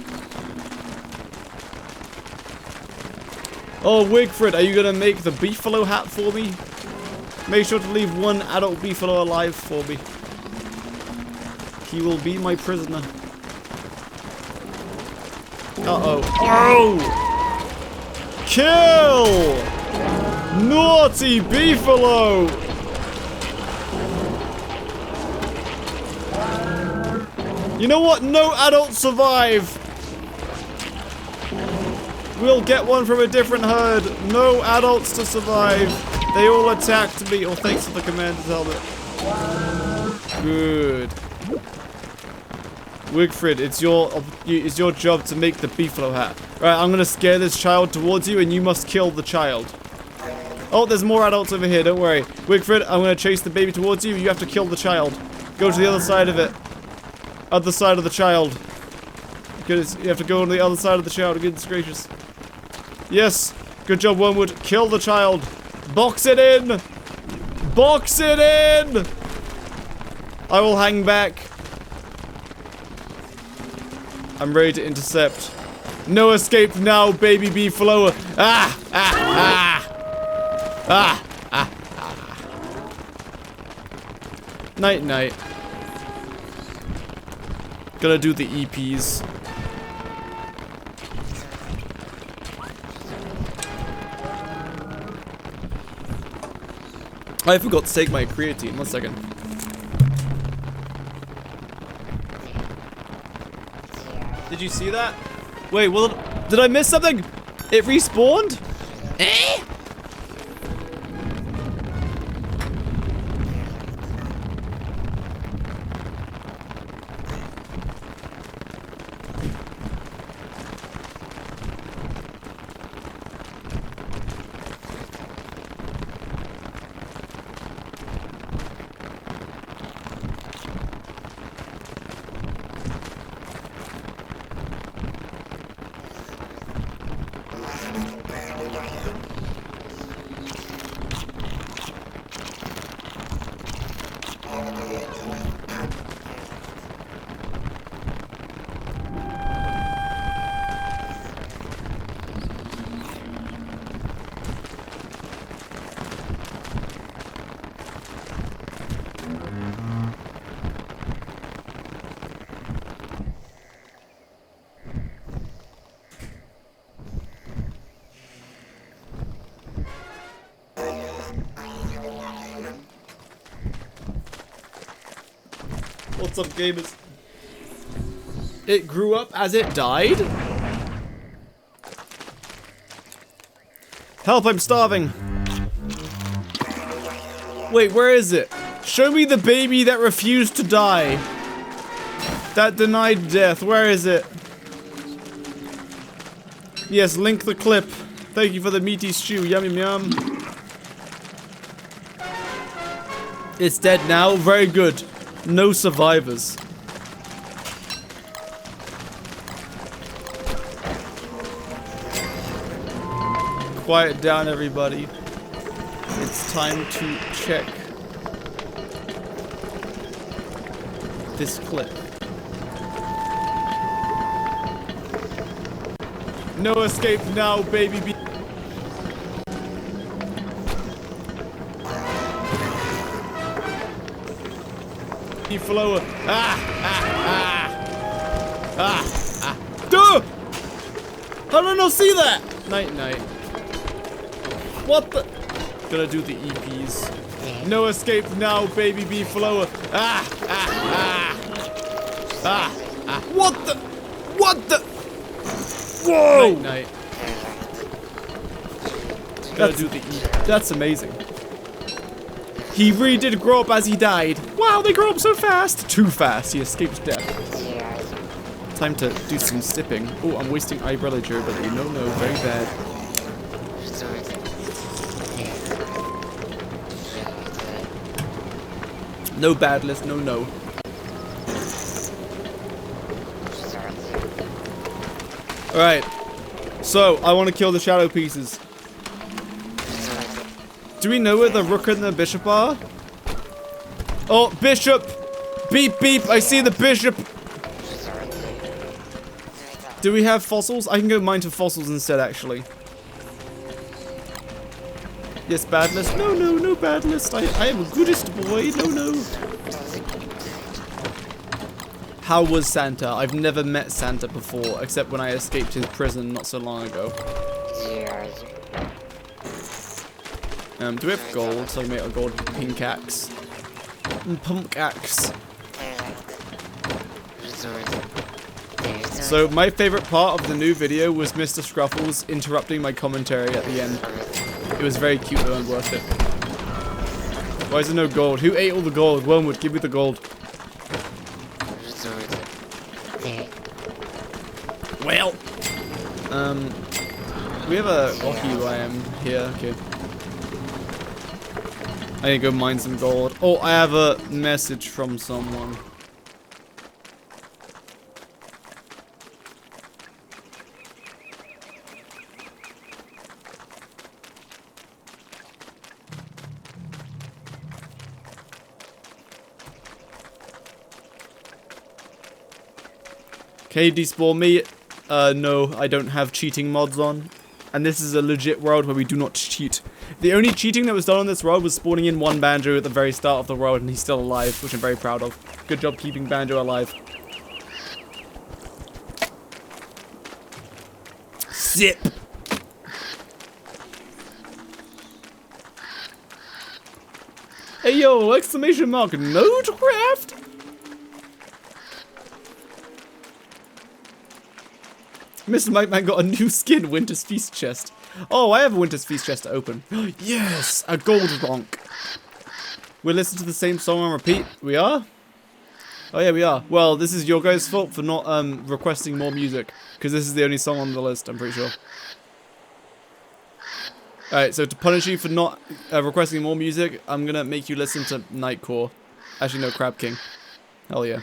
Oh, Wigfrid, are you gonna make the beefalo hat for me? Make sure to leave one adult beefalo alive for me. He will be my prisoner. Uh-oh. Oh! Kill! Naughty beefalo! You know what? No adults survive! We'll get one from a different herd. No adults to survive. They all attacked me. Oh, thanks for the commander's helmet. Good. Wigfrid, it's your job to make the beefalo hat. Right, I'm gonna scare this child towards you, and you must kill the child. Oh, there's more adults over here. Don't worry, Wigfrid. I'm gonna chase the baby towards you. You have to kill the child. Go to the other side of it. Other side of the child. Because you have to go on the other side of the child. Goodness gracious. Yes. Good job, Wormwood. Kill the child. Box it in. Box it in. I will hang back. I'm ready to intercept. No escape now, baby beefalo. Ah! Ah! Ah! Ah! Ah! Ah! Night, night. Gonna do the EPs. I forgot to take my creatine. 1 second. Did you see that? Wait, well, did I miss something? It respawned? Eh? What's up, gamers? It grew up as it died? Help, I'm starving. Wait, where is it? Show me the baby that refused to die. That denied death. Where is it? Yes, link the clip. Thank you for the meaty stew. Yum, yum, yum. It's dead now. Very good. No survivors. Quiet down, everybody. It's time to check this clip. No escape now, baby. Flower. Duh! How did I not see that? Night, night. What the? Gonna do the EPs. No escape now, baby bee flower. What the? What the? Whoa! Night, night. Gonna do the EP. That's amazing. He really did grow up as he died. Wow, they grow up so fast. Too fast. He escaped death. Time to do some sipping. Oh, I'm wasting eyebrow durability. No, no, very bad. No bad list. No, no. Alright. So, I want to kill the shadow pieces. Do we know where the rook and the bishop are? Oh, Bishop! Beep, beep, I see the Bishop! Do we have fossils? I can go mine for fossils instead, actually. Yes, bad list. No, no, no bad list. I am a goodest boy. No, no. How was Santa? I've never met Santa before, except when I escaped his prison not so long ago. Do we have gold? So I make a gold pink axe. Pump axe. So my favorite part of the new video was Mr. Scruffles interrupting my commentary at the end. It was very cute though and worth it. Why is there no gold? Who ate all the gold? Wormwood, give me the gold. Well, we have a rocky biome here. Okay. I need to go mine some gold. Oh, I have a message from someone. Can you despawn me? No, I don't have cheating mods on. And this is a legit world where we do not cheat. The only cheating that was done on this world was spawning in one Banjo at the very start of the world, and he's still alive, which I'm very proud of. Good job keeping Banjo alive. Zip! Hey yo, exclamation mark, nodecraft? Mr. Mike Man got a new skin, Winter's Feast chest. Oh, I have a Winter's Feast chest to open. Yes, a gold ronk. We'll listen to the same song on repeat. We are? Oh yeah, we are. Well, this is your guys' fault for not requesting more music, because this is the only song on the list, I'm pretty sure. Alright, so to punish you for not requesting more music, I'm gonna make you listen to Nightcore. Actually, no, Crab King. Hell yeah.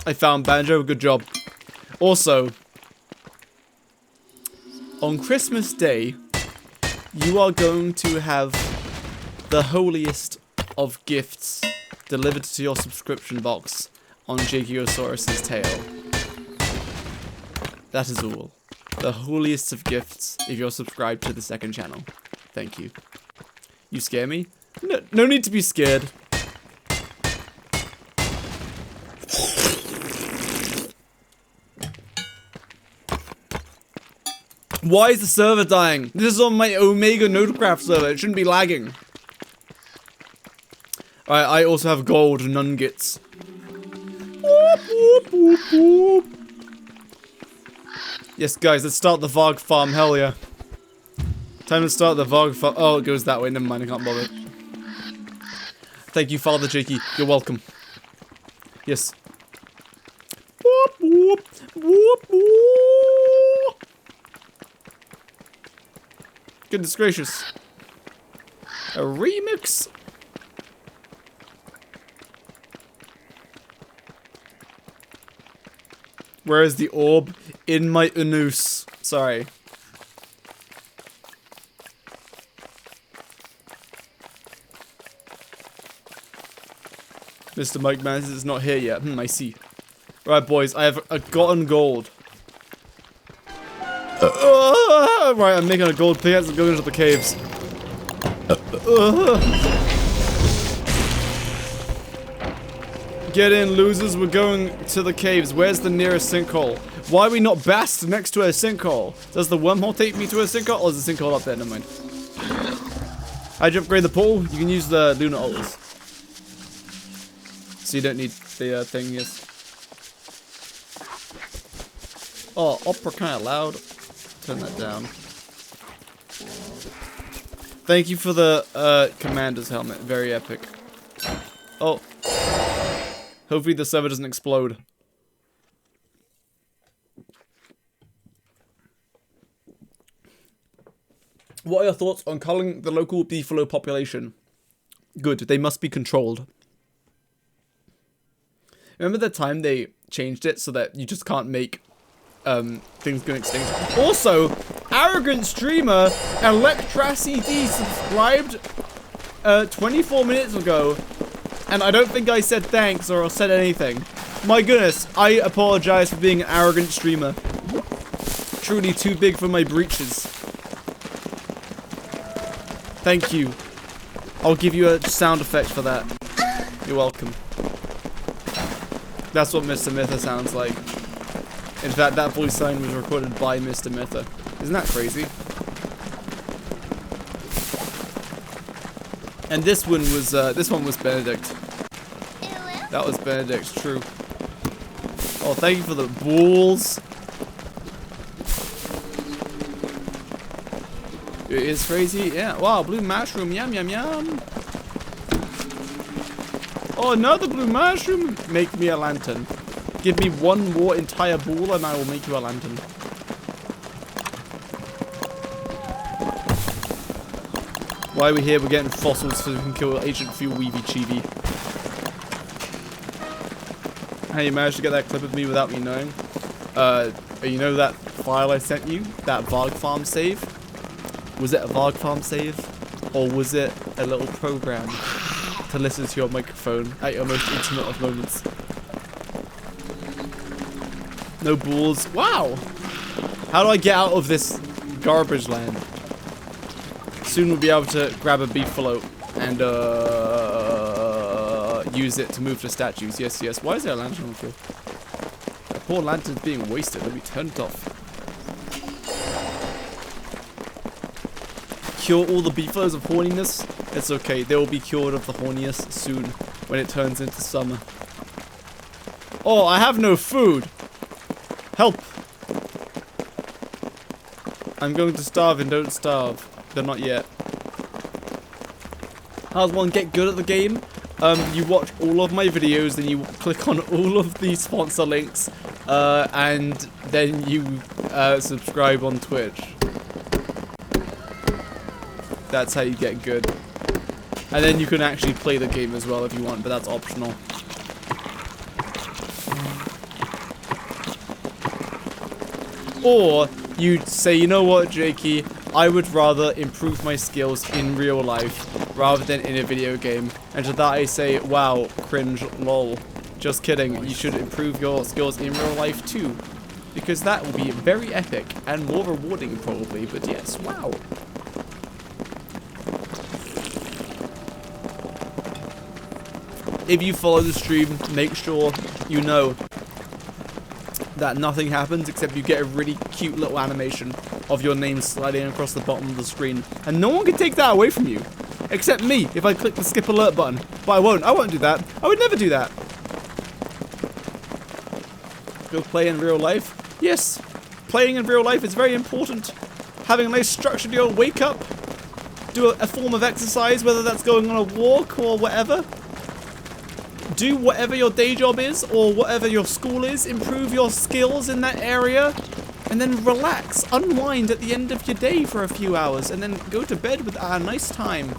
I found Banjo, good job. Also, on Christmas Day, you are going to have the holiest of gifts delivered to your subscription box on Jakeyosaurus's tail. That is all. The holiest of gifts if you're subscribed to the second channel. Thank you. You scare me? No need to be scared. Why is the server dying? This is on my Omega nodecraft server. It shouldn't be lagging. Alright, I also have gold nuggets. Yes, guys, let's start the Varg farm. Hell yeah. Time to start the Varg farm. Oh, it goes that way. Never mind, I can't bother. Thank you, Father Jakey. You're welcome. Yes. Goodness gracious. A remix? Where is the orb? In my anus. Sorry. Mr. Mike Mans is not here yet. I see. Right, boys, I have gotten gold. Right, I'm making a gold pickaxe and going into the caves. Get in, losers. We're going to the caves. Where's the nearest sinkhole? Why are we not based next to a sinkhole? Does the wormhole take me to a sinkhole? Or is the sinkhole up there? Never mind. How'd you upgrade the pool? You can use the lunar altars. so you don't need the thing, yes. Oh, opera kind of loud. Turn that down. Thank you for the commander's helmet. Very epic. Oh. Hopefully the server doesn't explode. What are your thoughts on culling the local beefalo population? Good, they must be controlled. Remember the time they changed it so that you just can't make things go extinct? Also, arrogant streamer ElectraCD subscribed 24 minutes ago, and I don't think I said thanks or said anything. My goodness, I apologize for being an arrogant streamer. Truly too big for my breeches. Thank you. I'll give you a sound effect for that. You're welcome. That's what Mr. Mytha sounds like. In fact, that voice line was recorded by Mr. Mytha. Isn't that crazy? And this one was Benedict. That was Benedict, true. Oh, thank you for the balls. It is crazy, yeah. Wow, blue mushroom, yum yum yum. Oh, another blue mushroom. Make me a lantern. Give me one more entire ball and I will make you a lantern. Why are we here? We're getting fossils so we can kill Ancient Fuel Weevy Chibi. How you managed to get that clip of me without me knowing? You know that file I sent you? That Varg farm save? Was it a Varg farm save? Or was it a little program to listen to your microphone at your most intimate of moments? No balls. Wow! How do I get out of this garbage land? Soon we'll be able to grab a beefalo and use it to move the statues. Yes, yes. Why is there a lantern on the floor? That poor lantern's being wasted. Let me turn it off. Cure all the beefaloes of horniness? It's okay. They will be cured of the horniness soon when it turns into summer. Oh, I have no food. Help. I'm going to starve and don't starve. But not yet. How does one get good at the game? You watch all of my videos, then you click on all of the sponsor links, and then you subscribe on Twitch. That's how you get good. And then you can actually play the game as well if you want, but that's optional. Or you say, you know what, Jakey, I would rather improve my skills in real life rather than in a video game. And to that I say, wow, cringe, lol. Just kidding, you should improve your skills in real life too. Because that will be very epic and more rewarding probably, but yes, wow. If you follow the stream, make sure you know that nothing happens except you get a really cute little animation of your name sliding across the bottom of the screen. And no one can take that away from you. Except me, if I click the skip alert button. But I won't do that. I would never do that. Go play in real life? Yes, playing in real life is very important. Having a nice structure to your wake up. Do a form of exercise, whether that's going on a walk or whatever. Do whatever your day job is or whatever your school is. Improve your skills in that area. And then relax, unwind at the end of your day for a few hours. And then go to bed with a nice time.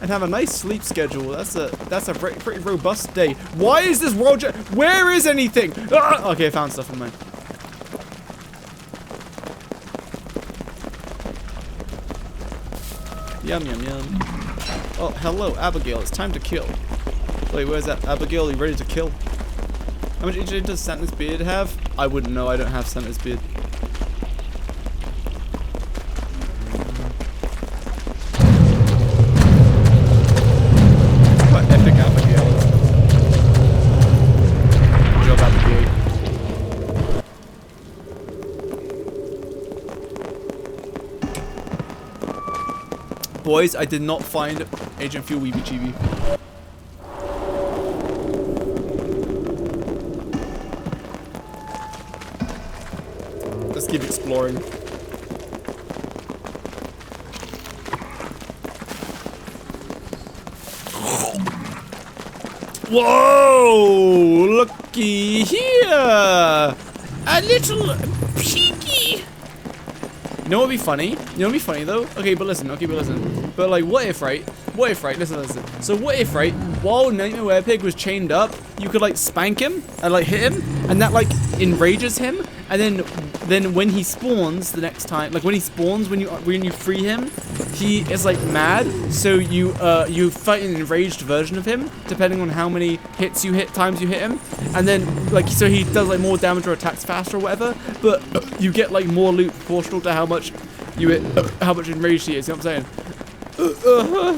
And have a nice sleep schedule. That's a pretty robust day. Why is this world... Where is anything? Ah! Okay, I found stuff in mine. Yum, yum, yum. Oh, hello, Abigail. It's time to kill. Wait, where's that? Abigail, are you ready to kill? How much HP does Santa's beard have? I wouldn't know. I don't have Santa's beard. What epic Abigail is. Good job, Abigail. Boys, I did not find Agent Fuel Weeby Chibi. keep exploring. Whoa! Looky here! A little piggy! You know what would be funny? You know what would be funny though? Okay, but listen. But like, what if, right? Listen. So what if, right, while Nightmare Werepig was chained up, you could like spank him and like hit him, and that like enrages him, and then when he spawns the next time, like when he spawns, when you free him, he is like mad. So you fight an enraged version of him, depending on how many times you hit him, and then like so he does like more damage or attacks faster or whatever. But you get like more loot proportional to how much you hit, how much enraged he is. You know what I'm saying?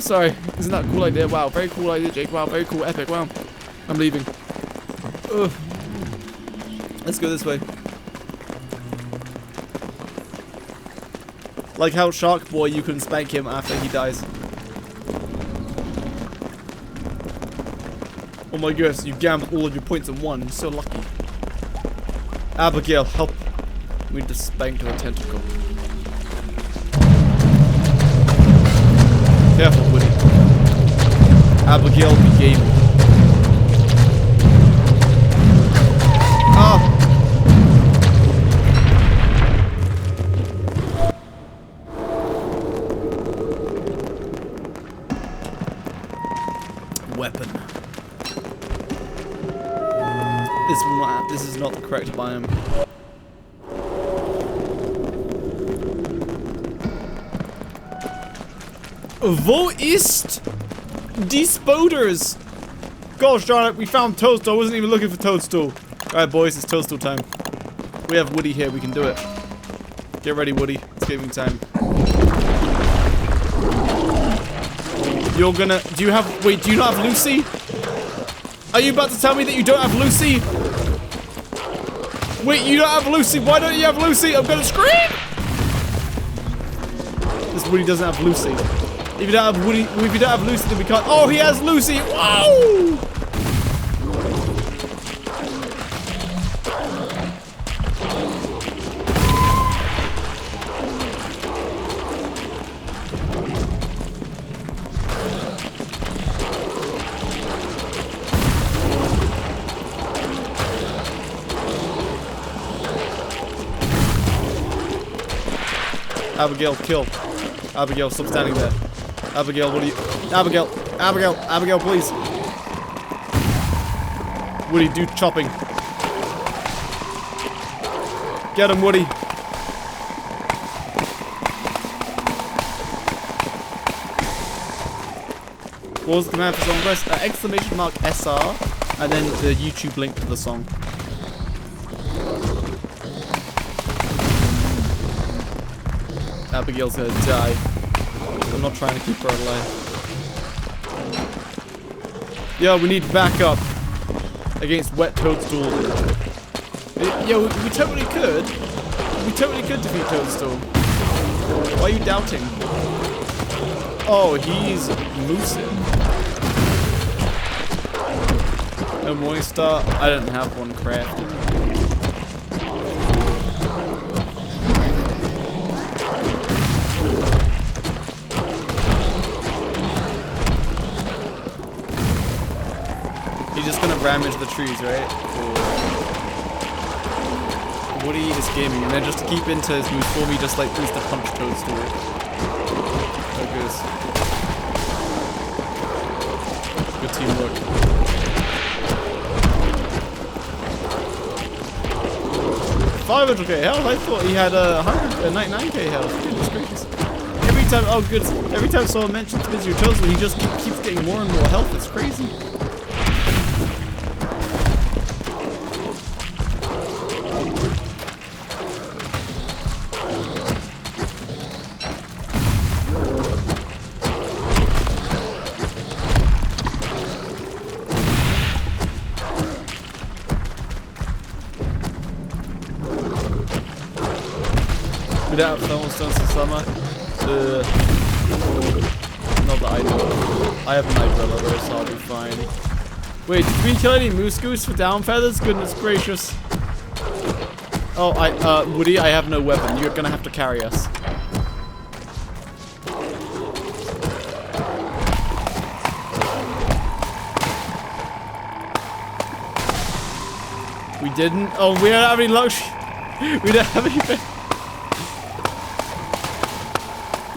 Sorry, isn't that a cool idea? Wow, very cool idea, Jake. Wow, very cool, epic. Wow, I'm leaving. Let's go this way. Like how Shark Boy, you can spank him after he dies. Oh my goodness, you gambled all of your points in one. You're so lucky. Abigail, help. We need to spank her tentacle. Careful, Woody. Abigail be gaming. Ah! Weapon. This is not the correct biome. Wo ist die Spoders? Gosh darn it, we found Toadstool. I wasn't even looking for Toadstool. Alright boys, it's Toadstool time. We have Woody here, we can do it. Get ready, Woody. It's gaming time. You're gonna... Do you not have Lucy? Are you about to tell me that you don't have Lucy? Wait, you don't have Lucy? Why don't you have Lucy? I'm gonna scream! This Woody doesn't have Lucy. If you don't have Woody, if you don't have Lucy, then we can't. Oh, he has Lucy! Whoa! Abigail, kill. Abigail, stop standing there. Abigail, what are you... Abigail, please. Woody, do chopping. Get him, Woody. What was the command for song quest? Exclamation mark SR, and then the YouTube link to the song. Abigail's gonna die. I'm not trying to keep her alive. Yeah, we need backup against wet Toadstool. Yeah, we totally could. We totally could defeat Toadstool. Why are you doubting? Oh, he's lucid. No Morningstar? I didn't have one crafted. He's just gonna ramage the trees, right? Cool. Woody is gaming, and then just to keep into his moves for me, just like boost the punch Toadstool. There it goes. Good teamwork. $500k health? I thought he had 99k health. Goodness gracious. Every time someone mentions Mr. Toadstool, he just keeps getting more and more health. It's crazy. We don't have thermal stones this summer. Not that I know. I have an umbrella though, so I'll be fine. Wait, did we kill any moose goose for down feathers? Goodness gracious. Oh, Woody, I have no weapon. You're gonna have to carry us. We didn't. Oh, we don't have any luxury. We don't have anything.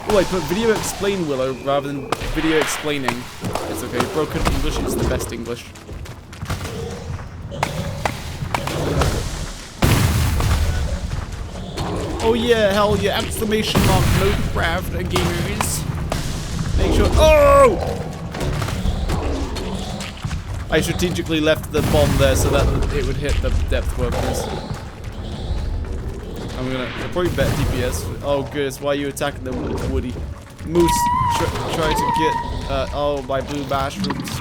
Oh, I put video explain Willow rather than video explaining. It's okay. Broken English is the best English. Oh yeah, hell yeah! Exclamation mark! Nodecraft gamers. Make sure. Oh! I strategically left the bomb there so that it would hit the depth workers. I'm gonna probably bet DPS. Oh goodness, why are you attacking them, Woody? Moose, try to get, oh, my blue mushrooms.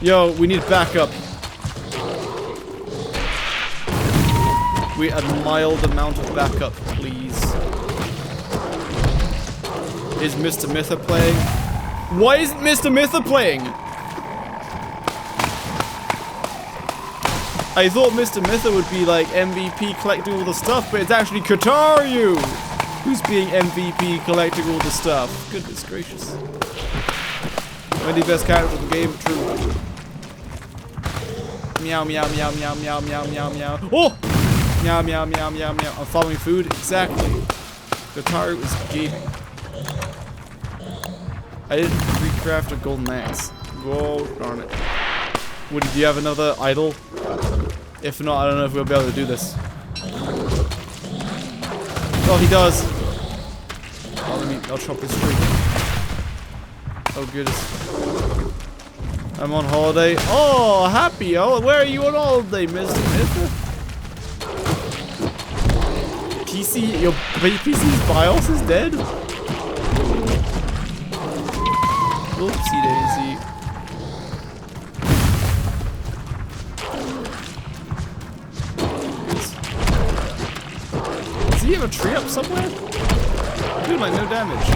Yo, we need backup. We a mild amount of backup, please. Is Mr. Mither playing? Why isn't Mr. Mither playing? I thought Mr. Mither would be like MVP collecting all the stuff, but it's actually Kataru who's being MVP collecting all the stuff. Goodness gracious. Wendy best character of the game, true. Meow meow meow meow meow meow meow meow. Oh! Meow meow meow meow meow. I'm following food, exactly. Kataru is gaming. I didn't recraft a golden axe. Oh, darn it. Woody, do you have another idol? If not, I don't know if we'll be able to do this. Oh, he does. Oh, I'll chop this tree. Oh, goodness. I'm on holiday. Oh, happy. Oh, where are you on holiday, Mr. Mither? PC, your PC's BIOS is dead? Oopsie daisy. Does he have a tree up somewhere? Dude, like no damage.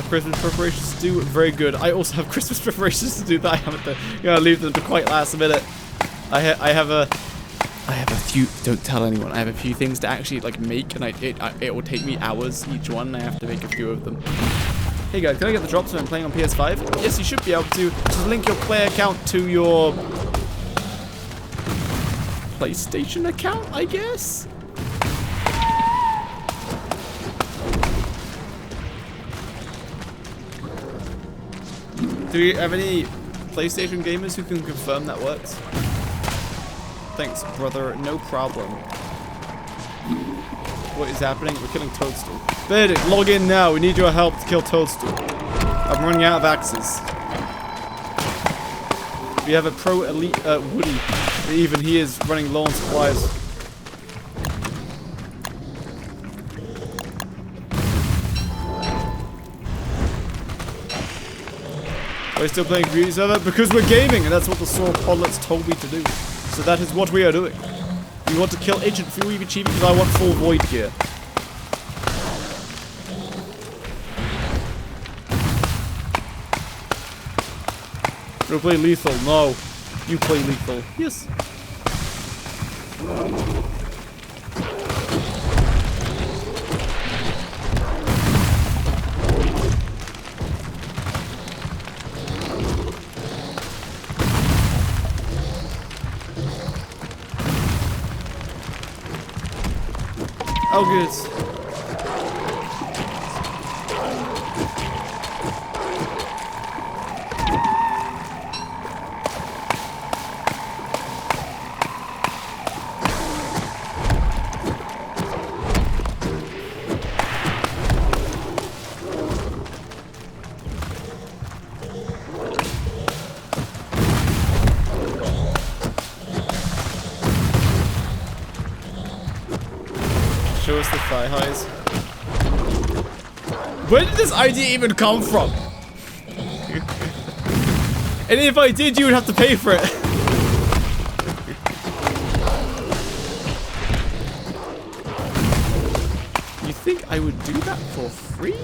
Christmas preparations to do, very good. I also have Christmas preparations to do that I haven't done. I'm gonna leave them to quite last minute. I have a few, don't tell anyone, I have a few things to actually like make, and it will take me hours each one, and I have to make a few of them. Hey guys, can I get the drops when I'm playing on PS5? Yes, you should be able to. Just link your player account to your PlayStation account, I guess? Do you have any PlayStation gamers who can confirm that works? Thanks, brother. No problem. What is happening? We're killing Toadstool. Benedict, log in now. We need your help to kill Toadstool. I'm running out of axes. We have a pro elite Woody. Even he is running low on supplies. Are we still playing Community Server? Because we're gaming, and that's what the Sauropodlets told me to do. So that is what we are doing. We want to kill Agent Fury Chief because I want full void gear. We'll play lethal. No. You play lethal. Yes. Oh, good. Show us the thigh highs. Where did this idea even come from? And if I did, you would have to pay for it. You think I would do that for free?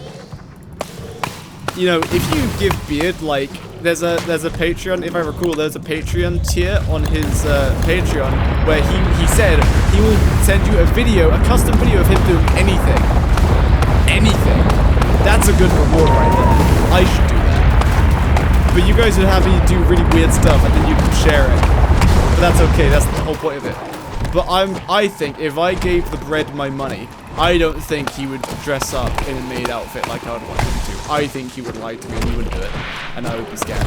You know, if you give Beard, like, there's a Patreon, if I recall, there's a Patreon tier on his Patreon where he said he will send you a video, a custom video of him doing anything. Anything. That's a good reward right there. I should do that. But you guys would have me do really weird stuff and then you can share it. But that's okay, that's the whole point of it. But I think if I gave the bread my money, I don't think he would dress up in a maid outfit like I would want him to. I think he would lie to me and he wouldn't do it. And I would be scared.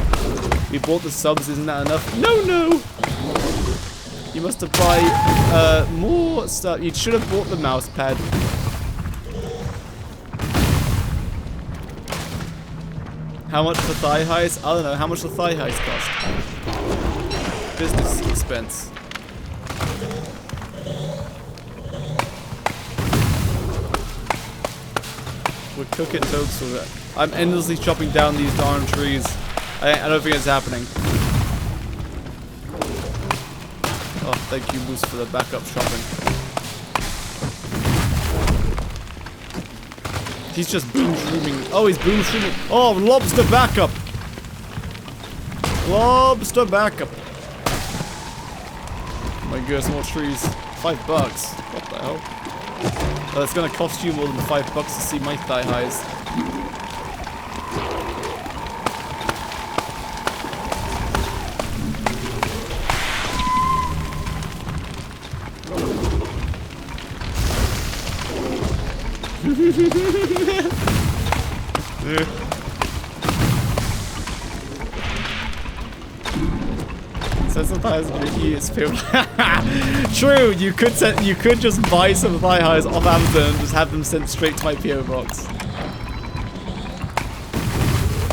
We bought the subs, isn't that enough? No, no! You must have buy more stuff. You should have bought the mouse pad. How much for thigh highs? I don't know. How much the thigh highs cost? Business expense. We're cooking toadstool. I'm endlessly chopping down these darn trees. I don't think it's happening. Oh, thank you, Moose, for the backup chopping. He's just boom shrooming. Oh, he's boom shrooming. Oh, lobster backup. Lobster backup. Oh my goodness, more trees. $5. What the hell? Oh, it's gonna cost you more than $5 to see my thigh highs. Says the thighs are gonna eat its people. True, you could just buy some thigh highs off Amazon and just have them sent straight to my PO box.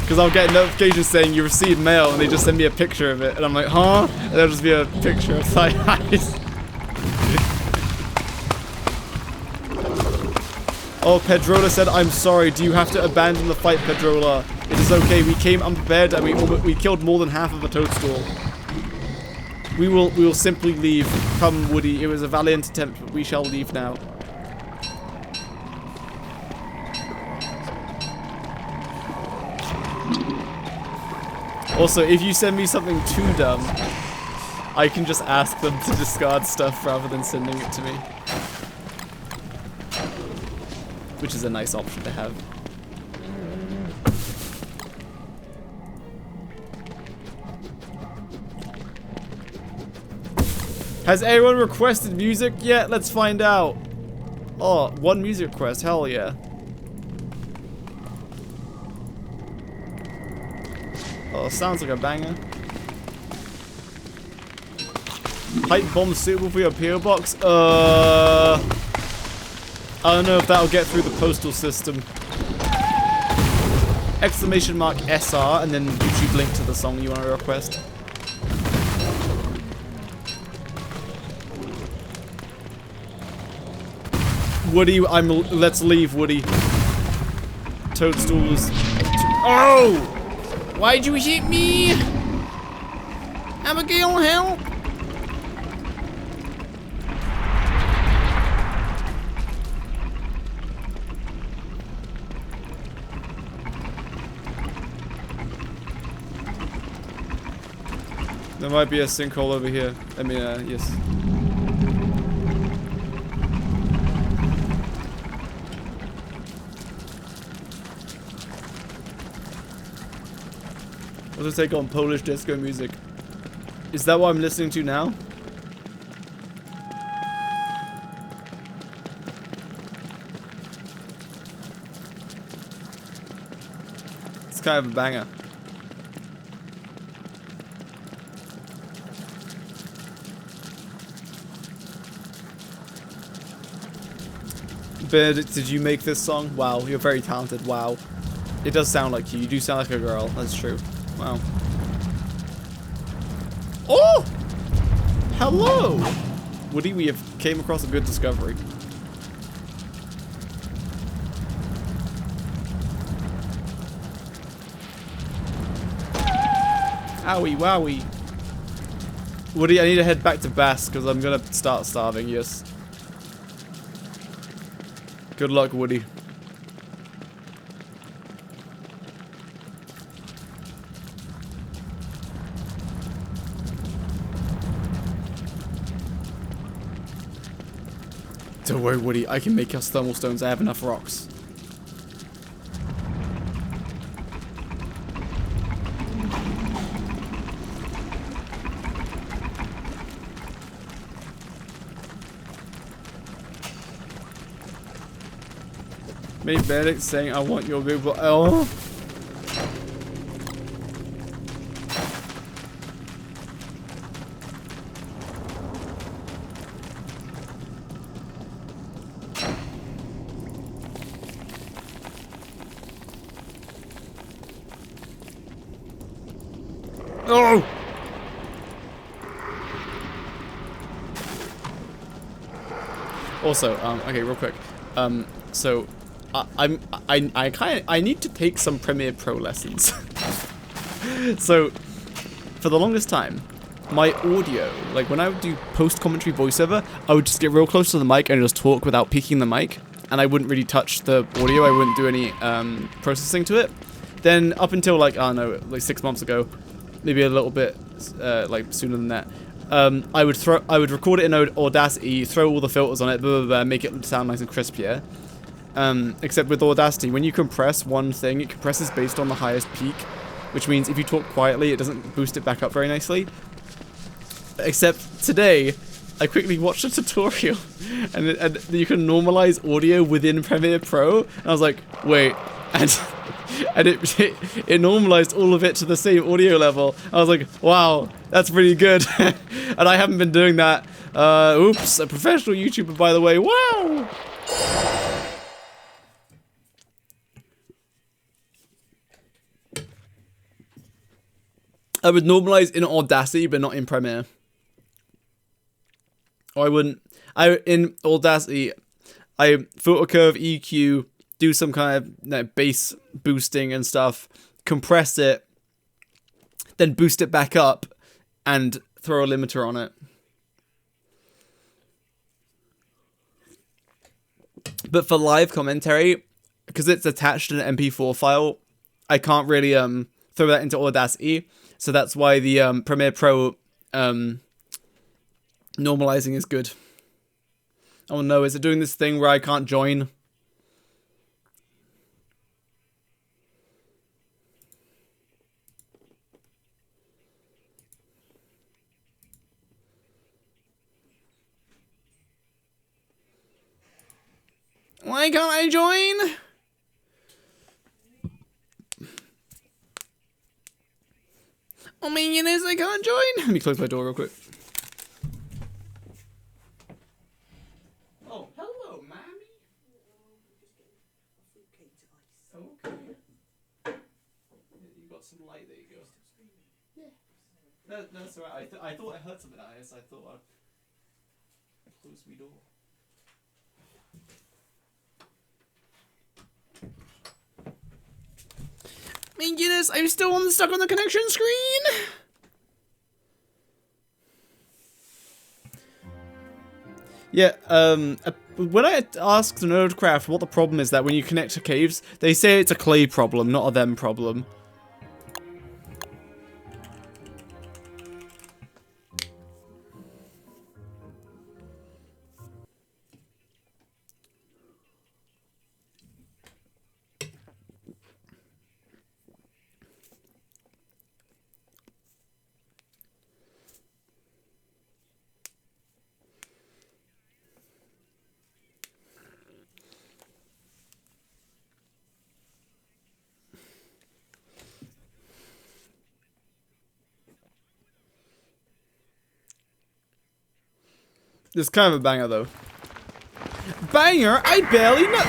Because I'll get notifications saying you received mail and they just send me a picture of it and I'm like, huh? And there'll just be a picture of thigh highs. Oh, Pedrola said, I'm sorry, do you have to abandon the fight, Pedrola? It is okay, we came unprepared and we killed more than half of a toadstool. We will simply leave. Come, Woody, it was a valiant attempt, but we shall leave now. Also, if you send me something too dumb, I can just ask them to discard stuff rather than sending it to me. Which is a nice option to have. Has anyone requested music yet? Let's find out. Oh, one music request. Hell yeah. Oh, sounds like a banger. Pipe bomb suitable for your PO box? I don't know if that'll get through the postal system. Exclamation mark SR and then YouTube link to the song you want to request. Woody, let's leave, Woody. Toadstools. Oh! Why'd you hit me? Abigail, help! There might be a sinkhole over here. I mean, yes. What's your take on Polish disco music? Is that what I'm listening to now? It's kind of a banger. Benedict, did you make this song? Wow, you're very talented. Wow. It does sound like you. You do sound like a girl. That's true. Wow. Oh! Hello! Woody, we have came across a good discovery. Owie wowie. Woody, I need to head back to Bass because I'm gonna start starving, yes. Good luck, Woody. Don't worry, Woody, I can make us thermal stones. I have enough rocks. Me Benedict saying I want your Google. Oh. Oh. Also, okay, real quick. So I need to take some Premiere Pro lessons. So, for the longest time, my audio, like when I would do post-commentary voiceover, I would just get real close to the mic and just talk without peeking the mic, and I wouldn't really touch the audio. I wouldn't do any processing to it. Then up until like, I don't know, like 6 months ago, maybe a little bit like sooner than that, I would record it in Audacity, throw all the filters on it, blah, blah, blah, make it sound nice and crisp, yeah? Except with Audacity, when you compress one thing, it compresses based on the highest peak, which means if you talk quietly, it doesn't boost it back up very nicely. Except today, I quickly watched a tutorial, and you can normalize audio within Premiere Pro, and I was like, wait, and it normalized all of it to the same audio level. I was like, wow, that's pretty good. And I haven't been doing that. Oops, a professional YouTuber, by the way. Wow! I would normalize in Audacity, but not in Premiere. Or I wouldn't. In Audacity, I filter curve, EQ, do some kind of bass boosting and stuff, compress it, then boost it back up, and throw a limiter on it. But for live commentary, because it's attached in an MP4 file, I can't really throw that into Audacity. So that's why the Premiere Pro normalizing is good. Oh no, is it doing this thing where I can't join? Why can't I join? Oh my goodness, I can't join. Let me close my door real quick. Oh, hello, Mammy. Okay. You got some light, there you go. Yeah. That's alright. I thought I heard something at ice. I thought I'd close my door. My goodness, I'm still stuck on the connection screen. Yeah, when I asked nodecraft what the problem is, that when you connect to caves, they say it's a clay problem, not a them problem. It's kind of a banger, though. Banger? I barely know.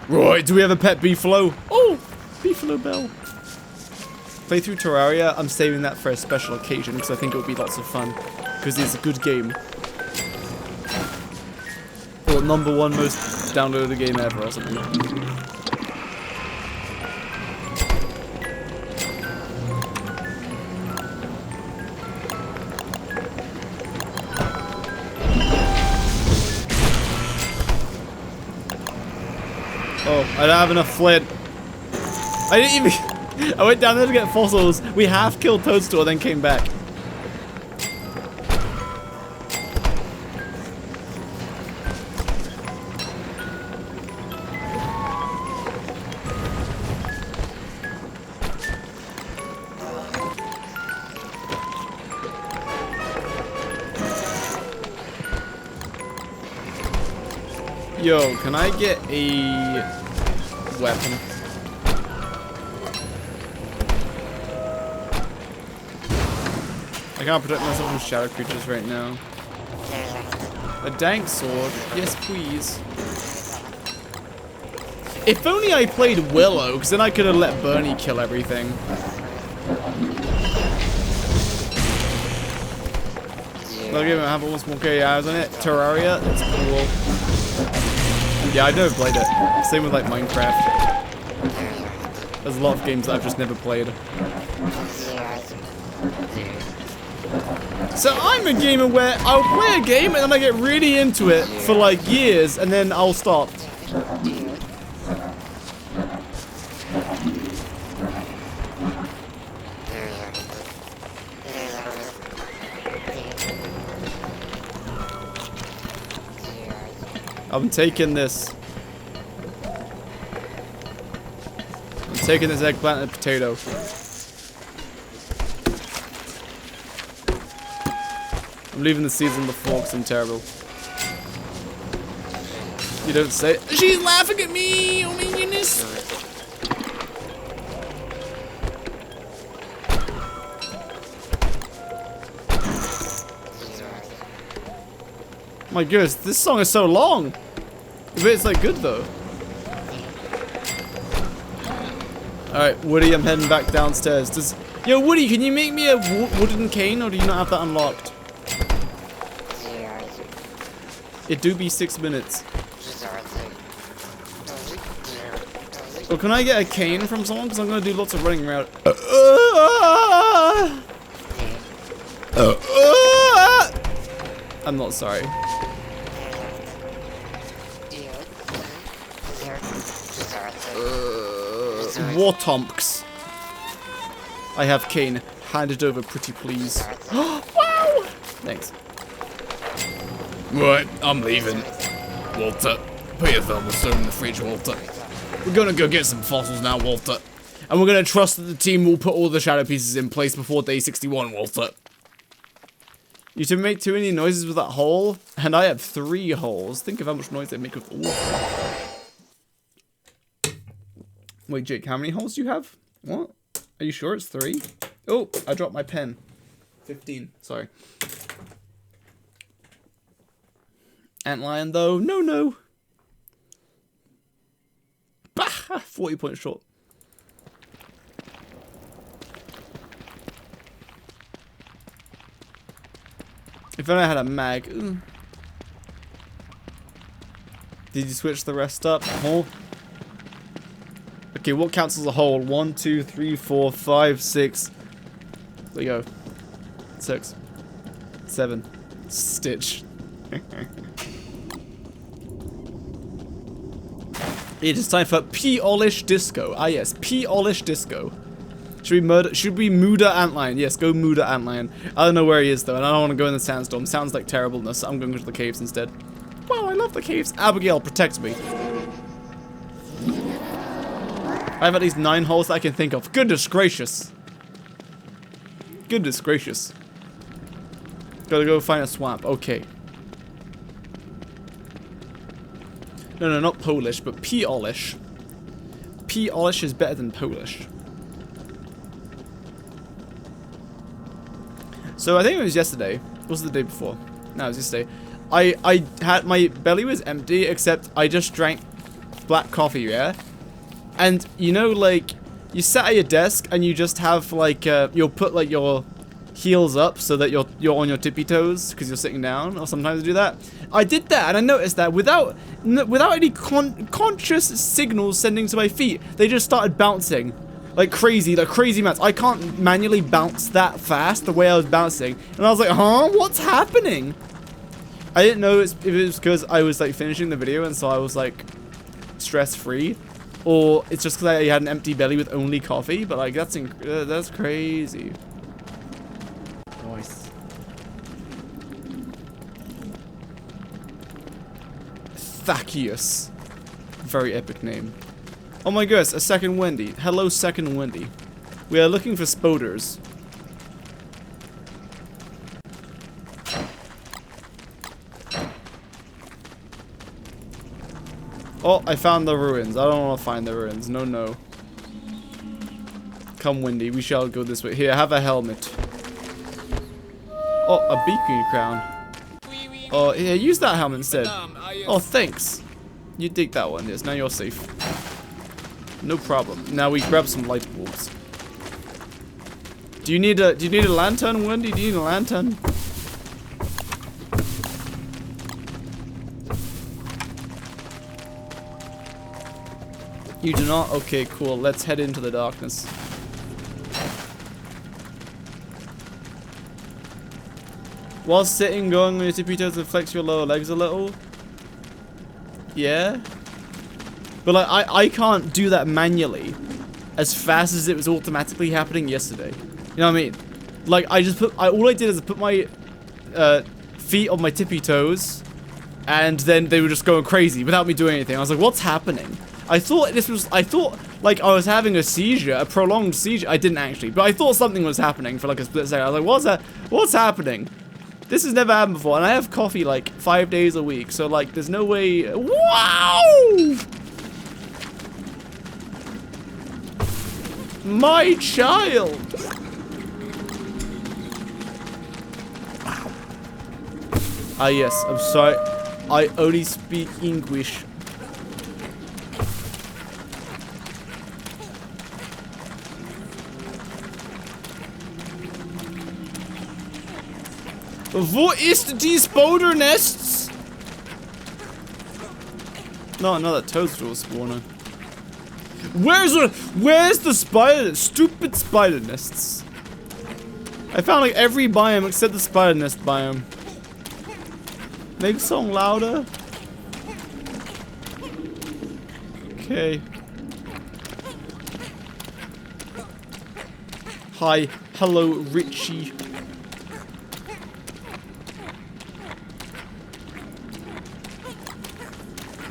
Right, do we have a pet beefalo? Oh, beefalo bell. Play through Terraria. I'm saving that for a special occasion because I think it would be lots of fun. Because it's a good game. Oh, what, #1 most downloaded game ever or something. Oh, I don't have enough flint. I didn't even... I went down there to get fossils. We half killed Toadstool, then came back. Yo, can I get a weapon? I can't protect myself from shadow creatures right now. A dank sword? Yes, please. If only I played Willow, because then I could have let Bernie kill everything. Look at him, I have almost more hours on it. Terraria, it's cool. Yeah, I've never played it. Same with like Minecraft. There's a lot of games that I've just never played. So I'm a gamer where I'll play a game and then I get really into it for like years and then I'll stop. I'm taking this. I'm taking this eggplant and potato. I'm leaving the seeds on the floor because I'm terrible. You don't say it. She's laughing at me! Oh my goodness! My goodness, this song is so long! But it's like good though. Alright, Woody, I'm heading back downstairs. Yo, Woody, can you make me a wooden cane or do you not have that unlocked? It do be 6 minutes. Well, can I get a cane from someone? Because I'm going to do lots of running around. I'm not sorry. Wartomps. I have cane. Hand it over, pretty please. Wow! Thanks. Right, I'm leaving. Walter, put your thermal stone in the fridge, Walter. We're gonna go get some fossils now, Walter. And we're gonna trust that the team will put all the shadow pieces in place before day 61, Walter. You should make too many noises with that hole, and I have 3 holes. Think of how much noise they make with all of them. Wait, Jake, how many holes do you have? What? Are you sure it's 3? Oh, I dropped my pen. 15, sorry. Antlion though, no. Bah, 40 points short. If only I had a mag. Ooh. Did you switch the rest up? Hole? Okay, what counts as a hole? 1, 2, 3, 4, 5, 6. There you go. 6. 7. Stitch. It is time for P-Olish Disco. Ah yes, P-Olish Disco. Should we murder Antlion? Yes, go murder Antlion. I don't know where he is though, and I don't want to go in the sandstorm. Sounds like terribleness. I'm going to the caves instead. Wow, I love the caves. Abigail, protect me. I have at least 9 holes that I can think of. Goodness gracious. Goodness gracious. Gotta go find a swamp. Okay. No, not Polish, but P-Olish. P-Olish is better than Polish. So I think it was yesterday. Or was it the day before? No, it was yesterday. I had, my belly was empty, except I just drank black coffee, yeah? And, you know, like, you sat at your desk and you just have, like, you'll put, like, your heels up so that you're on your tippy toes because you're sitting down, or sometimes I do that. I did that, and I noticed that without any conscious signals sending to my feet, they just started bouncing like crazy amounts. I can't manually bounce that fast the way I was bouncing, and I was like, huh, what's happening? I didn't know if it was because I was like finishing the video and so I was like stress-free, or it's just because I had an empty belly with only coffee, but like that's crazy. Nice. Jakeyosaurus. Very epic name. Oh my goodness, a second Wendy. Hello, second Wendy. We are looking for spoders. Oh, I found the ruins. I don't want to find the ruins. No, no. Come, Wendy. We shall go this way. Here, have a helmet. Oh, a beacon crown. Oh, yeah, use that helmet instead. Oh, thanks. You take that one. Yes, now you're safe. No problem. Now we grab some light bulbs. Do you need a lantern, Wendy? Do you need a lantern? You do not? Okay, cool. Let's head into the darkness. While sitting, going on your tippy toes and flex your lower legs a little. Yeah. But like, I can't do that manually as fast as it was automatically happening yesterday. You know what I mean? Like, all I did is put my feet on my tippy toes, and then they were just going crazy without me doing anything. I was like, what's happening? I thought like I was having a seizure, a prolonged seizure. I didn't actually, but I thought something was happening for like a split second. I was like, what's happening? This has never happened before, and I have coffee like 5 days a week, so like there's no way. Wow! My child! Ah yes, I'm sorry. I only speak English. Wo ist die spider nests? No, another toadstool spawner. Where's the spider? Stupid spider nests. I found like every biome except the spider nest biome. Make the song louder. Okay. Hi, hello, Richie.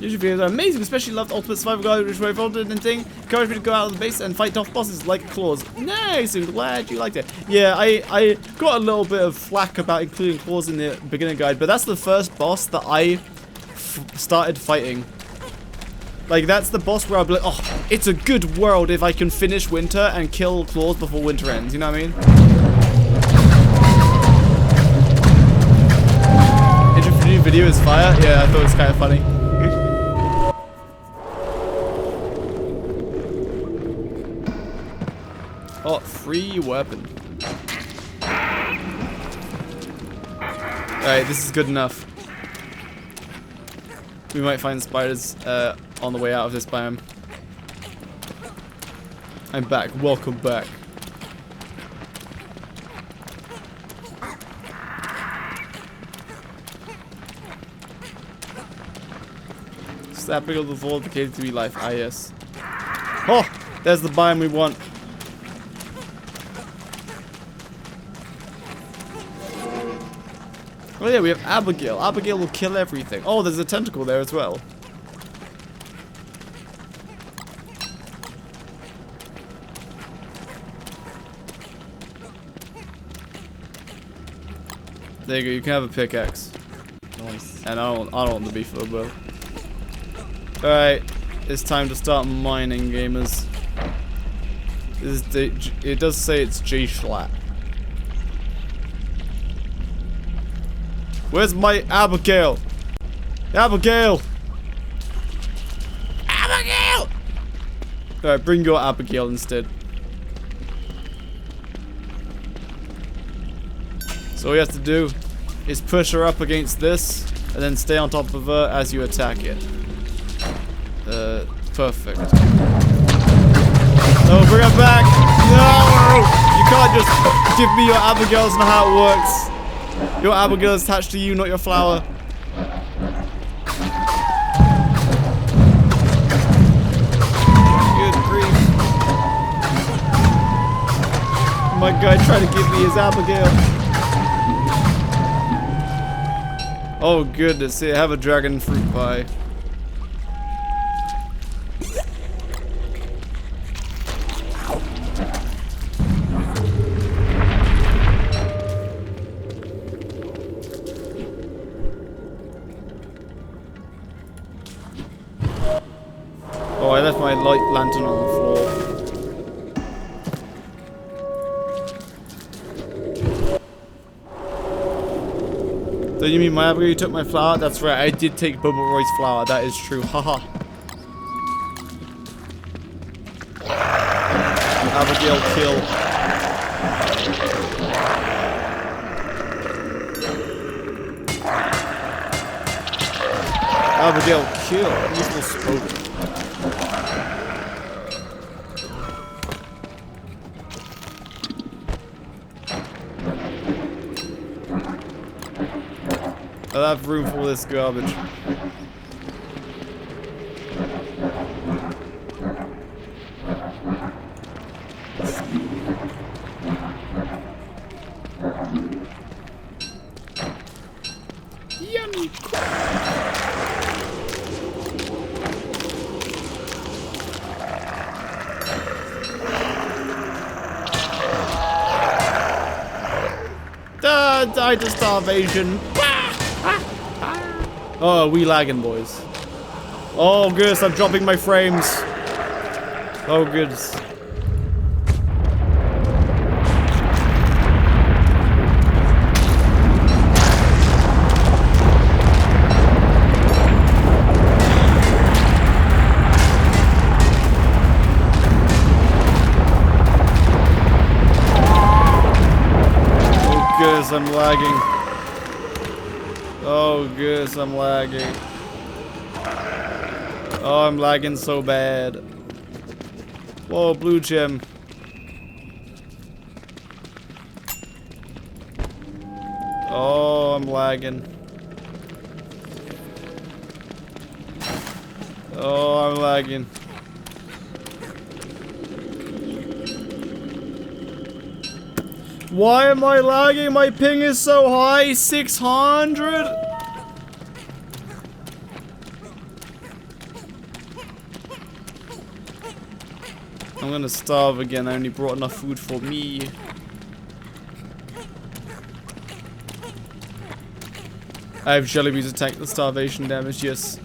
YouTube videos are amazing, especially loved Ultimate Survival Guide, which I folded and thing. Encouraged me to go out of the base and fight tough bosses like claws. Nice, I'm glad you liked it. Yeah, I got a little bit of flack about including claws in the beginner guide, but that's the first boss that I started fighting. Like, that's the boss where I'll be like, oh, it's a good world if I can finish winter and kill claws before winter ends, you know what I mean? Intro for the new video is fire? Yeah, I thought it was kind of funny. Oh, free weapon. Alright, this is good enough. We might find spiders on the way out of this biome. I'm back. Welcome back. Snapping of the fall indicated to be life. Ah, yes. Oh, there's the biome we want. Oh yeah, we have Abigail. Abigail will kill everything. Oh, there's a tentacle there as well. There you go. You can have a pickaxe. Nice. And I don't want the beef though. All right, it's time to start mining, gamers. It does say it's G flat. Where's my Abigail? Abigail! Abigail! Alright, bring your Abigail instead. So all you have to do is push her up against this, and then stay on top of her as you attack it. Perfect. No, bring her back! No! You can't just give me your Abigail, that's not how it works. Your Abigail is attached to you, not your flower. Good grief. My guy tried to give me his Abigail. Oh goodness, here, have a dragon fruit pie. Oh, I left my light lantern on the floor. So you mean my Abigail, you took my flower? That's right, I did take Bobo Roy's flower, that is true, haha. Abigail kill. Abigail kill, evil spoken. I'll have room for all this garbage. Yummy. Die to starvation. Oh, we lagging, boys. Oh, goodness, I'm dropping my frames. Oh, goodness. Oh, goodness, I'm lagging. Oh, goodness, I'm lagging. Oh, I'm lagging so bad. Whoa, blue gem. Oh, I'm lagging. Oh, I'm lagging. Why am I lagging? My ping is so high, 600? I'm gonna starve again, I only brought enough food for me. I have jelly beans to tank the starvation damage, yes.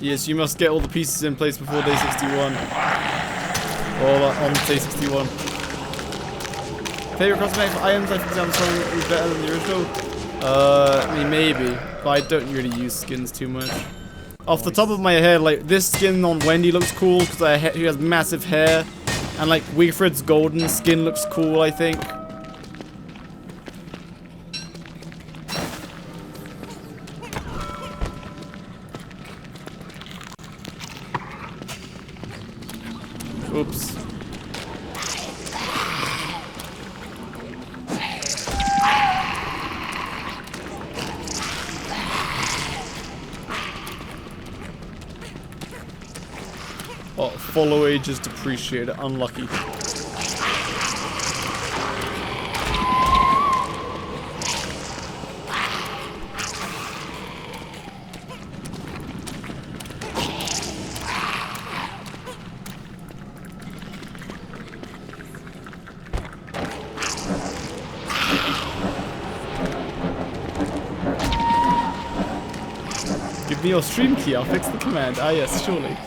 Yes, you must get all the pieces in place before day 61. Or on day 61. Favorite cosmetic items, I think Samsung is better than the original. I mean, maybe. But I don't really use skins too much. Off the top of my head, like, this skin on Wendy looks cool because she has massive hair. And, like, Wigfred's golden skin looks cool, I think. Oops. Oh, follow ages depreciated. Unlucky. Give me your stream key, I'll fix the command. Ah yes, surely.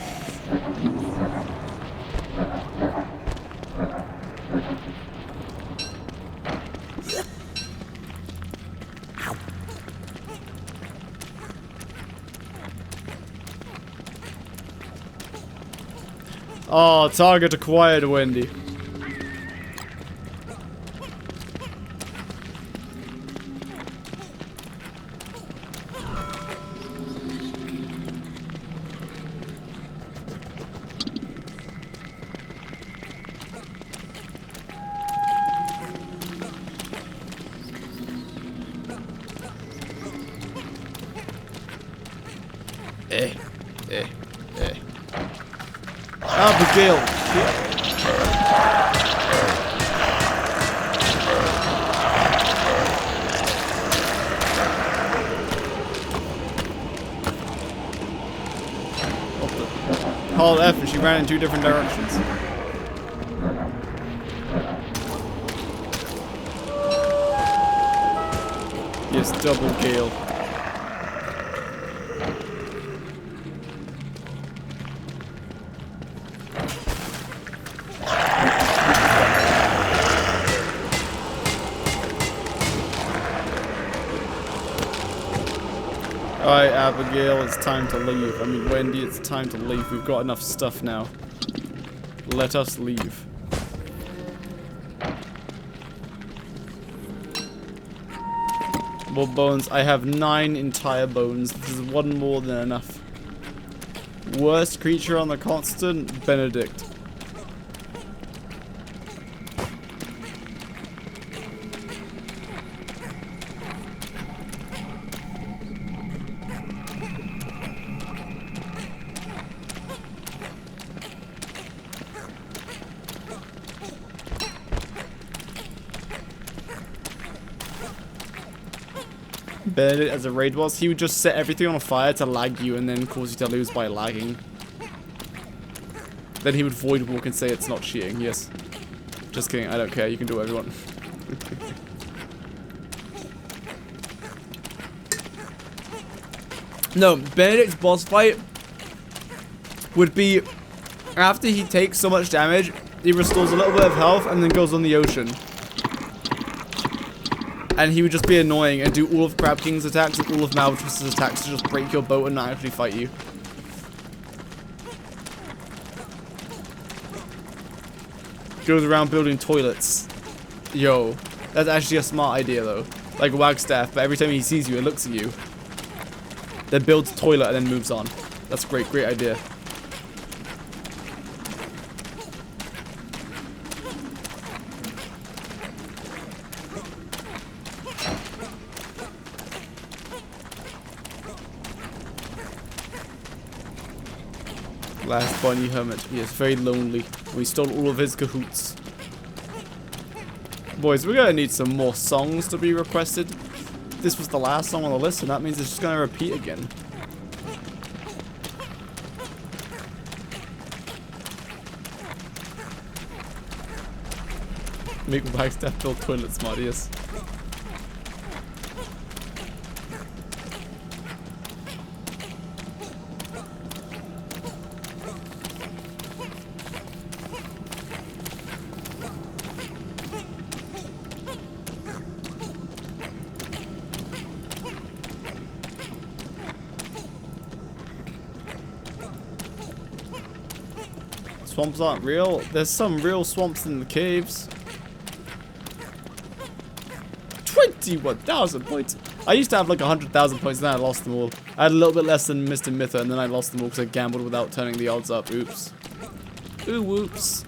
Oh, target acquired, Wendy. Abigail. Hold F and she ran in 2 different directions. Yes, double gale. Alright, Abigail, it's time to leave. I mean, Wendy, it's time to leave. We've got enough stuff now. Let us leave. More bones. I have 9 entire bones. This is 1 more than enough. Worst creature on the constant? Benedict. Benedict as a raid boss, he would just set everything on fire to lag you and then cause you to lose by lagging. Then he would void walk and say it's not cheating. Yes. Just kidding, I don't care, you can do whatever you want. No, Benedict's boss fight would be after he takes so much damage, he restores a little bit of health and then goes on the ocean. And he would just be annoying and do all of Crab King's attacks and all of Malvatris's attacks to just break your boat and not actually fight you. Goes around building toilets. Yo, that's actually a smart idea though. Like Wagstaff, but every time he sees you, it looks at you. Then builds a toilet and then moves on. That's great, great idea. Last bunny hermit. He is very lonely. We stole all of his cahoots. Boys, we're gonna need some more songs to be requested. This was the last song on the list, and that means it's just gonna repeat again. Make Wagstaff build toilets, Marius. Swamps aren't real. There's some real swamps in the caves. 21,000 points. I used to have like 100,000 points, then I lost them all. I had a little bit less than Mr. Mytha, and then I lost them all because I gambled without turning the odds up. Oops. Ooh, whoops.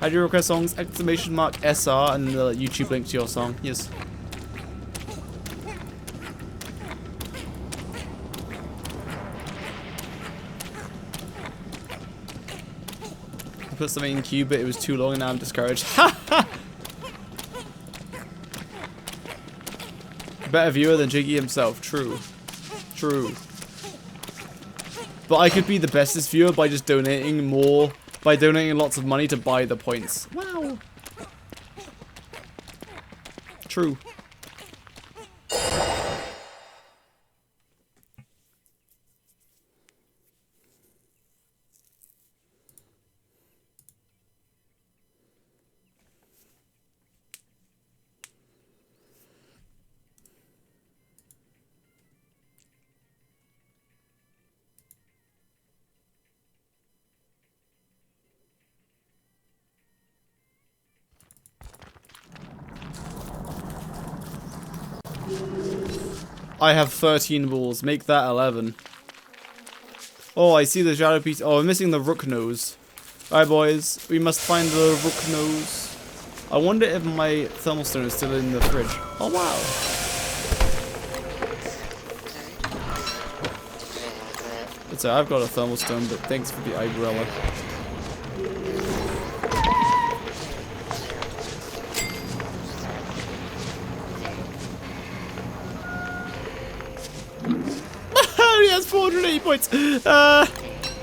How do you request songs? Exclamation mark SR and the YouTube link to your song. Yes. I put something in queue, but it was too long and now I'm discouraged. Ha ha! Better viewer than Jakey himself. True. True. But I could be the bestest viewer by just donating more, by donating lots of money to buy the points. Wow. True. I have 13 balls. Make that 11. Oh, I see the shadow piece. Oh, I'm missing the rook nose. Alright, boys. We must find the rook nose. I wonder if my thermal stone is still in the fridge. Oh, wow. So I've got a thermal stone, but thanks for the umbrella. He has 480 points.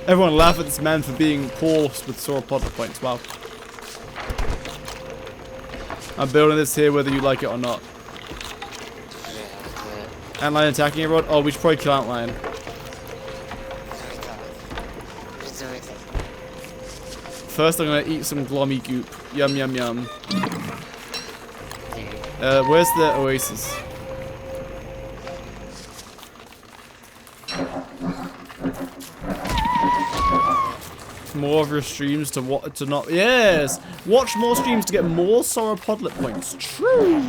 Everyone laugh at this man for being poor with Sauropodlet points. Wow. I'm building this here whether you like it or not. Antlion attacking everyone? Oh, we should probably kill Antlion. First, I'm gonna eat some glommy goop. Yum, yum, yum. Where's the oasis? More of your streams to what to not. Yes! Watch more streams to get more Sauropodlet points. True!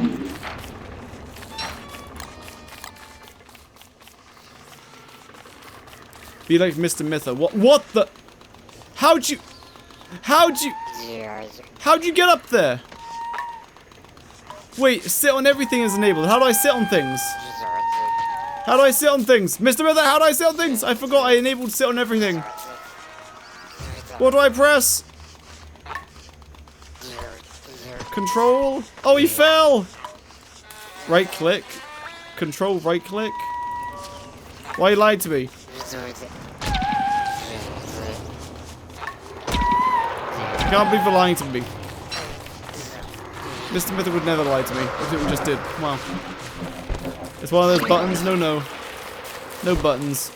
Be like Mr. Mytho. What the? How'd you get up there? Wait, sit on everything is enabled. How do I sit on things? How do I sit on things? Mr. Mytho, how do I sit on things? I forgot I enabled sit on everything. What do I press? Control? Oh, he fell! Right click. Control, right click. Why you lied to me? I can't believe you're lying to me. Mr. Mytho would never lie to me. That's what we just did. Wow. It's one of those buttons. No, no. No buttons.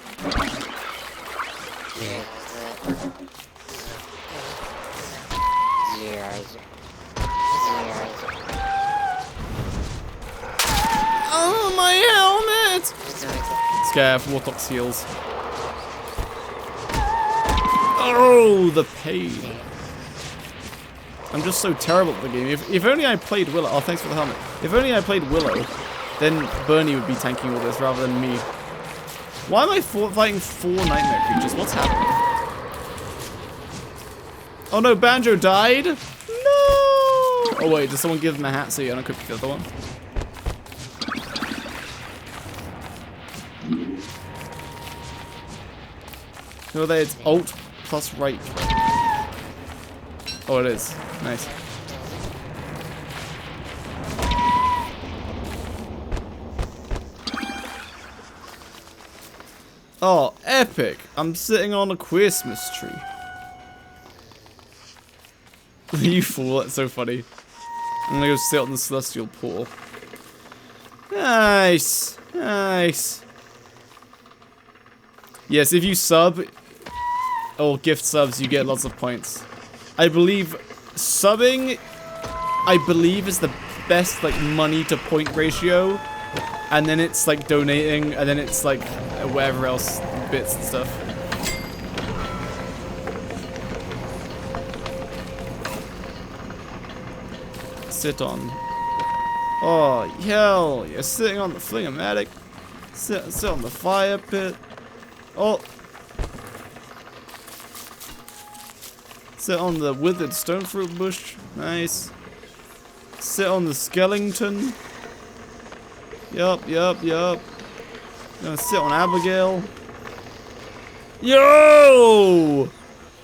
Oh, my helmet! Scav, Warthog seals. Oh, the pain. I'm just so terrible at the game. If only I played Willow. Oh, thanks for the helmet. If only I played Willow, then Bernie would be tanking all this rather than me. Why am I fighting 4 nightmare creatures? What's happening? Oh no, Banjo died? No! Oh wait, did someone give him a hat so you unequip the other one? No, there it's Alt plus right. Oh, it is. Nice. Oh, epic! I'm sitting on a Christmas tree. You fool, that's so funny. I'm gonna go sit on the celestial pool. Nice! Nice! Yes, if you sub, or gift subs, you get lots of points. I believe subbing, is the best, like, money to point ratio. And then it's, like, donating, and then it's, like, whatever else, bits and stuff. Sit on. Oh, hell, you're sitting on the flingomatic. Sit on the fire pit. Oh. Sit on the withered stone fruit bush. Nice. Sit on the skeleton. Yup. Gonna sit on Abigail. Yo!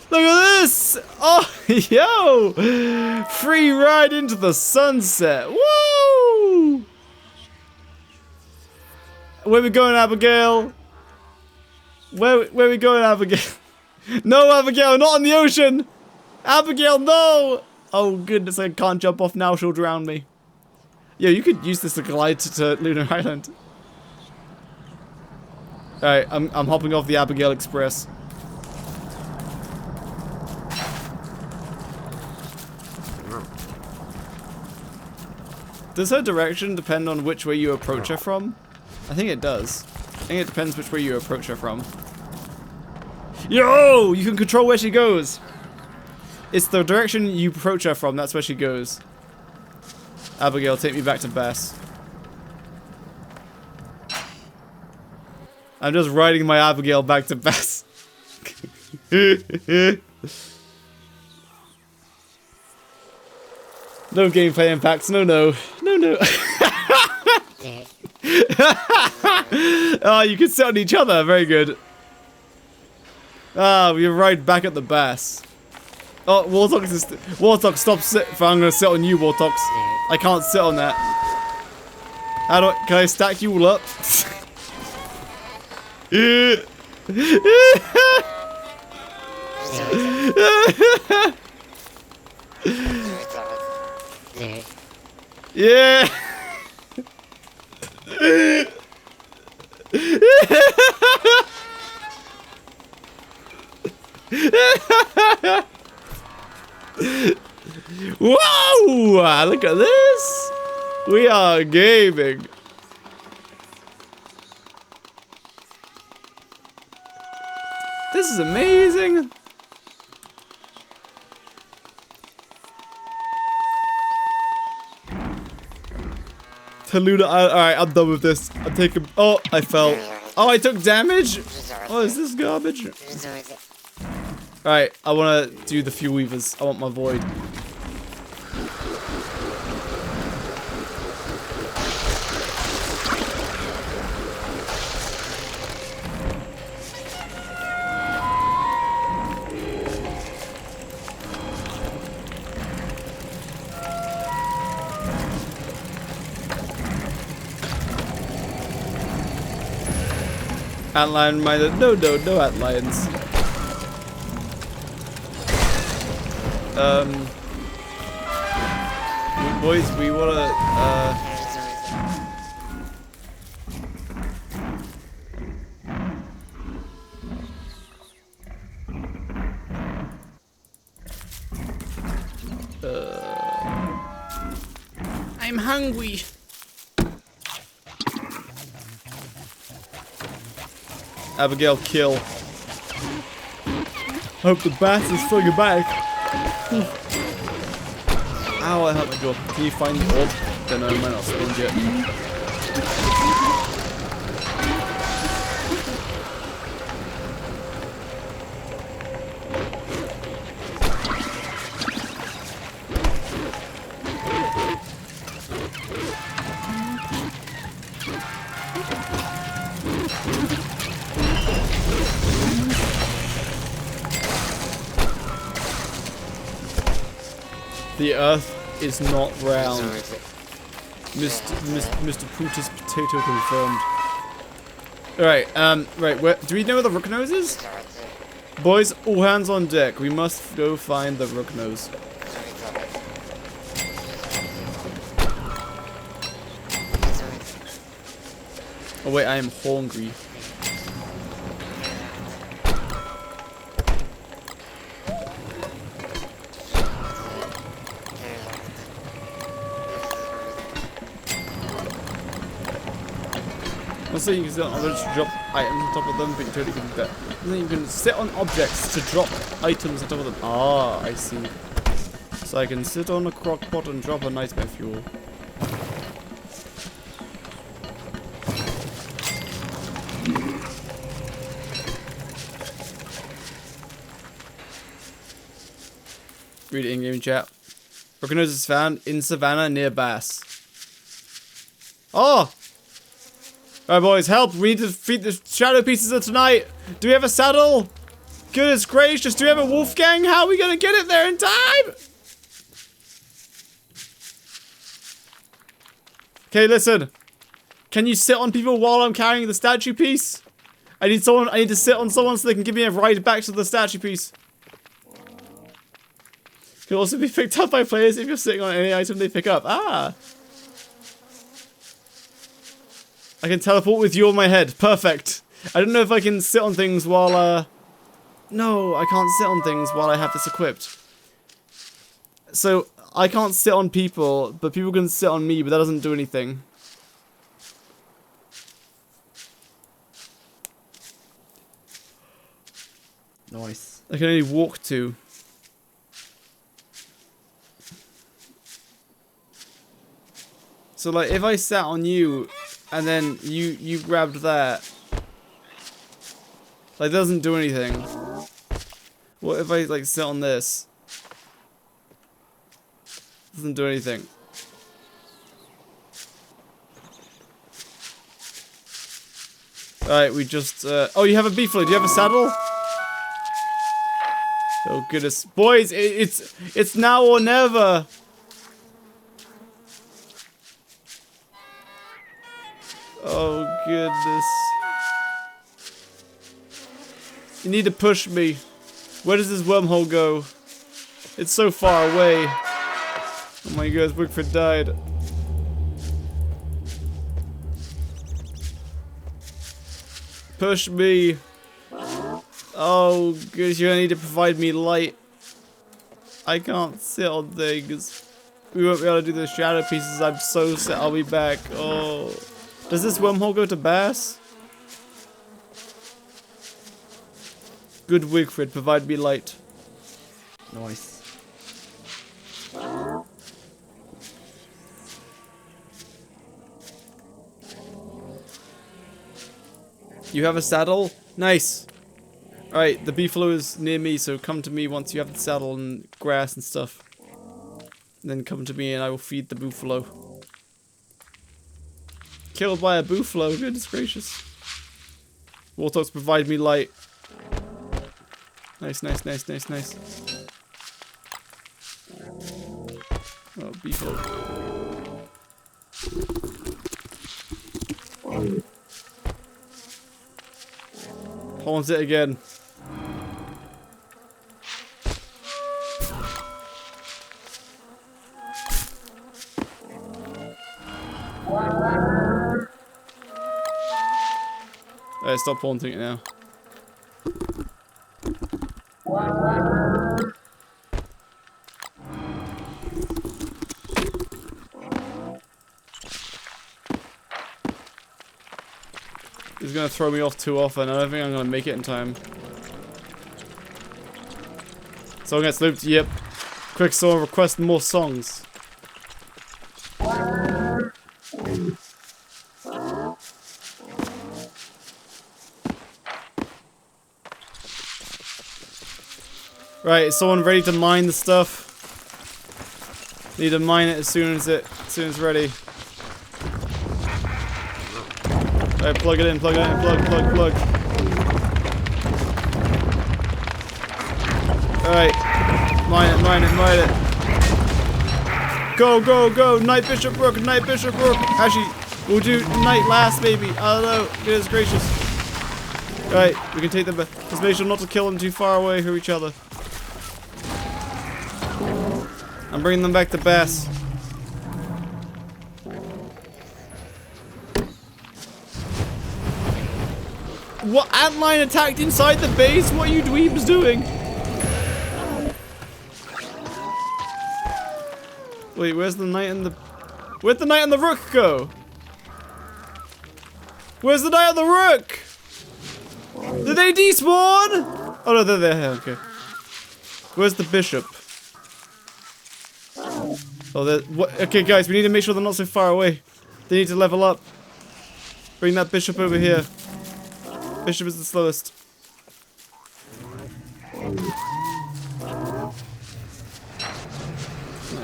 Look at this! Oh, yo! Free ride into the sunset. Woo! Where we going, Abigail? Where we going, Abigail? No, Abigail, not in the ocean! Abigail, no! Oh, goodness, I can't jump off now, she'll drown me. Yo, you could use this to glide to Lunar Island. Alright, I'm hopping off the Abigail Express. Does her direction depend on which way you approach her from? I think it does. I think it depends which way you approach her from. Yo! You can control where she goes! It's the direction you approach her from, that's where she goes. Abigail, take me back to Bass. I'm just riding my Abigail back to Bass. No gameplay impacts, no. Oh, you can sit on each other, very good. Ah, we're right back at the bass. Oh, Warthog, stop sit. I'm gonna sit on you, Warthogs. I can't sit on that. How do can I stack you all up? Yeah. Whoa! Look at this. We are gaming. This is amazing. Tallulah, alright, I'm done with this. I'm taking. Oh, I fell. Oh, I took damage? Oh, is this garbage? Alright, I want to do the fuel weavers. I want my void. Antlion minded. No antlions. Boys, we wanna, I'm hungry. Abigail, kill. Hope the bat is flinging back. Ow, I hurt my jaw. Can you find the orb? Don't know, I might not spawned yet. The earth is not round. Mr. Brutus Potato confirmed. Alright, right, where, do we know where the rook nose is? Boys, all hands on deck. We must go find the rook nose. Oh wait, I am hungry. Also, you can sit on objects to drop items on top of them, but you totally can do that. And then you can sit on objects to drop items on top of them. Ah, I see. So I can sit on a crock pot and drop a nightmare fuel. Read it in-game chat. Rook nose is found in savannah near Bass. Oh! Alright boys, help! We need to feed the shadow pieces of tonight! Do we have a saddle? Goodness gracious, do we have a Wolfgang? How are we gonna get it there in time? Okay, listen. Can you sit on people while I'm carrying the statue piece? I need to sit on someone so they can give me a ride back to the statue piece. Can also be picked up by players if you're sitting on any item they pick up. Ah! I can teleport with you on my head. Perfect. I don't know if I can sit on things while, No, I can't sit on things while I have this equipped. So, I can't sit on people, but people can sit on me, but that doesn't do anything. Nice. I can only walk to. So, like, if I sat on you... And then you grabbed that. Like, that doesn't do anything. What if I, like, sit on this? Doesn't do anything. Alright, we just, oh, you have a beef load. Do you have a saddle? Oh goodness, boys, it's now or never. Oh goodness. You need to push me. Where does this wormhole go? It's so far away. Oh my gosh, Wickford died. Push me. Oh goodness, you're gonna need to provide me light. I can't sit on things. We won't be able to do the shadow pieces. I'm so sad. I'll be back. Oh. Does this wormhole go to Bass? Good Wigfrid, provide me light. Nice. You have a saddle? Nice. Alright, the beefalo is near me, so come to me once you have the saddle and grass and stuff. And then come to me and I will feed the buffalo. Killed by a buffalo, goodness gracious. Warthogs provide me light. Nice, nice, nice, nice, nice. Oh, beefalo. Horns it again. Alright, stop haunting it now. He's gonna throw me off too often. I don't think I'm gonna make it in time. Song gets looped. Yep. Quick song request more songs. Right, is someone ready to mine the stuff? Need to mine it as soon as it's ready. Alright, plug it in, plug, plug. Alright. Mine it. Go, Knight Bishop Rook. Actually, we'll do Knight last, maybe. I don't know. Goodness gracious. Alright, we can take them back. Just make sure not to kill them too far away from each other. I'm bringing them back to Bass. What? Antlion attacked inside the base? What are you dweebs doing? Wait, where's the knight and the... Where'd the knight and the rook go? Where's the knight and the rook? Did they despawn? Oh no, they're there. Okay. Where's the bishop? Oh, what? Okay, guys, we need to make sure they're not so far away. They need to level up. Bring that bishop over here. Bishop is the slowest.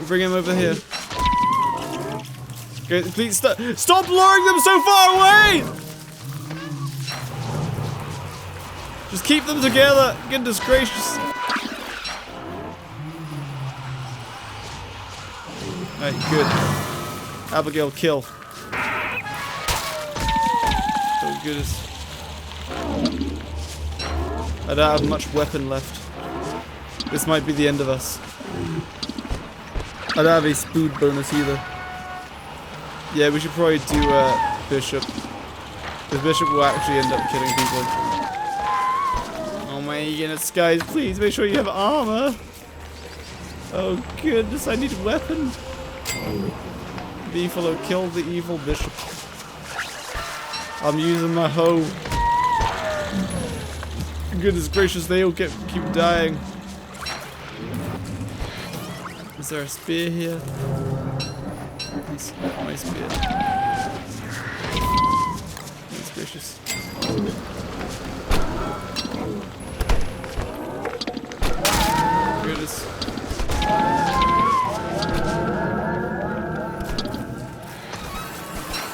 Bring him over here. Okay, please stop luring them so far away! Just keep them together. Goodness gracious. Alright, good. Abigail, kill. Oh, goodness. I don't have much weapon left. This might be the end of us. I don't have a spood bonus either. Yeah, we should probably do Bishop. Because Bishop will actually end up killing people. Oh my goodness, guys, please make sure you have armor. Oh goodness, I need a weapon. Beefalo, kill the evil bishop. I'm using my hoe. Goodness gracious, they all keep dying. Is there a spear here? Nice, my spear. Goodness gracious. Goodness.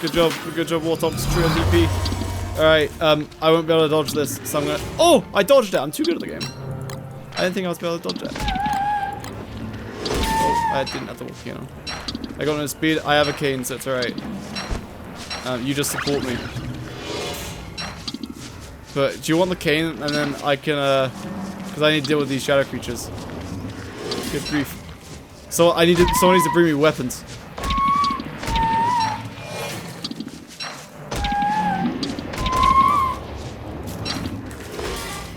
Good job, Warthog's true MVP. Alright, I won't be able to dodge this, so I'm gonna... Oh! I dodged it! I'm too good at the game. I didn't think I was able to dodge that. Oh, I didn't have to walk, you know. I got no speed. I have a cane, so it's alright. You just support me. But do you want the cane? And then I can, because I need to deal with these shadow creatures. Good grief. So someone needs to bring me weapons.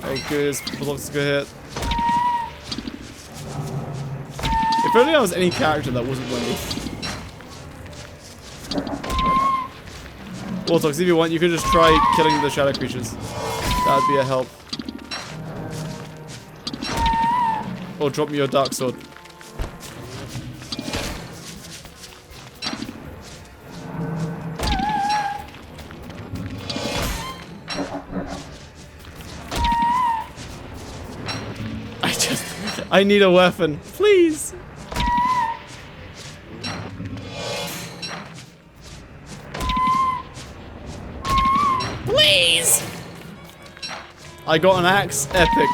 Oh goodness, looks a good hit. If only I was any character that wasn't Wendy. Wartox, if you want, you could just try killing the shadow creatures. That would be a help. Or drop me your dark sword. I need a weapon, please. Please. I got an axe, epic.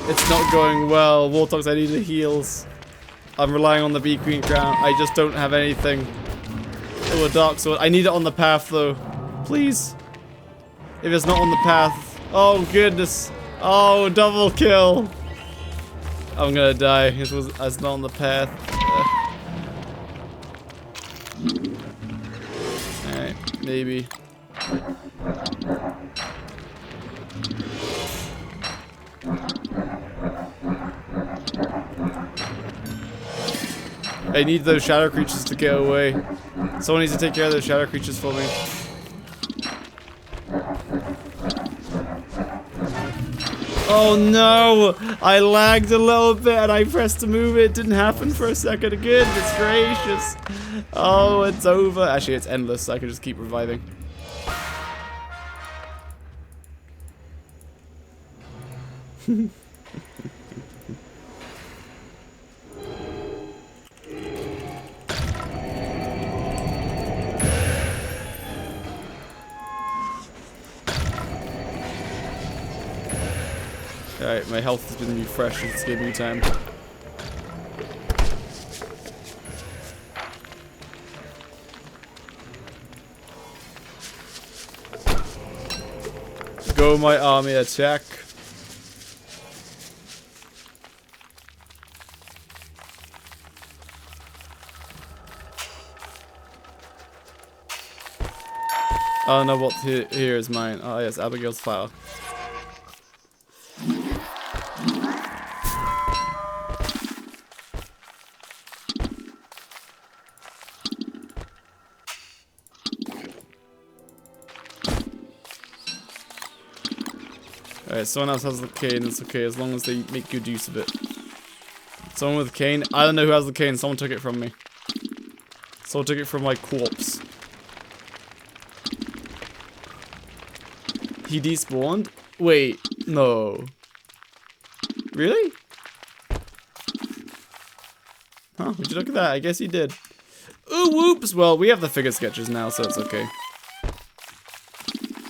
It's not going well. Wartox, I need the heals. I'm relying on the bee queen crown. I just don't have anything. Oh, a dark sword. I need it on the path though. Please. If it's not on the path. Oh goodness. Oh, double kill. I'm gonna die. It's not on the path. Alright, maybe. I need those shadow creatures to get away. Someone needs to take care of those shadow creatures for me. Oh no! I lagged a little bit and I pressed to move it. Didn't happen for a second. Goodness gracious. Oh, it's over. Actually, it's endless. So I can just keep reviving. Alright, my health has been refreshed. It's giving me time. Go, my army, attack. Oh no, what here is mine. Oh yes, Abigail's flower. Alright, someone else has the cane, it's okay, as long as they make good use of it. Someone with a cane? I don't know who has the cane, someone took it from me. Someone took it from my corpse. He despawned? Wait, no. Really? Huh, would you look at that? I guess he did. Ooh, whoops! Well, we have the figure sketches now, so it's okay.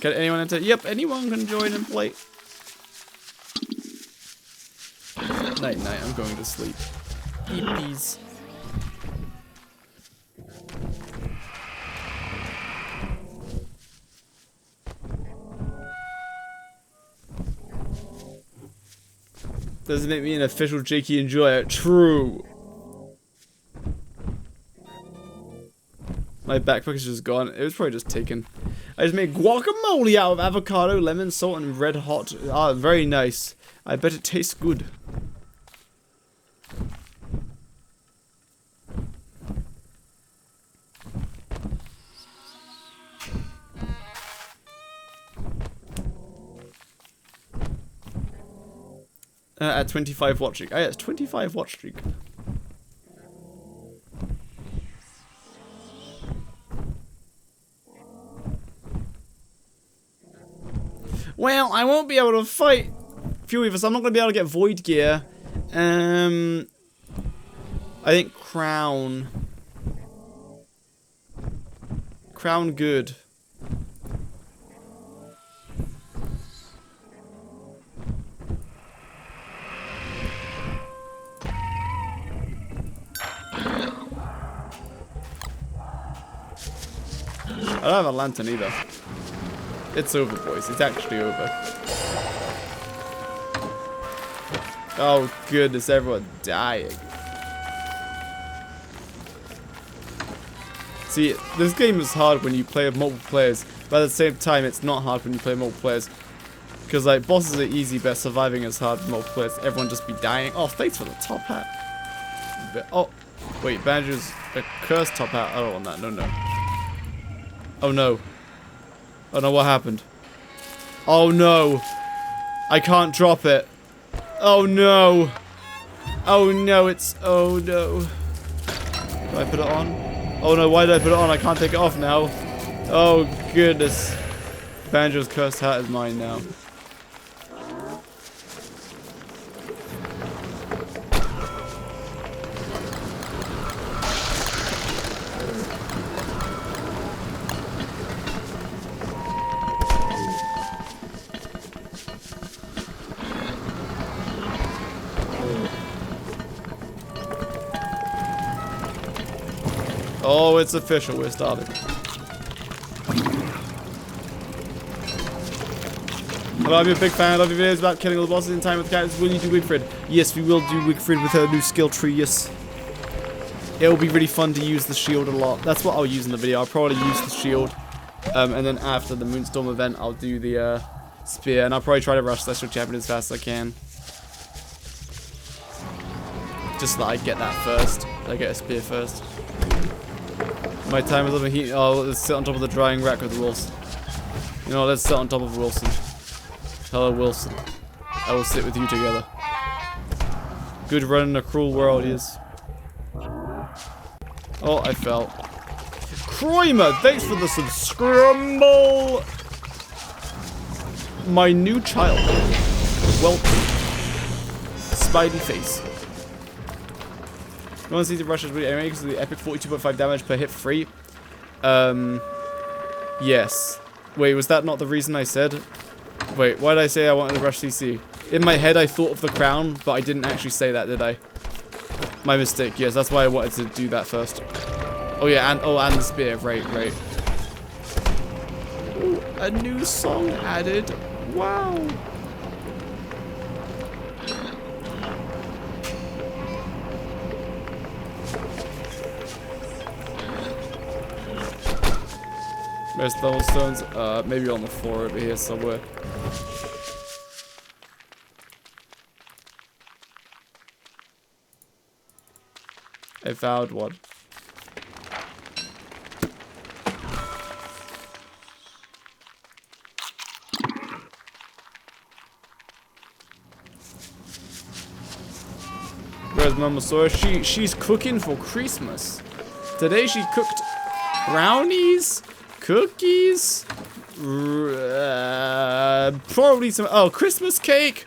Can anyone enter? Yep, anyone can join and play. Night, night, I'm going to sleep. Yippies. Doesn't make me an official Jakey enjoyer. True. My backpack is just gone. It was probably just taken. I just made guacamole out of avocado, lemon, salt, and red hot. Ah, very nice. I bet it tastes good. At 25 watch streak. Oh yeah, it's 25 watch streak. Well, I won't be able to fight few of us. I'm not going to be able to get void gear. I think crown. Crown good. I don't have a lantern either. It's over, boys. It's actually over. Oh, goodness. Everyone dying. See, this game is hard when you play with multiple players, but at the same time, it's not hard when you play multiple players. Because, like, bosses are easy, but surviving is hard for multiple players. Everyone just be dying. Oh, thanks for the top hat. Oh, wait, Banjo's a cursed top hat. I don't want that. No, no. Oh, no. Oh, no, what happened? Oh, no. I can't drop it. Oh, no. Oh, no, it's... Oh, no. Do I put it on? Oh no, why did I put it on? I can't take it off now. Oh goodness. Banjo's cursed hat is mine now. Oh, it's official. We're starting. Hello, I'm a big fan. I love your videos about killing all the bosses in time with characters. Will you do Wigfrid? Yes, we will do Wigfrid with her new skill tree, yes. It'll be really fun to use the shield a lot. That's what I'll use in the video. I'll probably use the shield. And then after the Moonstorm event, I'll do the spear. And I'll probably try to rush Celestial Champion as fast as I can. Just so that I get that first. I get a spear first. My time is over heat. Oh, let's sit on top of the drying rack with Wilson. You know, let's sit on top of Wilson. Hello, Wilson. I will sit with you together. Good run in a cruel world, yes. Oh, I fell. Croimer, thanks for the subscribe. My new child. Welcome. Spidey face. You want to see the Russians really anyway because of the epic 42.5 damage per hit free? Yes. Wait, was that not the reason I said? Wait, why did I say I wanted to rush CC? In my head I thought of the crown, but I didn't actually say that, did I? My mistake, yes, that's why I wanted to do that first. Oh yeah, and the spear, right. Ooh, a new song added. Wow. Where's those stones? Maybe on the floor over here somewhere. I found one. Where's Mama Sora? She's cooking for Christmas. Today she cooked brownies, cookies, probably some Christmas cake,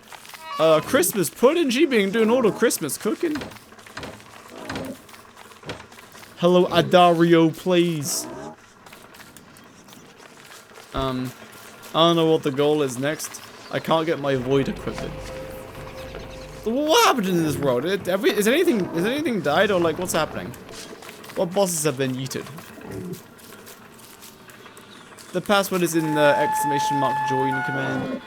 Christmas pudding. She been doing all the Christmas cooking. Hello, Adario, please. I don't know what the goal is next. I can't get my void equipment. What happened in this world? Is anything died or like what's happening? What bosses have been yeeted? The password is in the !join command.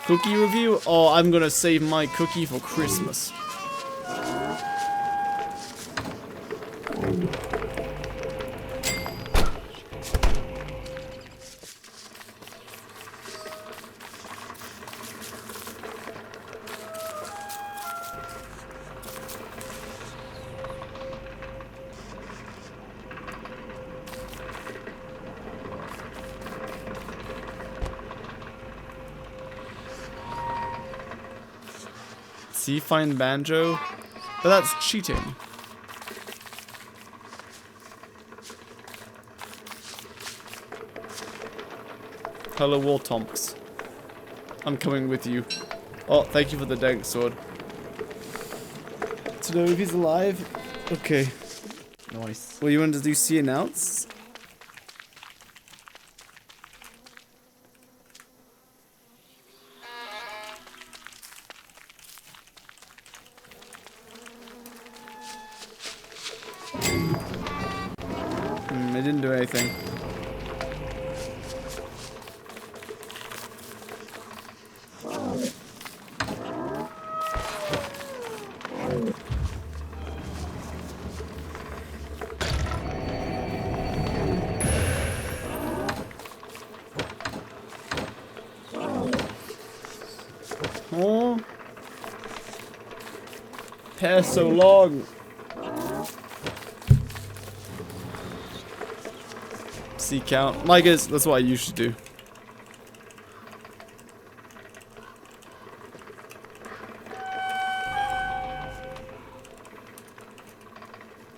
Cookie review? Oh, I'm gonna save my cookie for Christmas. See, find Banjo, but that's cheating. Hello, War Tonks. I'm coming with you. Oh, thank you for the dank sword. To know if he's alive. Okay. Nice. Well, you wanted to do see announce? do anything. Oh. Hair so long. C count. My guess, that's what I used to do.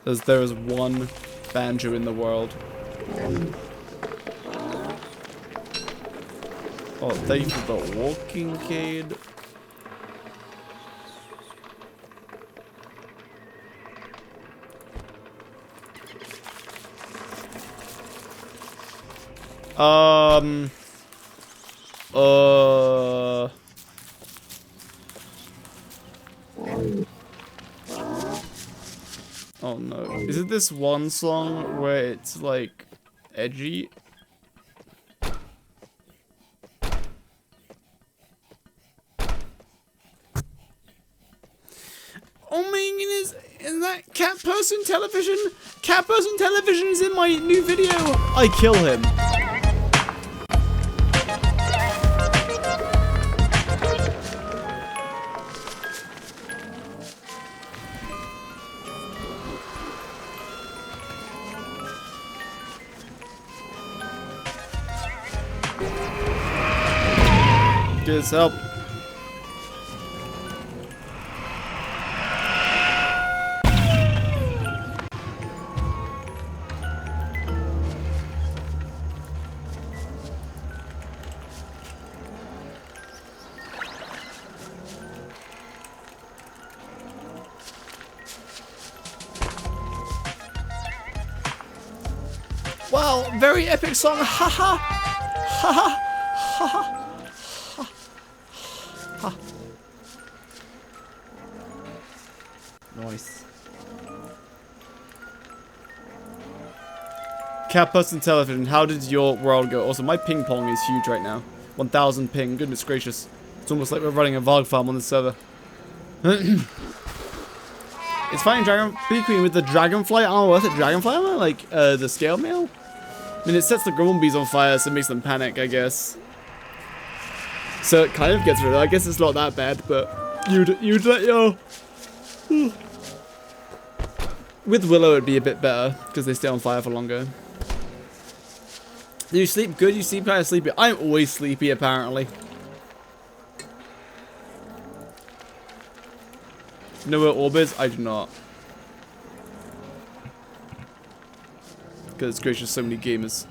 As there is one banjo in the world. Oh, thank you for the walking cade. Oh no. Is it this one song where it's like edgy? Oh my goodness, is that Cat Person Television? Cat Person Television is in my new video. I kill him. Get his help. Wow, very epic song. Haha. Haha. Haha. Nice. Cat Person Television, how did your world go? Also, my ping pong is huge right now. 1000 ping, goodness gracious. It's almost like we're running a Varg farm on this server. It's fighting Dragon Bee Queen with the dragonfly armor. What's it? Dragonfly armor? Like, the scale mail? I mean, it sets the Grumblebees on fire, so it makes them panic, I guess. So it kind of gets rid of it. I guess it's not that bad, but you'd let your... With Willow, it'd be a bit better, because they stay on fire for longer. Do you sleep good? You seem kind of sleepy. I'm always sleepy, apparently. Know where orb is? I do not. Because it's gracious, so many gamers.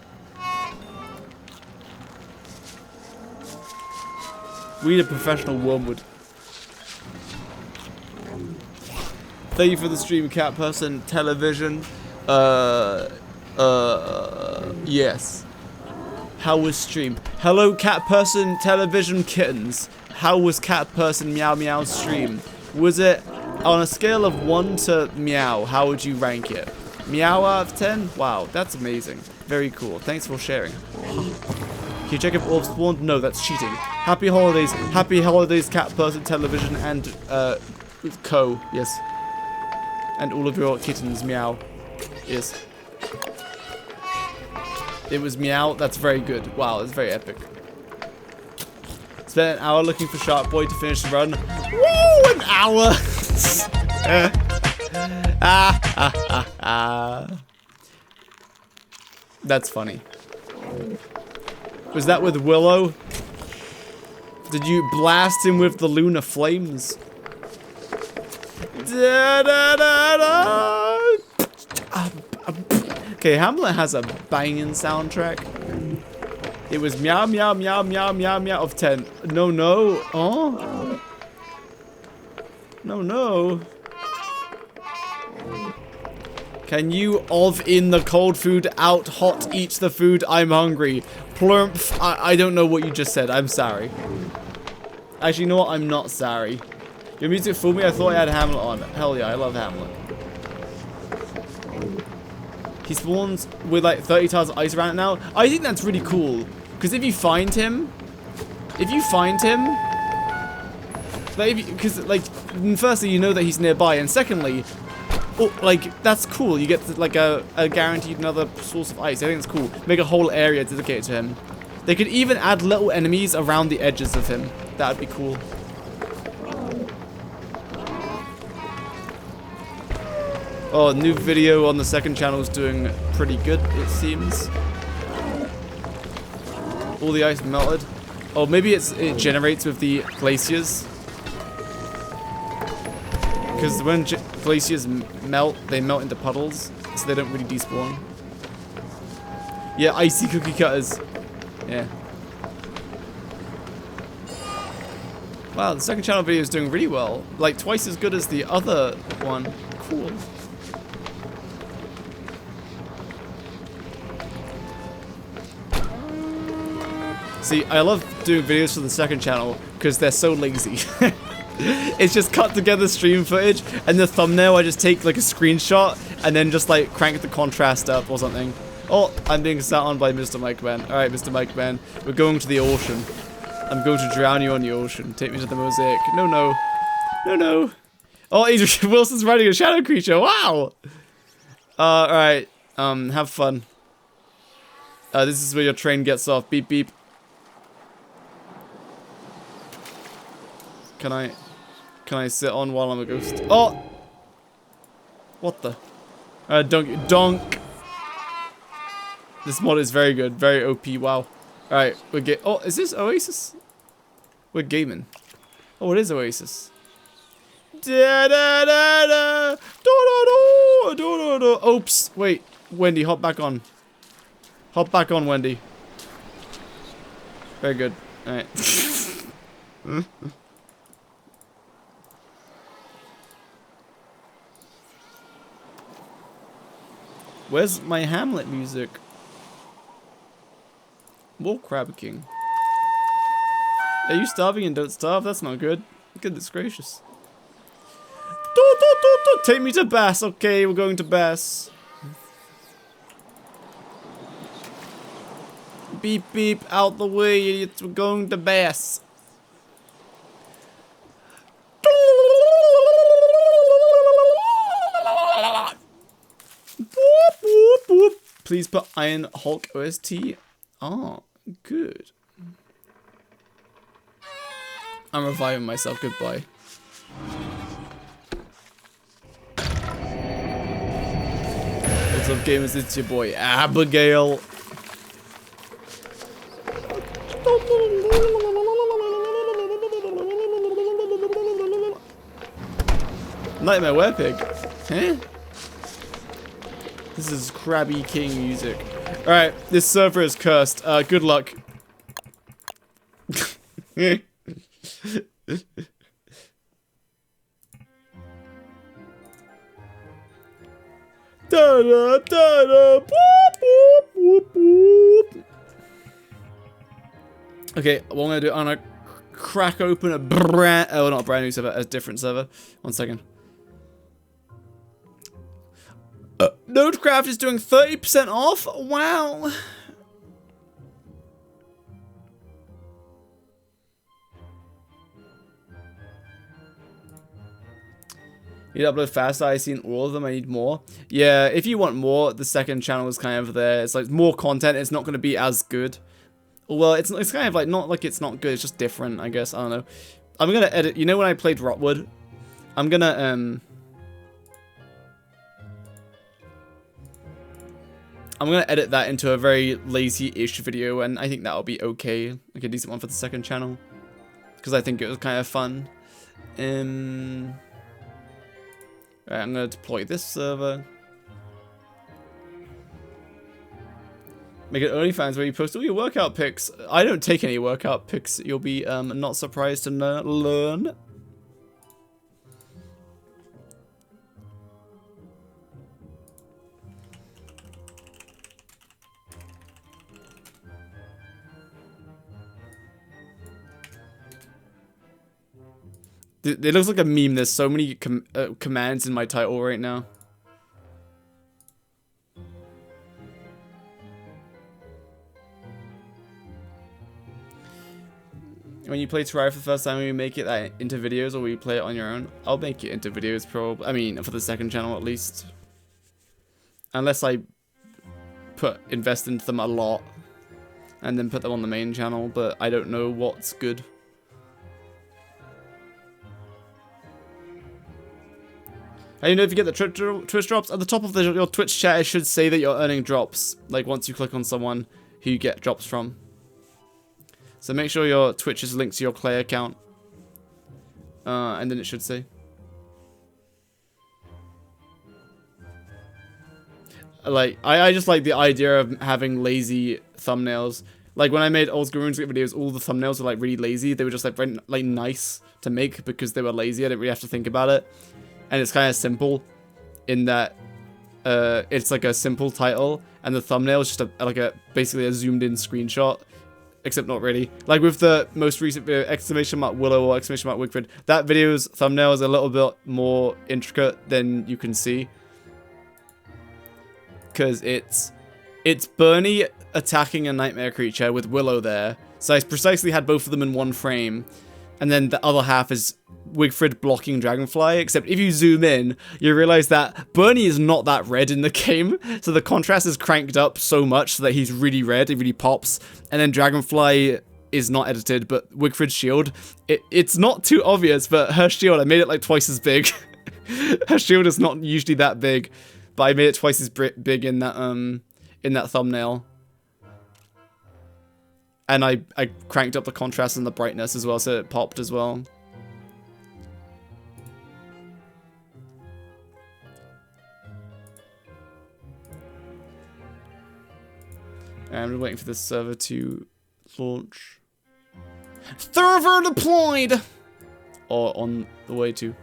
We need a professional wormwood. Thank you for the stream, Cat Person Television. Yes. How was stream? Hello, Cat Person Television Kittens. How was Cat Person Meow Meow stream? Was it on a scale of 1 to meow? How would you rank it? Meow out of 10? Wow, that's amazing. Very cool. Thanks for sharing. Can you check if orbs spawned? No, that's cheating. Happy holidays. Happy holidays, Cat Person Television and Co. Yes. And all of your kittens, meow. Yes. It was meow. That's very good. Wow, that's very epic. Spent an hour looking for Shark Boy to finish the run. Woo! An hour! That's funny. Was that with Willow? Did you blast him with the lunar flames? Da, da, da, da. Okay, Hamlet has a banging soundtrack. It was meow, meow, meow, meow, meow, meow of 10. No, no. Oh. No, no. Can you in the cold food out hot eat the food? I'm hungry. Plumph. I don't know what you just said. I'm sorry. Actually, you know what? I'm not sorry. Your music fooled me. I thought I had Hamlet on. Hell yeah, I love Hamlet. He spawns with like 30 tiles of ice around it now. I think that's really cool. Because if you find him, because like, firstly, you know that he's nearby, and secondly, oh, like, that's cool. You get like a guaranteed another source of ice. I think it's cool. Make a whole area dedicated to him. They could even add little enemies around the edges of him. That would be cool. Oh, new video on the second channel is doing pretty good, it seems. All the ice melted. Oh, maybe it generates with the glaciers. Because when glaciers melt, they melt into puddles, so they don't really despawn. Yeah, icy cookie cutters. Yeah. Wow, the second channel video is doing really well. Like, twice as good as the other one. Cool. See, I love doing videos for the second channel because they're so lazy. It's just cut together stream footage, and the thumbnail I just take like a screenshot and then just like crank the contrast up or something. Oh, I'm being sat on by Mr. Mike Man. Alright, Mr. Mike Man, we're going to the ocean. I'm going to drown you on the ocean. Take me to the mosaic. No, no. No, no. Oh, Wilson's riding a shadow creature. Wow! Alright. Have fun. This is where your train gets off. Beep, beep. Can I sit on while I'm a ghost? Oh! What the? Donk. This mod is very good. Very OP. Wow. Alright, oh, is this Oasis? We're gaming. Oh, it is Oasis. Da da da da. Da da da da. Oops. Wait. Wendy, hop back on. Hop back on, Wendy. Very good. Alright. Where's my Hamlet music? More Crab King. Are you starving and don't starve? That's not good. Goodness gracious. Take me to Bass. Okay, we're going to Bass. Beep beep, out the way, idiots. We're going to Bass. Please put Iron Hulk OST. Oh, good. I'm reviving myself. Goodbye. What's up, gamers? It's your boy Abigail. Nightmare Werepig. Huh? This is Krabby King music. Alright, this server is cursed. Good luck. Da da da da. Boop, boop, boop, boop. Okay, what I'm gonna do, I'm gonna crack open a brand, oh, not a brand new server, a different server. 1 second. Nodecraft is doing 30% off? Wow. You upload faster. I've seen all of them. I need more. Yeah, if you want more, the second channel is kind of there. It's like more content. It's not going to be as good. Well, it's kind of like not like it's not good. It's just different, I guess. I don't know. I'm going to edit. You know when I played Rotwood? I'm going to edit that into a very lazy-ish video, and I think that'll be okay. Like a decent one for the second channel. Because I think it was kind of fun. Right, I'm going to deploy this server. Make it OnlyFans where you post all your workout pics. I don't take any workout pics. You'll be not surprised to learn. It looks like a meme. There's so many commands in my title right now. When you play Terraria for the first time, will you make it into videos or will you play it on your own? I'll make it into videos probably. I mean, for the second channel at least. Unless I invest into them a lot and then put them on the main channel, but I don't know what's good. And you know, if you get the Twitch drops, at the top of your Twitch chat, it should say that you're earning drops. Like, once you click on someone who you get drops from. So make sure your Twitch is linked to your Clay account. And then it should say. Like, I just like the idea of having lazy thumbnails. Like, when I made old school RuneScape videos, all the thumbnails were, like, really lazy. They were just, like, very, like, nice to make because they were lazy. I didn't really have to think about it. And it's kind of simple in that it's like a simple title and the thumbnail is just basically a zoomed in screenshot, except not really. Like with the most recent video, !Willow or !Wigfrid, that video's thumbnail is a little bit more intricate than you can see. Because it's Bernie attacking a nightmare creature with Willow there. So I precisely had both of them in one frame. And then the other half is Wigfrid blocking Dragonfly, except if you zoom in, you realize that Bernie is not that red in the game, so the contrast is cranked up so much so that he's really red, it really pops, and then Dragonfly is not edited, but Wigfrid's shield, it's not too obvious, but her shield, I made it like twice as big. Her shield is not usually that big, but I made it twice as big in that thumbnail. And I cranked up the contrast and the brightness as well, so it popped as well. And I'm waiting for this server to launch. Server deployed! Or on the way to.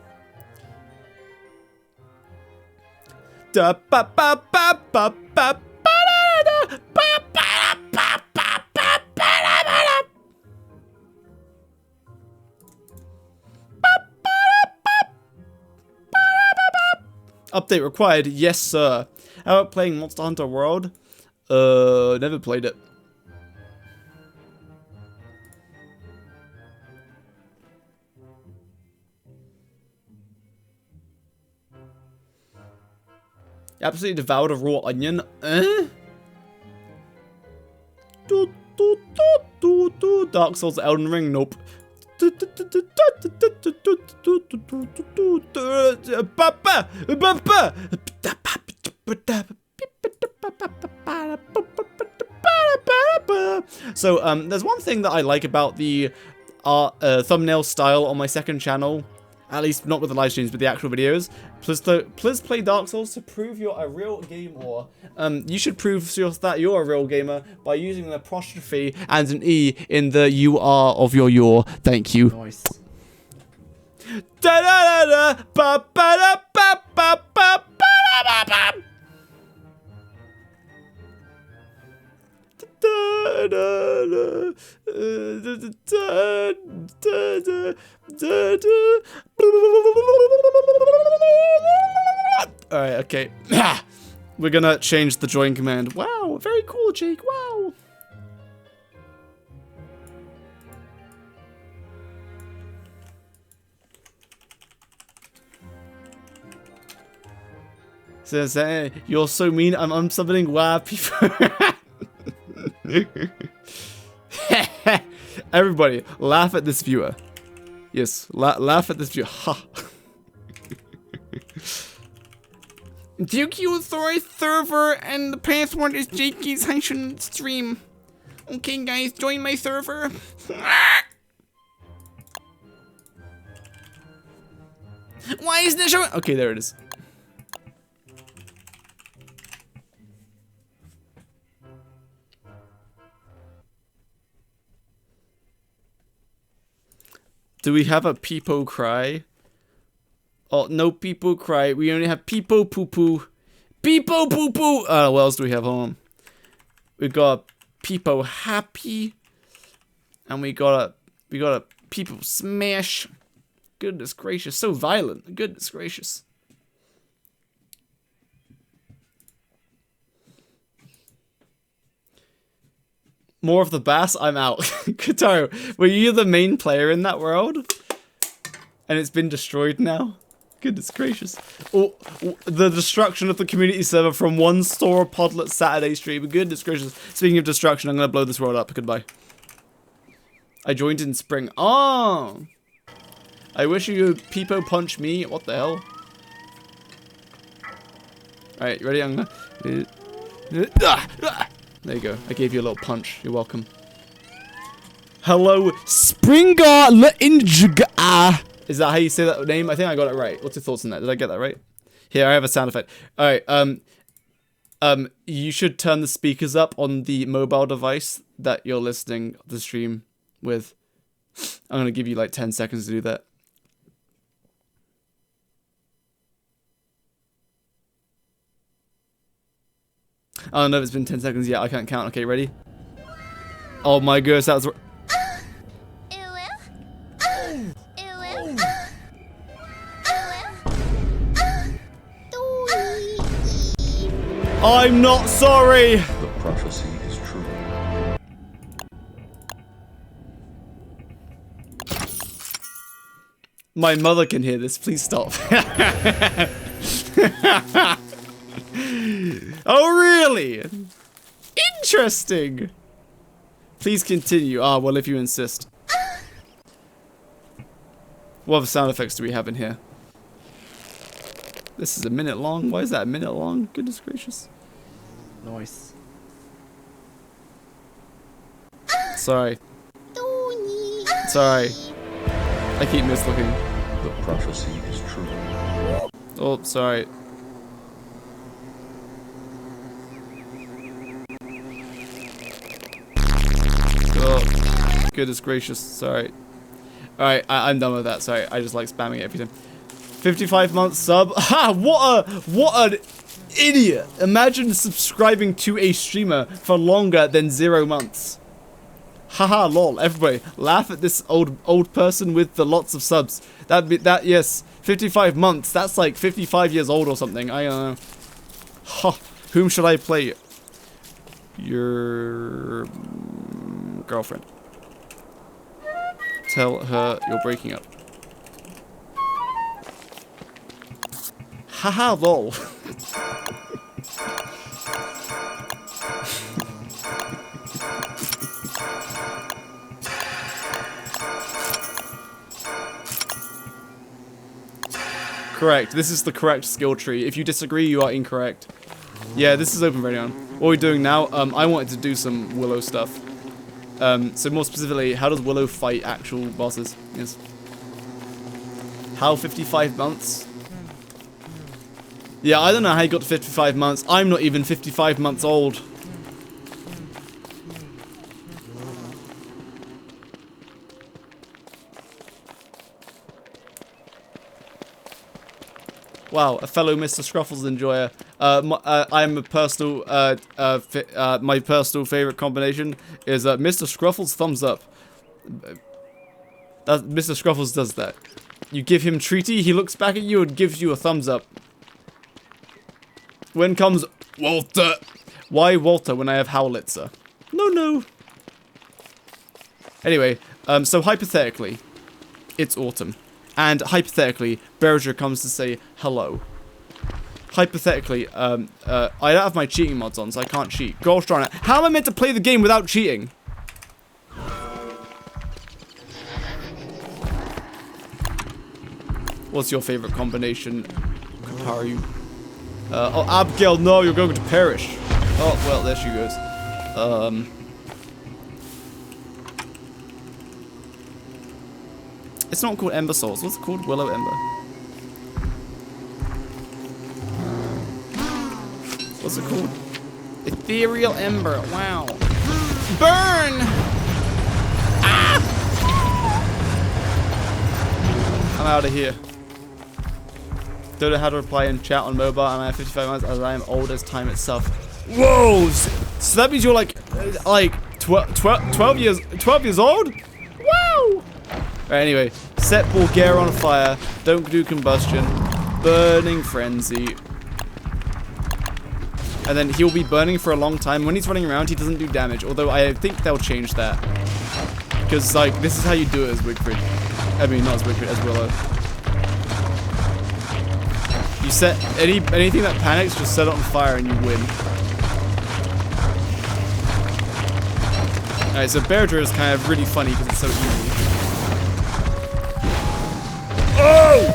Da ba ba ba ba ba ba da da ba ba ba ba ba ba da. Update required, yes sir. How about playing Monster Hunter World? Never played it. Absolutely devoured a raw onion. Dark Souls, Elden Ring, nope. So, there's one thing that I like about the thumbnail style on my second channel, at least not with the live streams, but the actual videos. Please play Dark Souls to prove you're a real gamer. You should prove that you're a real gamer by using an apostrophe and an E in the you are of your you're. Thank you. Nice. Da da da da ba ba da ba ba ba ba ba ba. Alright, okay. We're gonna change the join command. Wow, very cool, Jake. Wow. Says, hey, you're so mean. I'm summoning wow people. Everybody, laugh at this viewer. Yes, laugh at this viewer. Ha. Jakeyosaurus server and the password is Jakeys stream. Okay, guys, join my server. Why isn't it showing? Okay, there it is. Do we have a peepo cry? Oh, no peepo cry. We only have peepo poo poo. Peepo poo poo. What else do we have on? We got peepo happy. And we got a peepo smash. Goodness gracious. So violent. Goodness gracious. More of the bass, I'm out. Kataru, were you the main player in that world? And it's been destroyed now? Goodness gracious. Oh, the destruction of the community server from one Sauropodlet Saturday stream. Goodness gracious. Speaking of destruction, I'm going to blow this world up. Goodbye. I joined in spring. Oh! I wish you would peepo punch me. What the hell? Alright, you ready? I'm gonna... There you go. I gave you a little punch. You're welcome. Hello, Springer Leinjga. Is that how you say that name? I think I got it right. What's your thoughts on that? Did I get that right? Here, I have a sound effect. Alright, you should turn the speakers up on the mobile device that you're listening to the stream with. I'm gonna give you like 10 seconds to do that. I don't know if it's been 10 seconds yet. I can't count. Okay, ready? Oh my goodness, that was... I'm not sorry! The prophecy is true. My mother can hear this. Please stop. Oh, really? Interesting. Please continue. Ah, well, if you insist. What other sound effects do we have in here? This is a minute long. Why is that a minute long? Goodness gracious. Nice. Sorry. Sorry. I keep mislooking. The prophecy is true. Oh, sorry. Oh, goodness gracious. Sorry. Alright, I'm done with that. Sorry, I just like spamming it every time. 55 month sub. Ha! What an idiot! Imagine subscribing to a streamer for longer than 0 months. Haha, lol. Everybody, laugh at this old person with the lots of subs. Yes, 55 months. That's like 55 years old or something. I don't know. Ha! Whom should I play? Your girlfriend. Tell her you're breaking up. Haha, lol. Correct. This is the correct skill tree. If you disagree, you are incorrect. Yeah, this is open very on. What we're doing now, I wanted to do some Willow stuff. So more specifically, how does Willow fight actual bosses? Yes. How 55 months? Yeah, I don't know how you got to 55 months. I'm not even 55 months old. Wow, a fellow Mr. Scruffles enjoyer. I'm a personal, my personal favorite combination is Mr. Scruffles thumbs up. Mr. Scruffles does that. You give him treaty, he looks back at you and gives you a thumbs up. When comes Walter. Why Walter when I have Howlitzer? No. Anyway, so hypothetically, it's autumn. And hypothetically, Berger comes to say hello. Hypothetically, I don't have my cheating mods on, so I can't cheat. Gosh darn it. How am I meant to play the game without cheating? What's your favorite combination? Kaparu. Oh, Abigail, no, you're going to perish. Oh, well, there she goes. It's not called Ember Souls. What's it called? Willow Ember. What's it called? Ethereal Ember. Wow. Burn! Ah! I'm out of here. Don't know how to reply in chat on mobile, and I have 55 months as I am old as time itself. Whoa! So that means you're like 12 years old? Wow! Right, anyway, set Bulgaria on fire, don't do combustion, burning frenzy. And then he'll be burning for a long time. When he's running around, he doesn't do damage. Although I think they'll change that. Because, like, this is how you do it as Wigfrid. I mean, not as Wigfrid, as Willow. You set anything that panics, just set it on fire and you win. Alright, so Bear Drill is kind of really funny because it's so easy. Oh!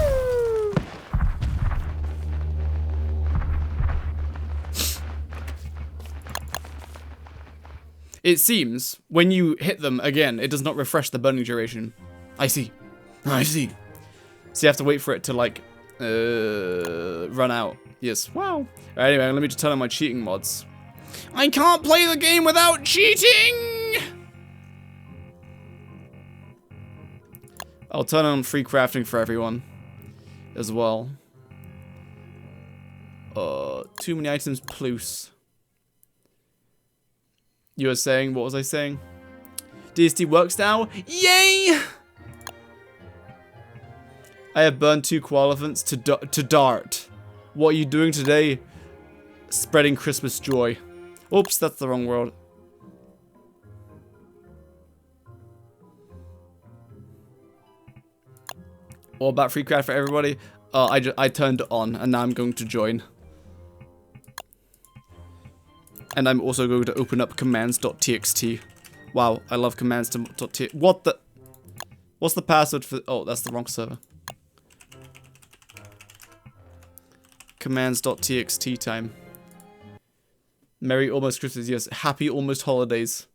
It seems, when you hit them again, it does not refresh the burning duration. I see. I see. So you have to wait for it to, like, run out. Yes. Wow. Right, anyway, let me just turn on my cheating mods. I can't play the game without cheating! I'll turn on free crafting for everyone as well. Too many items plus. You were saying, what was I saying? DST works now? Yay! I have burned 2 koalefants to dart. What are you doing today? Spreading Christmas joy. Oops, that's the wrong word. All about free craft for everybody. I turned it on, and now I'm going to join. And I'm also going to open up commands.txt. Wow, I love commands.txt. What the? What's the password for? Oh, that's the wrong server. Commands.txt time. Merry almost Christmas, yes. Happy almost holidays.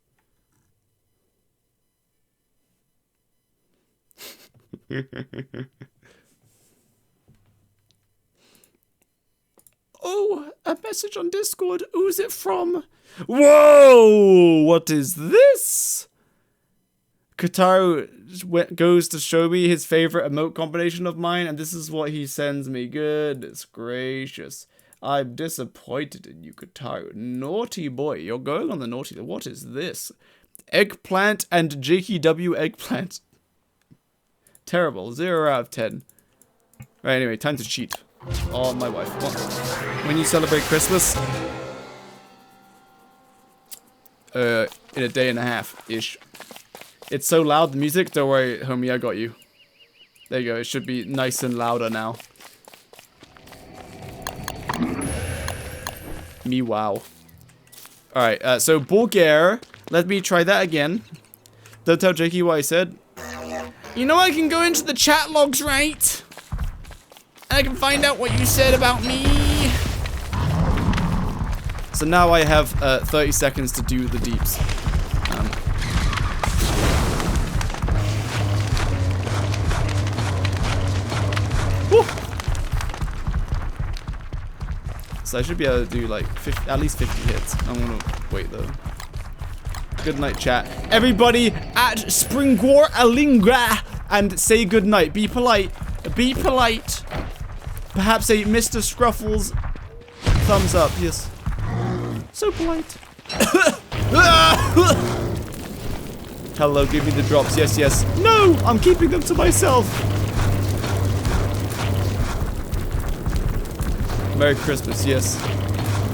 Oh, a message on Discord. Who's it from? Whoa! What is this? Kataru goes to show me his favorite emote combination of mine, and this is what he sends me. Goodness gracious. I'm disappointed in you, Kataru. Naughty boy. You're going on the naughty. What is this? Eggplant and Jakey W eggplant. Terrible. 0 out of 10. Right, anyway, time to cheat. Oh, my wife. What? When you celebrate Christmas? In a day and a half-ish. It's so loud, the music. Don't worry, homie, I got you. There you go. It should be nice and louder now. Me wow. Alright, so Bulgare. Let me try that again. Don't tell Jakey what I said. You know I can go into the chat logs, right? And I can find out what you said about me. So now I have 30 seconds to do the deeps. So I should be able to do like at least 50 hits. I'm gonna wait though. Good night, chat. Everybody at Springwar Alingra and say good night. Be polite. Be polite. Perhaps a Mr. Scruffles thumbs up. Yes. So polite. Hello, give me the drops. Yes, yes. No, I'm keeping them to myself. Merry Christmas, yes.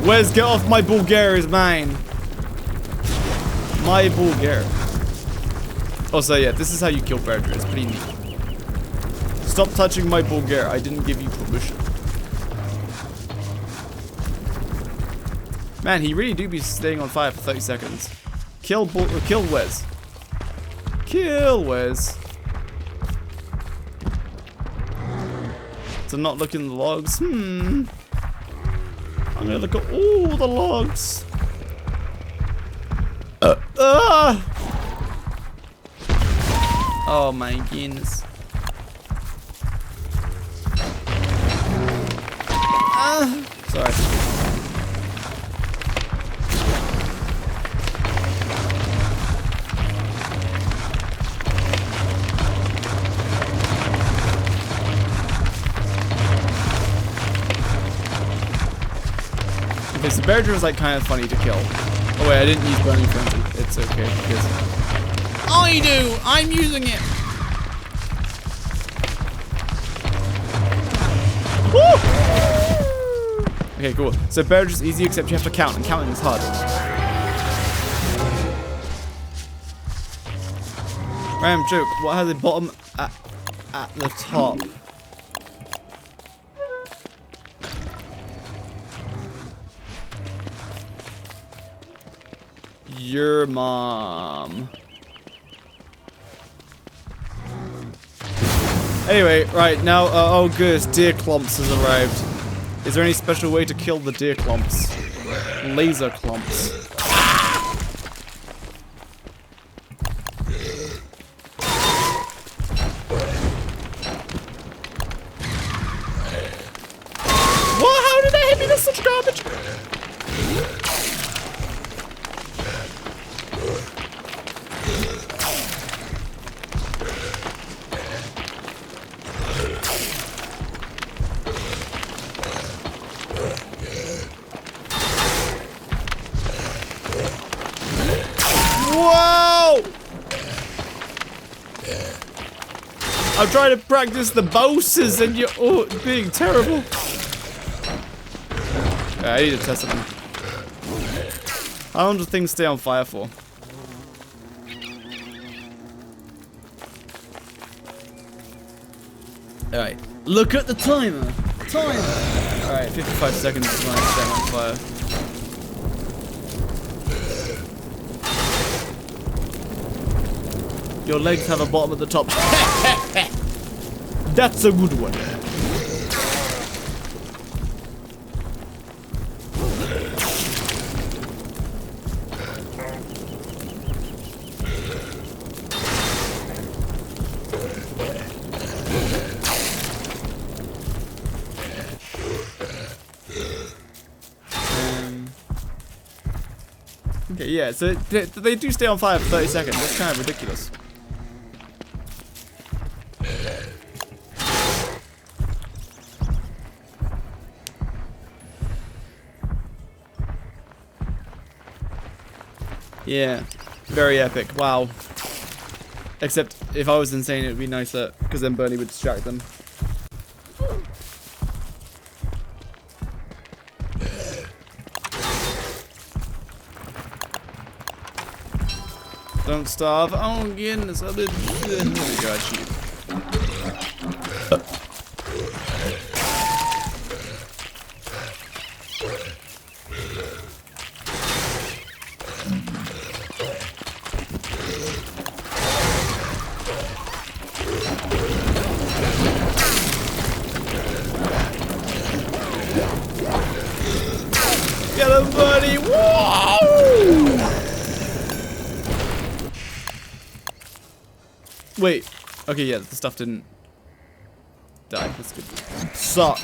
Wes, get off my Bulgare is mine. My Bulgare. Also, yeah, this is how you kill bear drill. It's pretty neat. Stop touching my Bulgare. I didn't give you permission. Man, he really do be staying on fire for 30 seconds. Kill Wes. Kill Wes. To not look in the logs. I'm gonna look at all the logs. Oh my goodness. Sorry. Okay, so bear drill is like kind of funny to kill. Oh wait, I didn't use burning frenzy. It's okay because I do. I'm using it. Woo! Okay, cool. So beverage is easy, except you have to count, and counting is hard. Random joke. What has a bottom at the top? Your mom. Anyway, right now, oh good, deer clumps has arrived. Is there any special way to kill the deer clumps? Laser clumps. What? How did that hit me? That's such garbage. Whoa! I'm trying to practice the bosses and you're being terrible. I need to test something. How long do things stay on fire for? Alright, look at the timer! Alright, 55 seconds is when I set on fire. Your legs have a bottom at the top. That's a good one. Okay, yeah, so they do stay on fire for 30 seconds. That's kind of ridiculous. Yeah, very epic. Wow. Except if I was insane, it would be nicer, because then Bernie would distract them. Don't starve. Oh goodness, I've been. There we go, I cheated. Get him, buddy! Whoa! Wait. Okay, yeah, the stuff didn't die. That's good. Suck.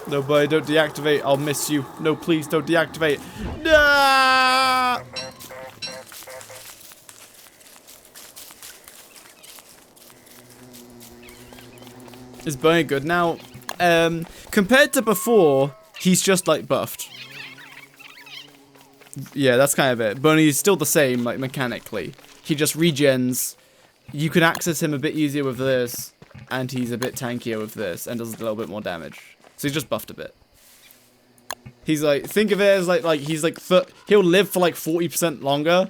No, buddy, don't deactivate. I'll miss you. No, please don't deactivate. Nah! Is Bernie good now? Compared to before, he's just like buffed. Yeah, that's kind of it. Bernie's still the same, like mechanically. He just regens. You can access him a bit easier with this, and he's a bit tankier with this, and does a little bit more damage. So he's just buffed a bit. He's like, think of it as like he's like, he'll live for like 40% longer,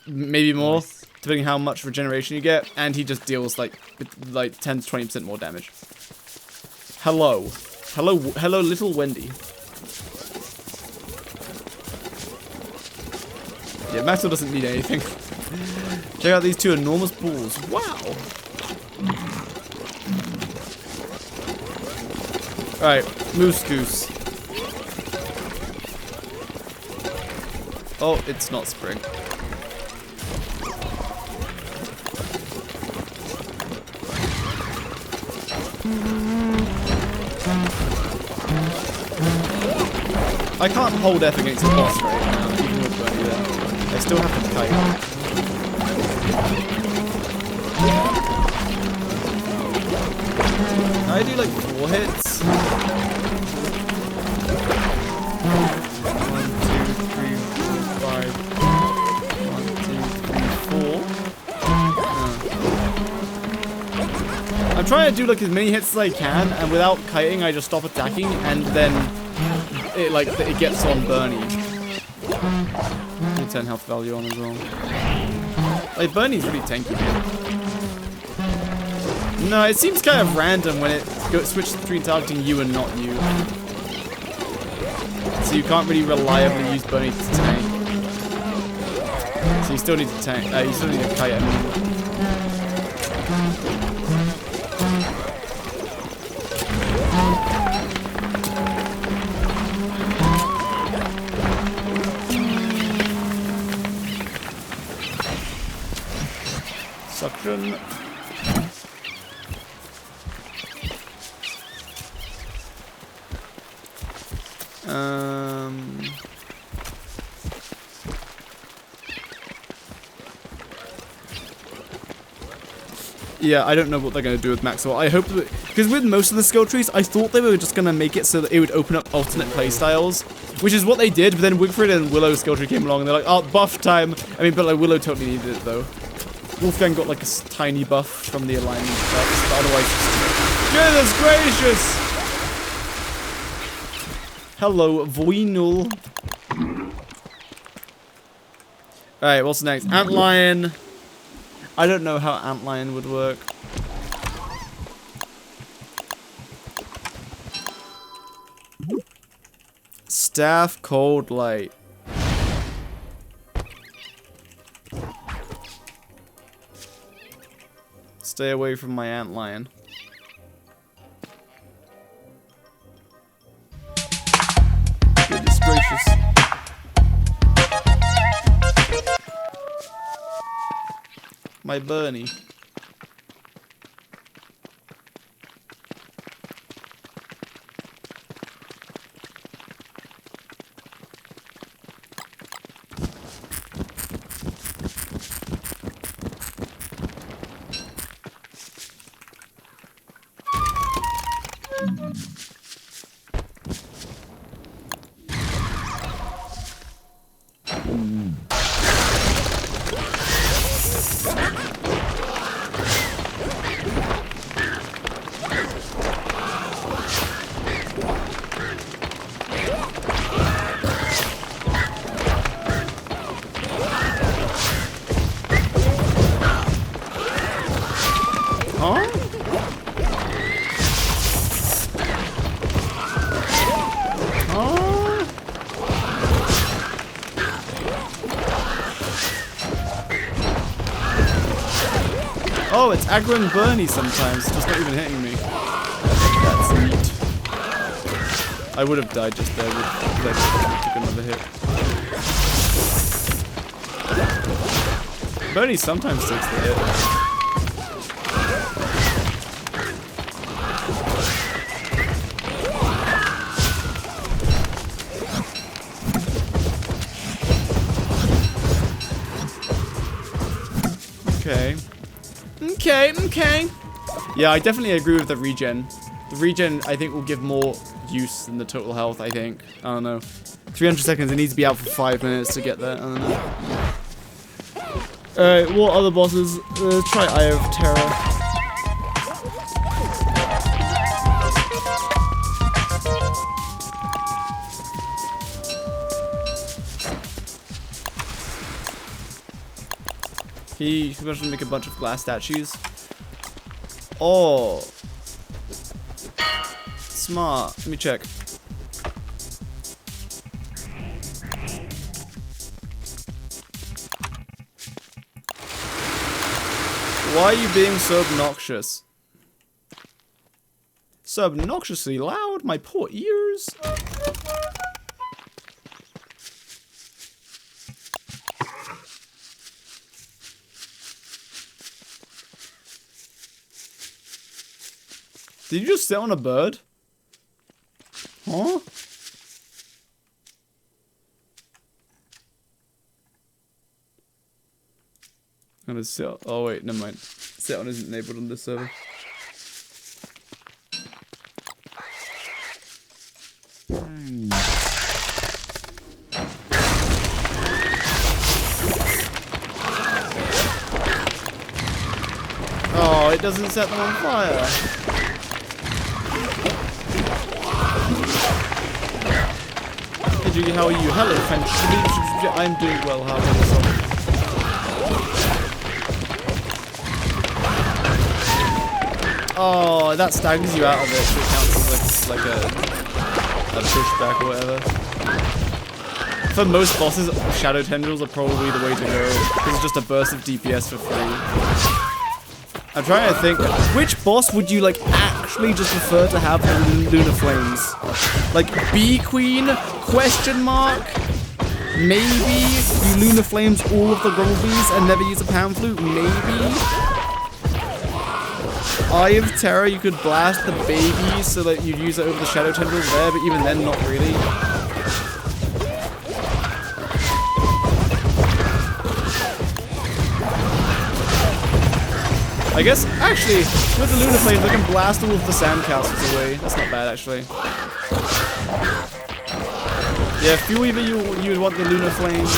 maybe more, depending how much regeneration you get, and he just deals like 10 to 20% more damage. Hello, little Wendy. Yeah, Maxwell doesn't need anything. Check out these two enormous balls. Wow. Alright, Moose Goose. Oh, it's not spring. I can't hold F against the boss right now, even with Bernie there. I still have to kite. I do do like 4 hits. 1, 2, 3, 5. 1, 2, 3, 4. I'm trying to do like as many hits as I can, and without kiting, I just stop attacking, and then it gets on Bernie. 10 health value on as well. Like Bernie's really tanky, man. No, it seems kind of random when it switches between targeting you and not you. So you can't really reliably use Bernie to tank. So you still need to tank. You still need to kite. Suction. Yeah, I don't know what they're going to do with Maxwell. I hope that, because with most of the skill trees, I thought they were just going to make it so that it would open up alternate playstyles, which is what they did, but then Wigfrid and Willow's skill tree came along and they're like, oh, buff time. I mean, but like Willow totally needed it though. Wolfgang got like a tiny buff from the alignment buffs, but otherwise, goodness gracious! Hello, Voinul. Alright, what's next? Antlion. I don't know how Antlion would work. Staff Cold Light. Stay away from my Antlion. Goodness gracious. My Bernie. Oh, it's aggro and Bernie sometimes, just not even hitting me. That's neat. I would have died just there with took another hit. Bernie sometimes takes the hit. Okay. Yeah, I definitely agree with the regen. The regen, I think, will give more use than the total health, I think. I don't know. 300 seconds, it needs to be out for 5 minutes to get there. I don't know. Alright, what other bosses? Try Eye of Terror. He should make a bunch of glass statues. Oh. Smart. Let me check. Why are you being so obnoxious? So obnoxiously loud, my poor ears. Did you just sit on a bird? Huh? I'm gonna sit. Oh wait, never mind. Sit on isn't enabled on this server. it doesn't set them on fire. Hey Jakey, how are you? Hello, French. I'm doing well. How about yourself? Oh, that staggers you out of it. So it counts as like a pushback or whatever. For most bosses, shadow tendrils are probably the way to go. It's just a burst of DPS for free. I'm trying to think, which boss would you like actually just prefer to have the Lunar Flames? Like Bee Queen? Question mark? Maybe you Lunar Flames all of the Grumblebees and never use a Pan Flute? Maybe? Eye of Terror, you could blast the babies so that you'd use it over the shadow tendrils there, but even then, not really. I guess, actually, with the Lunar Flames, I can blast all of the sandcastles away. That's not bad, actually. Yeah, Fuel Weaver, you would want the Lunar Flames.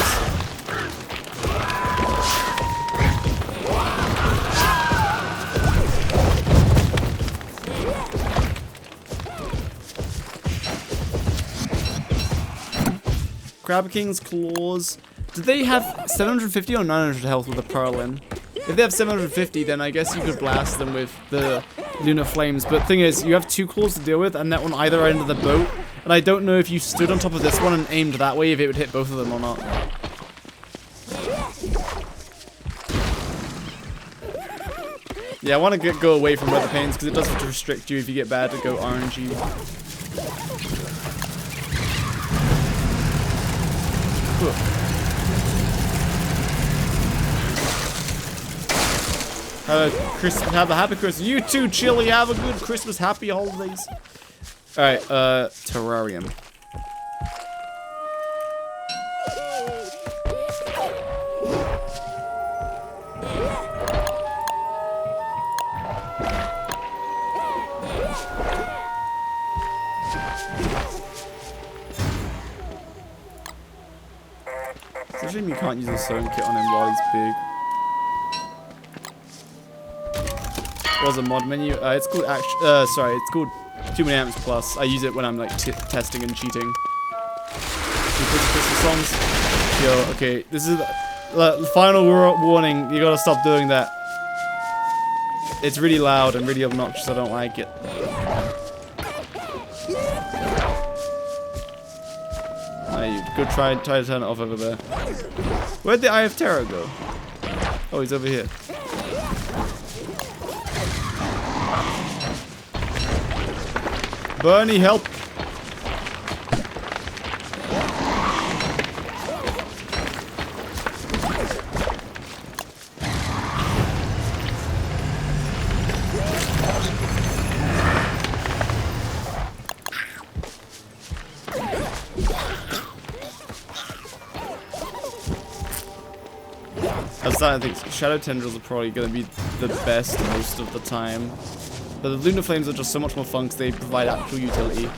Crab King's Claws. Did they have 750 or 900 health with a Pearl in? If they have 750, then I guess you could blast them with the Lunar Flames. But thing is, you have 2 claws to deal with, and that on either end of the boat. And I don't know if you stood on top of this one and aimed that way, if it would hit both of them or not. Yeah, I want to go away from Weather Pains, because it does restrict you if you get bad to go RNG. Cool. Have a happy Christmas. You too, Chili. Have a good Christmas. Happy holidays. Alright, terrarium. It's a shame you can't use a sewing kit on him while he's big. Was a mod menu. It's called it's called 2 many amps plus. I use it when I'm like testing and cheating. Christmas songs. Yo, okay, this is the final warning. You gotta stop doing that. It's really loud and really obnoxious. I don't like it. Good try to turn it off over there. Where'd the Eye of Terror go? Oh, he's over here. Bernie, help! I'm starting to think Shadow Tendrils are probably going to be the best most of the time. But the Lunar Flames are just so much more fun because they provide actual utility.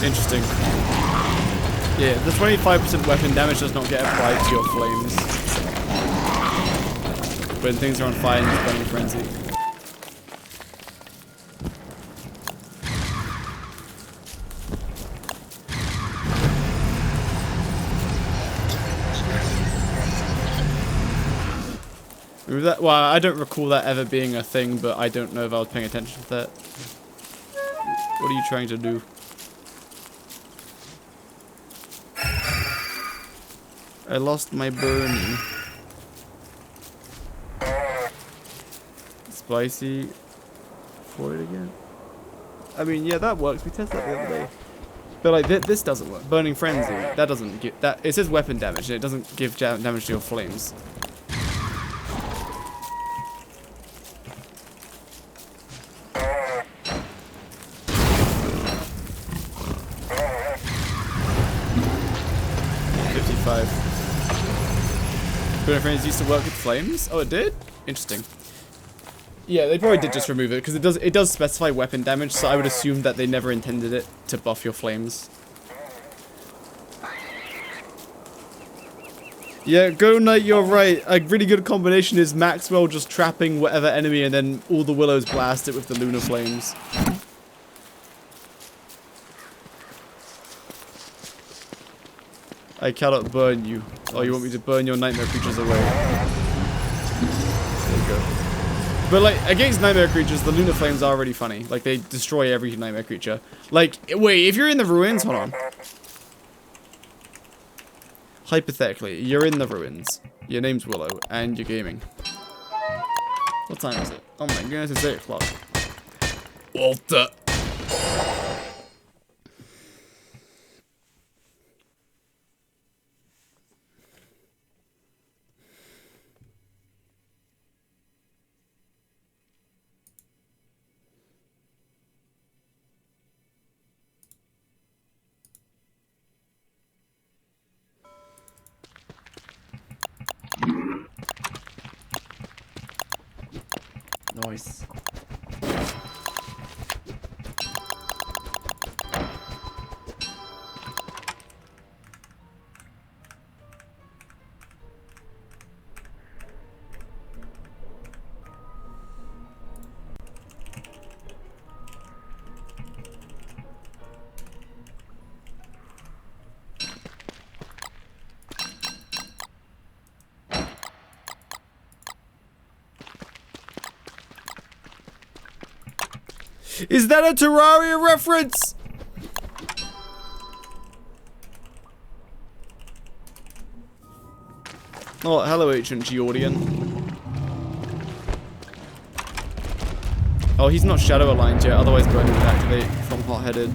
Interesting. Yeah, the 25% weapon damage does not get applied to your flames when things are on fire in this burning frenzy. Remember that? Well, I don't recall that ever being a thing, but I don't know if I was paying attention to that. What are you trying to do? I lost my burning. Spicy. For it again. I mean, yeah, that works. We tested that the other day. But like this doesn't work. Burning Frenzy, that doesn't give that. It says weapon damage, and it doesn't give damage to your flames. Burning Frenzy used to work with flames. Oh, it did? Interesting. Yeah, they probably did just remove it because it does specify weapon damage, so I would assume that they never intended it to buff your flames. Yeah, Go Knight, you're right. A really good combination is Maxwell just trapping whatever enemy and then all the willows blast it with the lunar flames. I cannot burn you. Oh, you want me to burn your nightmare creatures away? There you go. But like, against nightmare creatures, the lunar flames are really funny. Like, they destroy every nightmare creature. Like, wait, if you're in the ruins, hold on. Hypothetically, you're in the ruins. Your name's Willow, and you're gaming. What time is it? Oh my goodness, it's 8 o'clock. Walter. Nice. Is that a Terraria reference? Oh, hello, ancient Geordian. Oh, he's not shadow aligned yet, otherwise Burning would activate from hot-headed.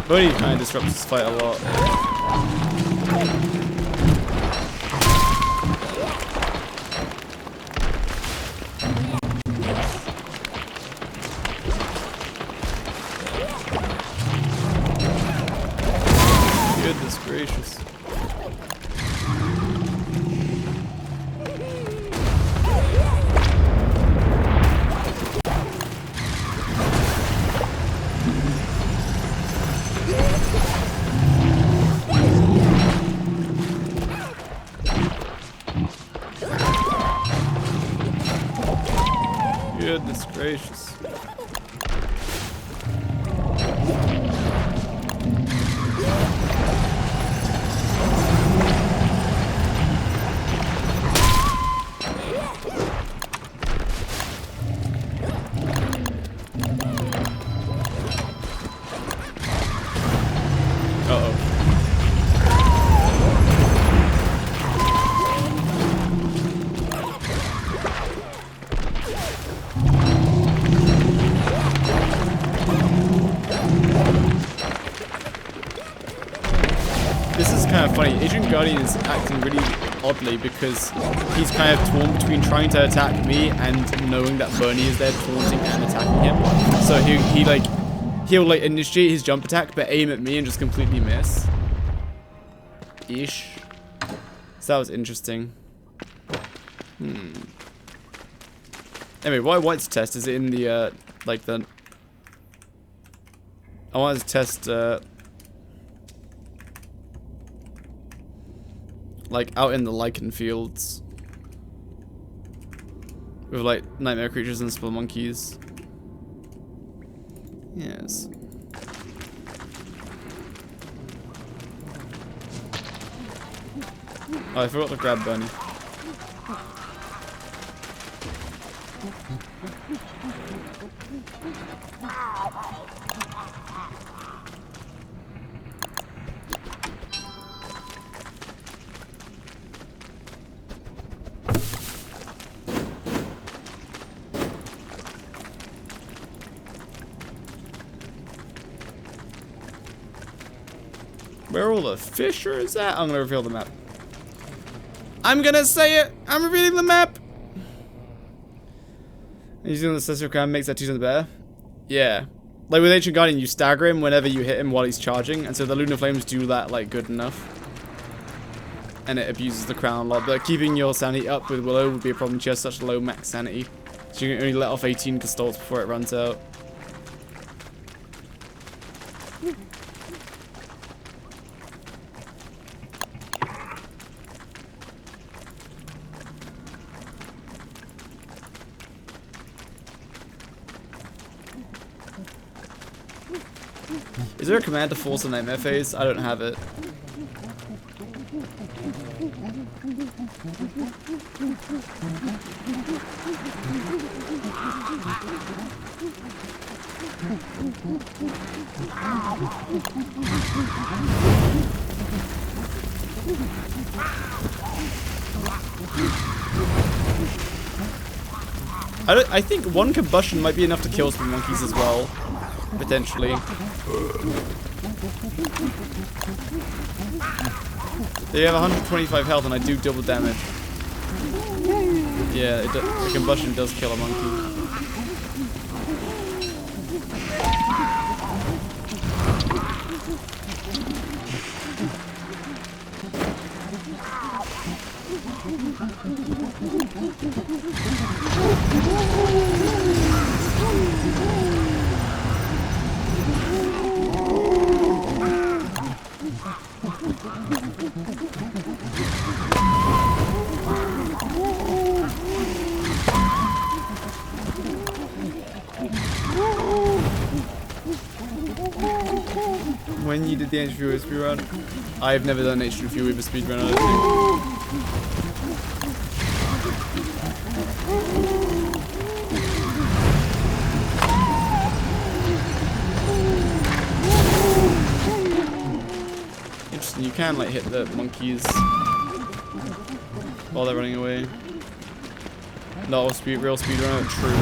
Bodhi kind of disrupts this fight a lot. Goodness gracious. Goodness gracious. Agent Guardian is acting really oddly because he's kind of torn between trying to attack me and knowing that Bernie is there taunting and attacking him at the So he'll like initiate his jump attack, but aim at me and just completely miss. Ish. So that was interesting. Anyway, what I wanted to test is in the I wanted to test like out in the lichen fields with like nightmare creatures and spill monkeys. Yes. Oh, I forgot to grab Bunny. Where are all the fishers at? I'm gonna reveal the map. I'm gonna say it! I'm revealing the map! Using the Celestial Crown makes that 2 times better. Yeah. Like with Ancient Guardian, you stagger him whenever you hit him while he's charging, and so the Lunar Flames do that like good enough. And it abuses the crown a lot, but keeping your sanity up with Willow would be a problem. She has such low max sanity. So you can only let off 18 Castolts before it runs out. Is there a command to force a nightmare phase? I don't have it. I think one combustion might be enough to kill some monkeys as well. Potentially. They have 125 health and I do double damage. Yeah, the combustion does kill a monkey. When you did the Ancient Fury speedrun, I've never done Ancient Fury with a speedrun, I don't think. Interesting, you can like hit the monkeys while they're running away. Not all real speedrunner, true.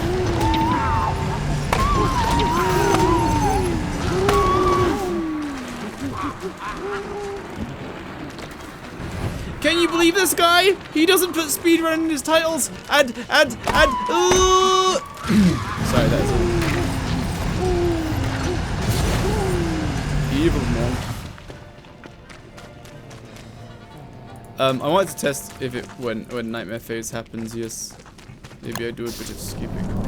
Can you believe this guy? He doesn't put speedrun in his titles. Sorry, that's it. Evil monk. I wanted to test if it when nightmare phase happens. Yes, maybe I do a bit of skipping.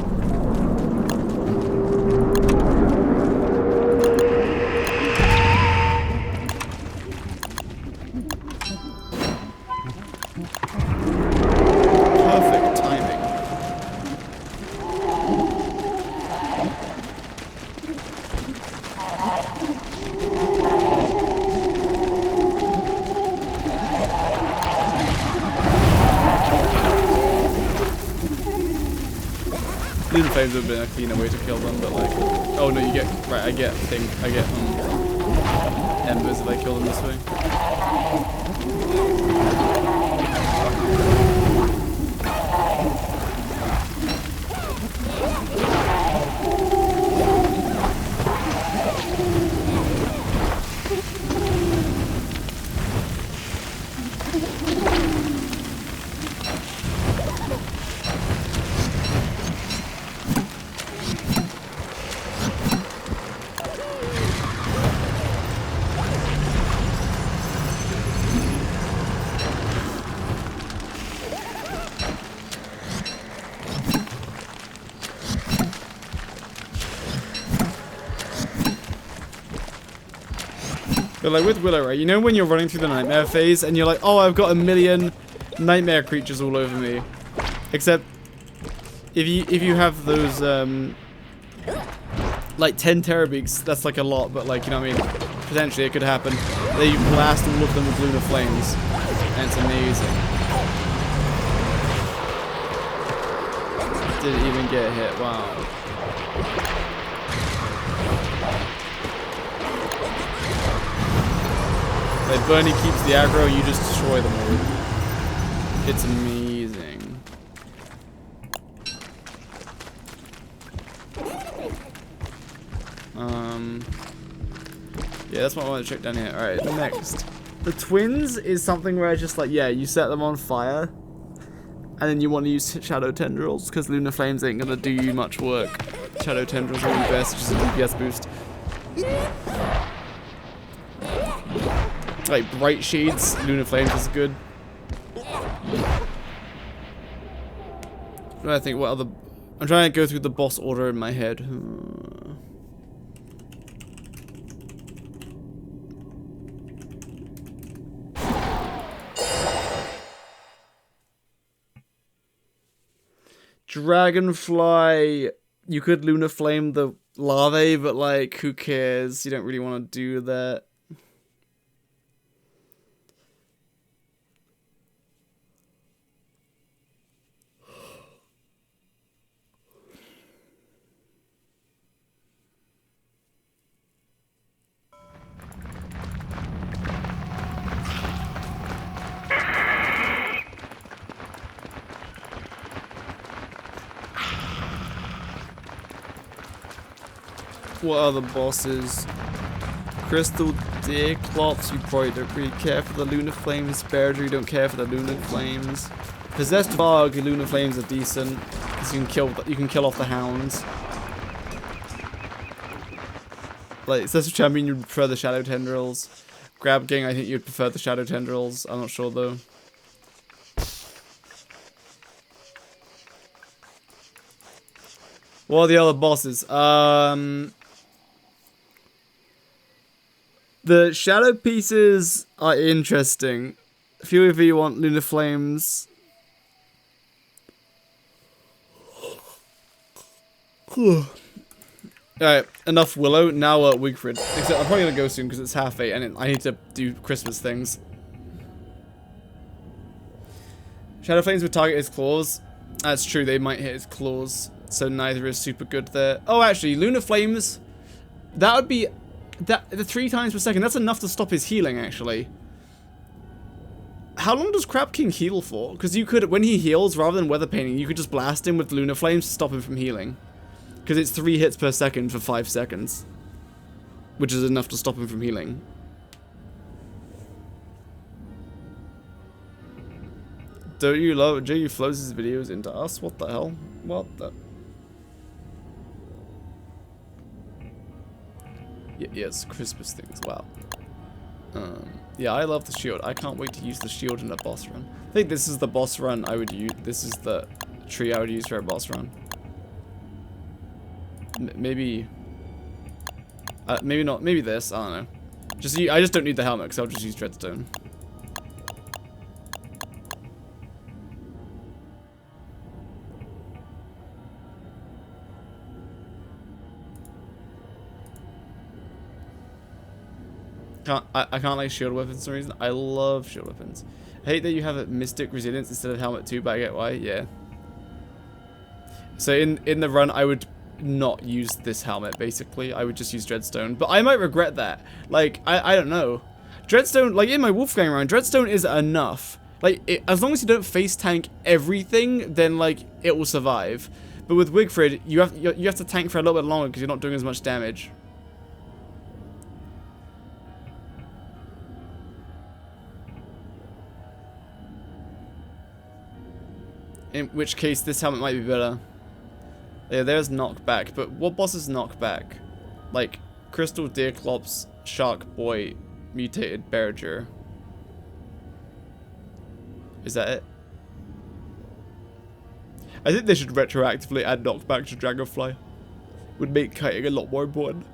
Lunar Flames would have been a cleaner way to kill them, but like, oh no, you get, right, I get embers if I kill them this way. But like with Willow, right? You know when you're running through the nightmare phase and you're like, oh, I've got a million nightmare creatures all over me. Except if you have those like 10 Terrorbeaks, that's like a lot, but like, you know what I mean? Potentially it could happen. They blast all of them with lunar flames. And it's amazing. Didn't even get hit, wow. Like Bernie keeps the aggro, you just destroy them all. It's amazing. Yeah, that's what I want to check down here. Alright, next. The twins is something where I just like, yeah, you set them on fire. And then you want to use shadow tendrils, because lunar flames ain't gonna do you much work. Shadow tendrils are the best, just a DPS boost. Like bright shades, lunar flames is good. I think what other... I'm trying to go through the boss order in my head. Dragonfly, you could lunar flame the larvae, but like, who cares? You don't really want to do that. What other bosses? Crystal Diclops, you probably don't really care for the lunar flames. Bearger, you don't care for the lunar flames. Possessed Varg, lunar flames are decent because you can kill off the hounds. Like Excessive Champion, you'd prefer the shadow tendrils. Grab Gang, I think you'd prefer the shadow tendrils. I'm not sure though. What are the other bosses? The shadow pieces are interesting. A few of you want lunar flames. Alright, enough Willow. Now Wigfrid. Except I'm probably gonna go soon because it's 8:30 and I need to do Christmas things. Shadow flames would target his claws. That's true, they might hit his claws. So neither is super good there. Oh, actually, lunar flames. That would be... the 3 times per second, that's enough to stop his healing, actually. How long does Crab King heal for? Because you could, when he heals, rather than weather painting, you could just blast him with lunar flames to stop him from healing. Because it's 3 hits per second for 5 seconds. Which is enough to stop him from healing. Don't you love it? Jakey flows his videos into us? What the hell? What the... Yes, Christmas things, wow. Yeah, I love the shield. I can't wait to use the shield in a boss run. I think this is the boss run I would use. This is the tree I would use for a boss run. Maybe... maybe not. Maybe this. I don't know. I just don't need the helmet because I'll just use Dreadstone. I can't like shield weapons for some reason. I love shield weapons. I hate that you have a mystic resilience instead of helmet too, but I get why. Yeah. So in the run, I would not use this helmet. Basically, I would just use Dreadstone. But I might regret that. Like I don't know. Dreadstone, like in my Wolfgang run, Dreadstone is enough. Like as long as you don't face tank everything, then like it will survive. But with Wigfrid, you have to tank for a little bit longer because you're not doing as much damage. In which case, this helmet might be better. Yeah, there's knockback, but what boss is knockback? Like, Crystal Deerclops, Shark Boy, Mutated Berger. Is that it? I think they should retroactively add knockback to Dragonfly. Would make kiting a lot more important.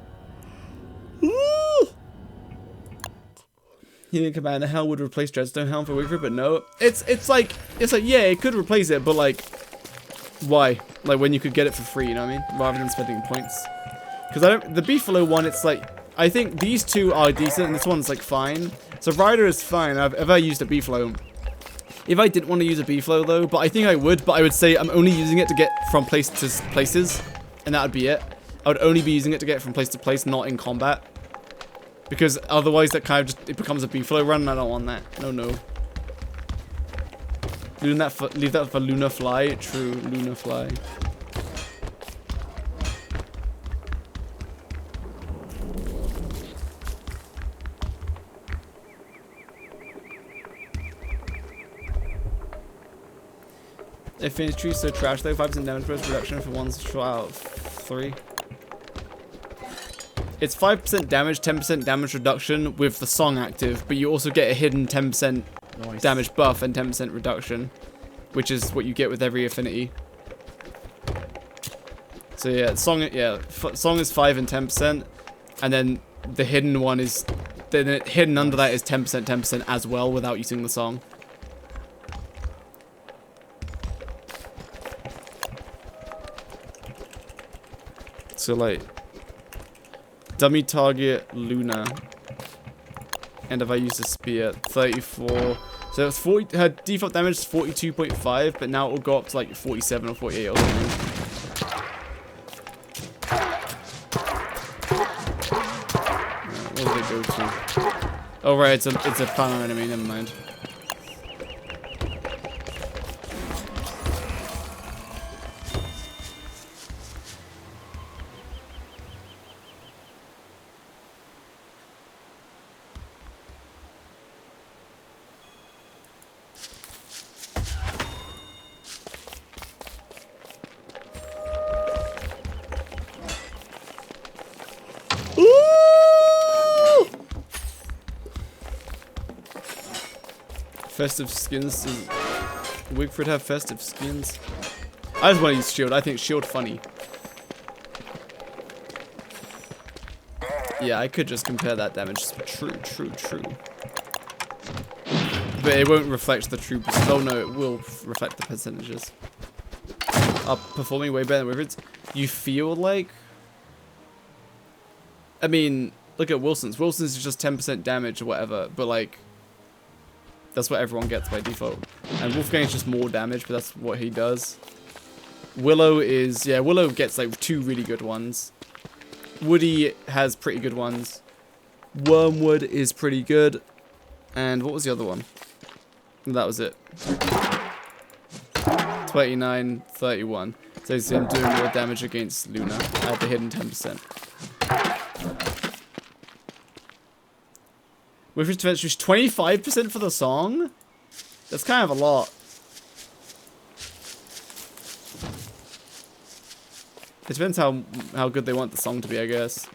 Healing Commander Hell would replace Dreadstone Helm for Wigford, but no. It's like yeah, it could replace it, but like, why? Like when you could get it for free, you know what I mean? Rather than spending points. Because the Beefalo one, it's like, I think these two are decent, and this one's like fine. So Rider is fine. I've ever used a Beefalo. If I didn't want to use a Beefalo though, but I think I would, but I would say I'm only using it to get from place to places, and that would be it. I would only be using it to get from place to place, not in combat. Because otherwise that kind of just, it becomes a Beefalo run, and I don't want that. No. Leave that for Luna Fly. True, Luna Fly. Infantry so trash though, 5% damage burst reduction for one trial 3. It's 5% damage, 10% damage reduction with the song active, but you also get a hidden 10% damage buff and 10% reduction, which is what you get with every affinity. So yeah, song is 5 and 10%, and then the hidden one is hidden under that is 10% as well without using the song. So like, dummy target Luna, and if I use a spear, 34. So it's 40. Her default damage is 42.5, but now it will go up to like 47 or 48 or something. What does it go to? Oh right, it's a planner enemy. Never mind. Festive skins. Does Wigford have festive skins? I just want to use shield. I think shield funny. Yeah, I could just compare that damage. True. But it won't reflect the true. Oh no, it will reflect the percentages. Are performing way better than Wigford's. You feel like? I mean, look at Wilson's. Wilson's is just 10% damage or whatever, but like, that's what everyone gets by default. And Wolfgang is just more damage, but that's what he does. Willow is, yeah, Willow gets like 2 really good ones. Woody has pretty good ones. Wormwood is pretty good. And what was the other one? That was it. 29, 31. So you see I'm doing more damage against Luna. I have the hidden 10%. With his defense, 25% for the song? That's kind of a lot. It depends how good they want the song to be, I guess.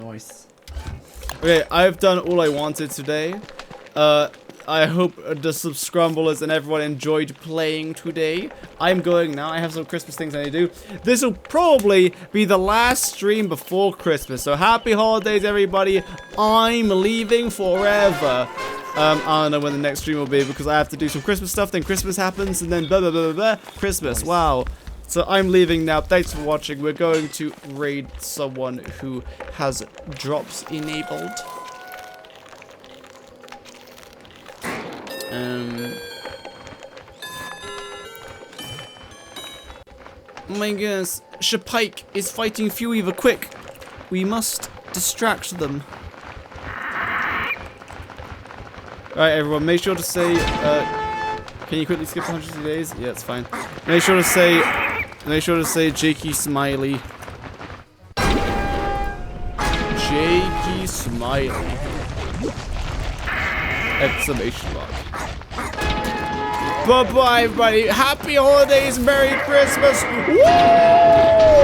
Nice. Okay, I've done all I wanted today. I hope the subscribers and everyone enjoyed playing today. I'm going now. I have some Christmas things I need to do. This will probably be the last stream before Christmas. So happy holidays, everybody. I'm leaving forever. I don't know when the next stream will be because I have to do some Christmas stuff. Then Christmas happens and then blah, blah, blah, blah, blah. Christmas. Nice. Wow. So I'm leaving now. Thanks for watching. We're going to raid someone who has drops enabled. Oh my goodness, Shapike is fighting Fueweaver, quick! We must distract them. Alright everyone, make sure to say, can you quickly skip 100 days? Yeah, it's fine. Make sure to say Jakey Smiley. Jakey Smiley. Exclamation mark. Bye-bye, everybody. Happy holidays. Merry Christmas. Woo!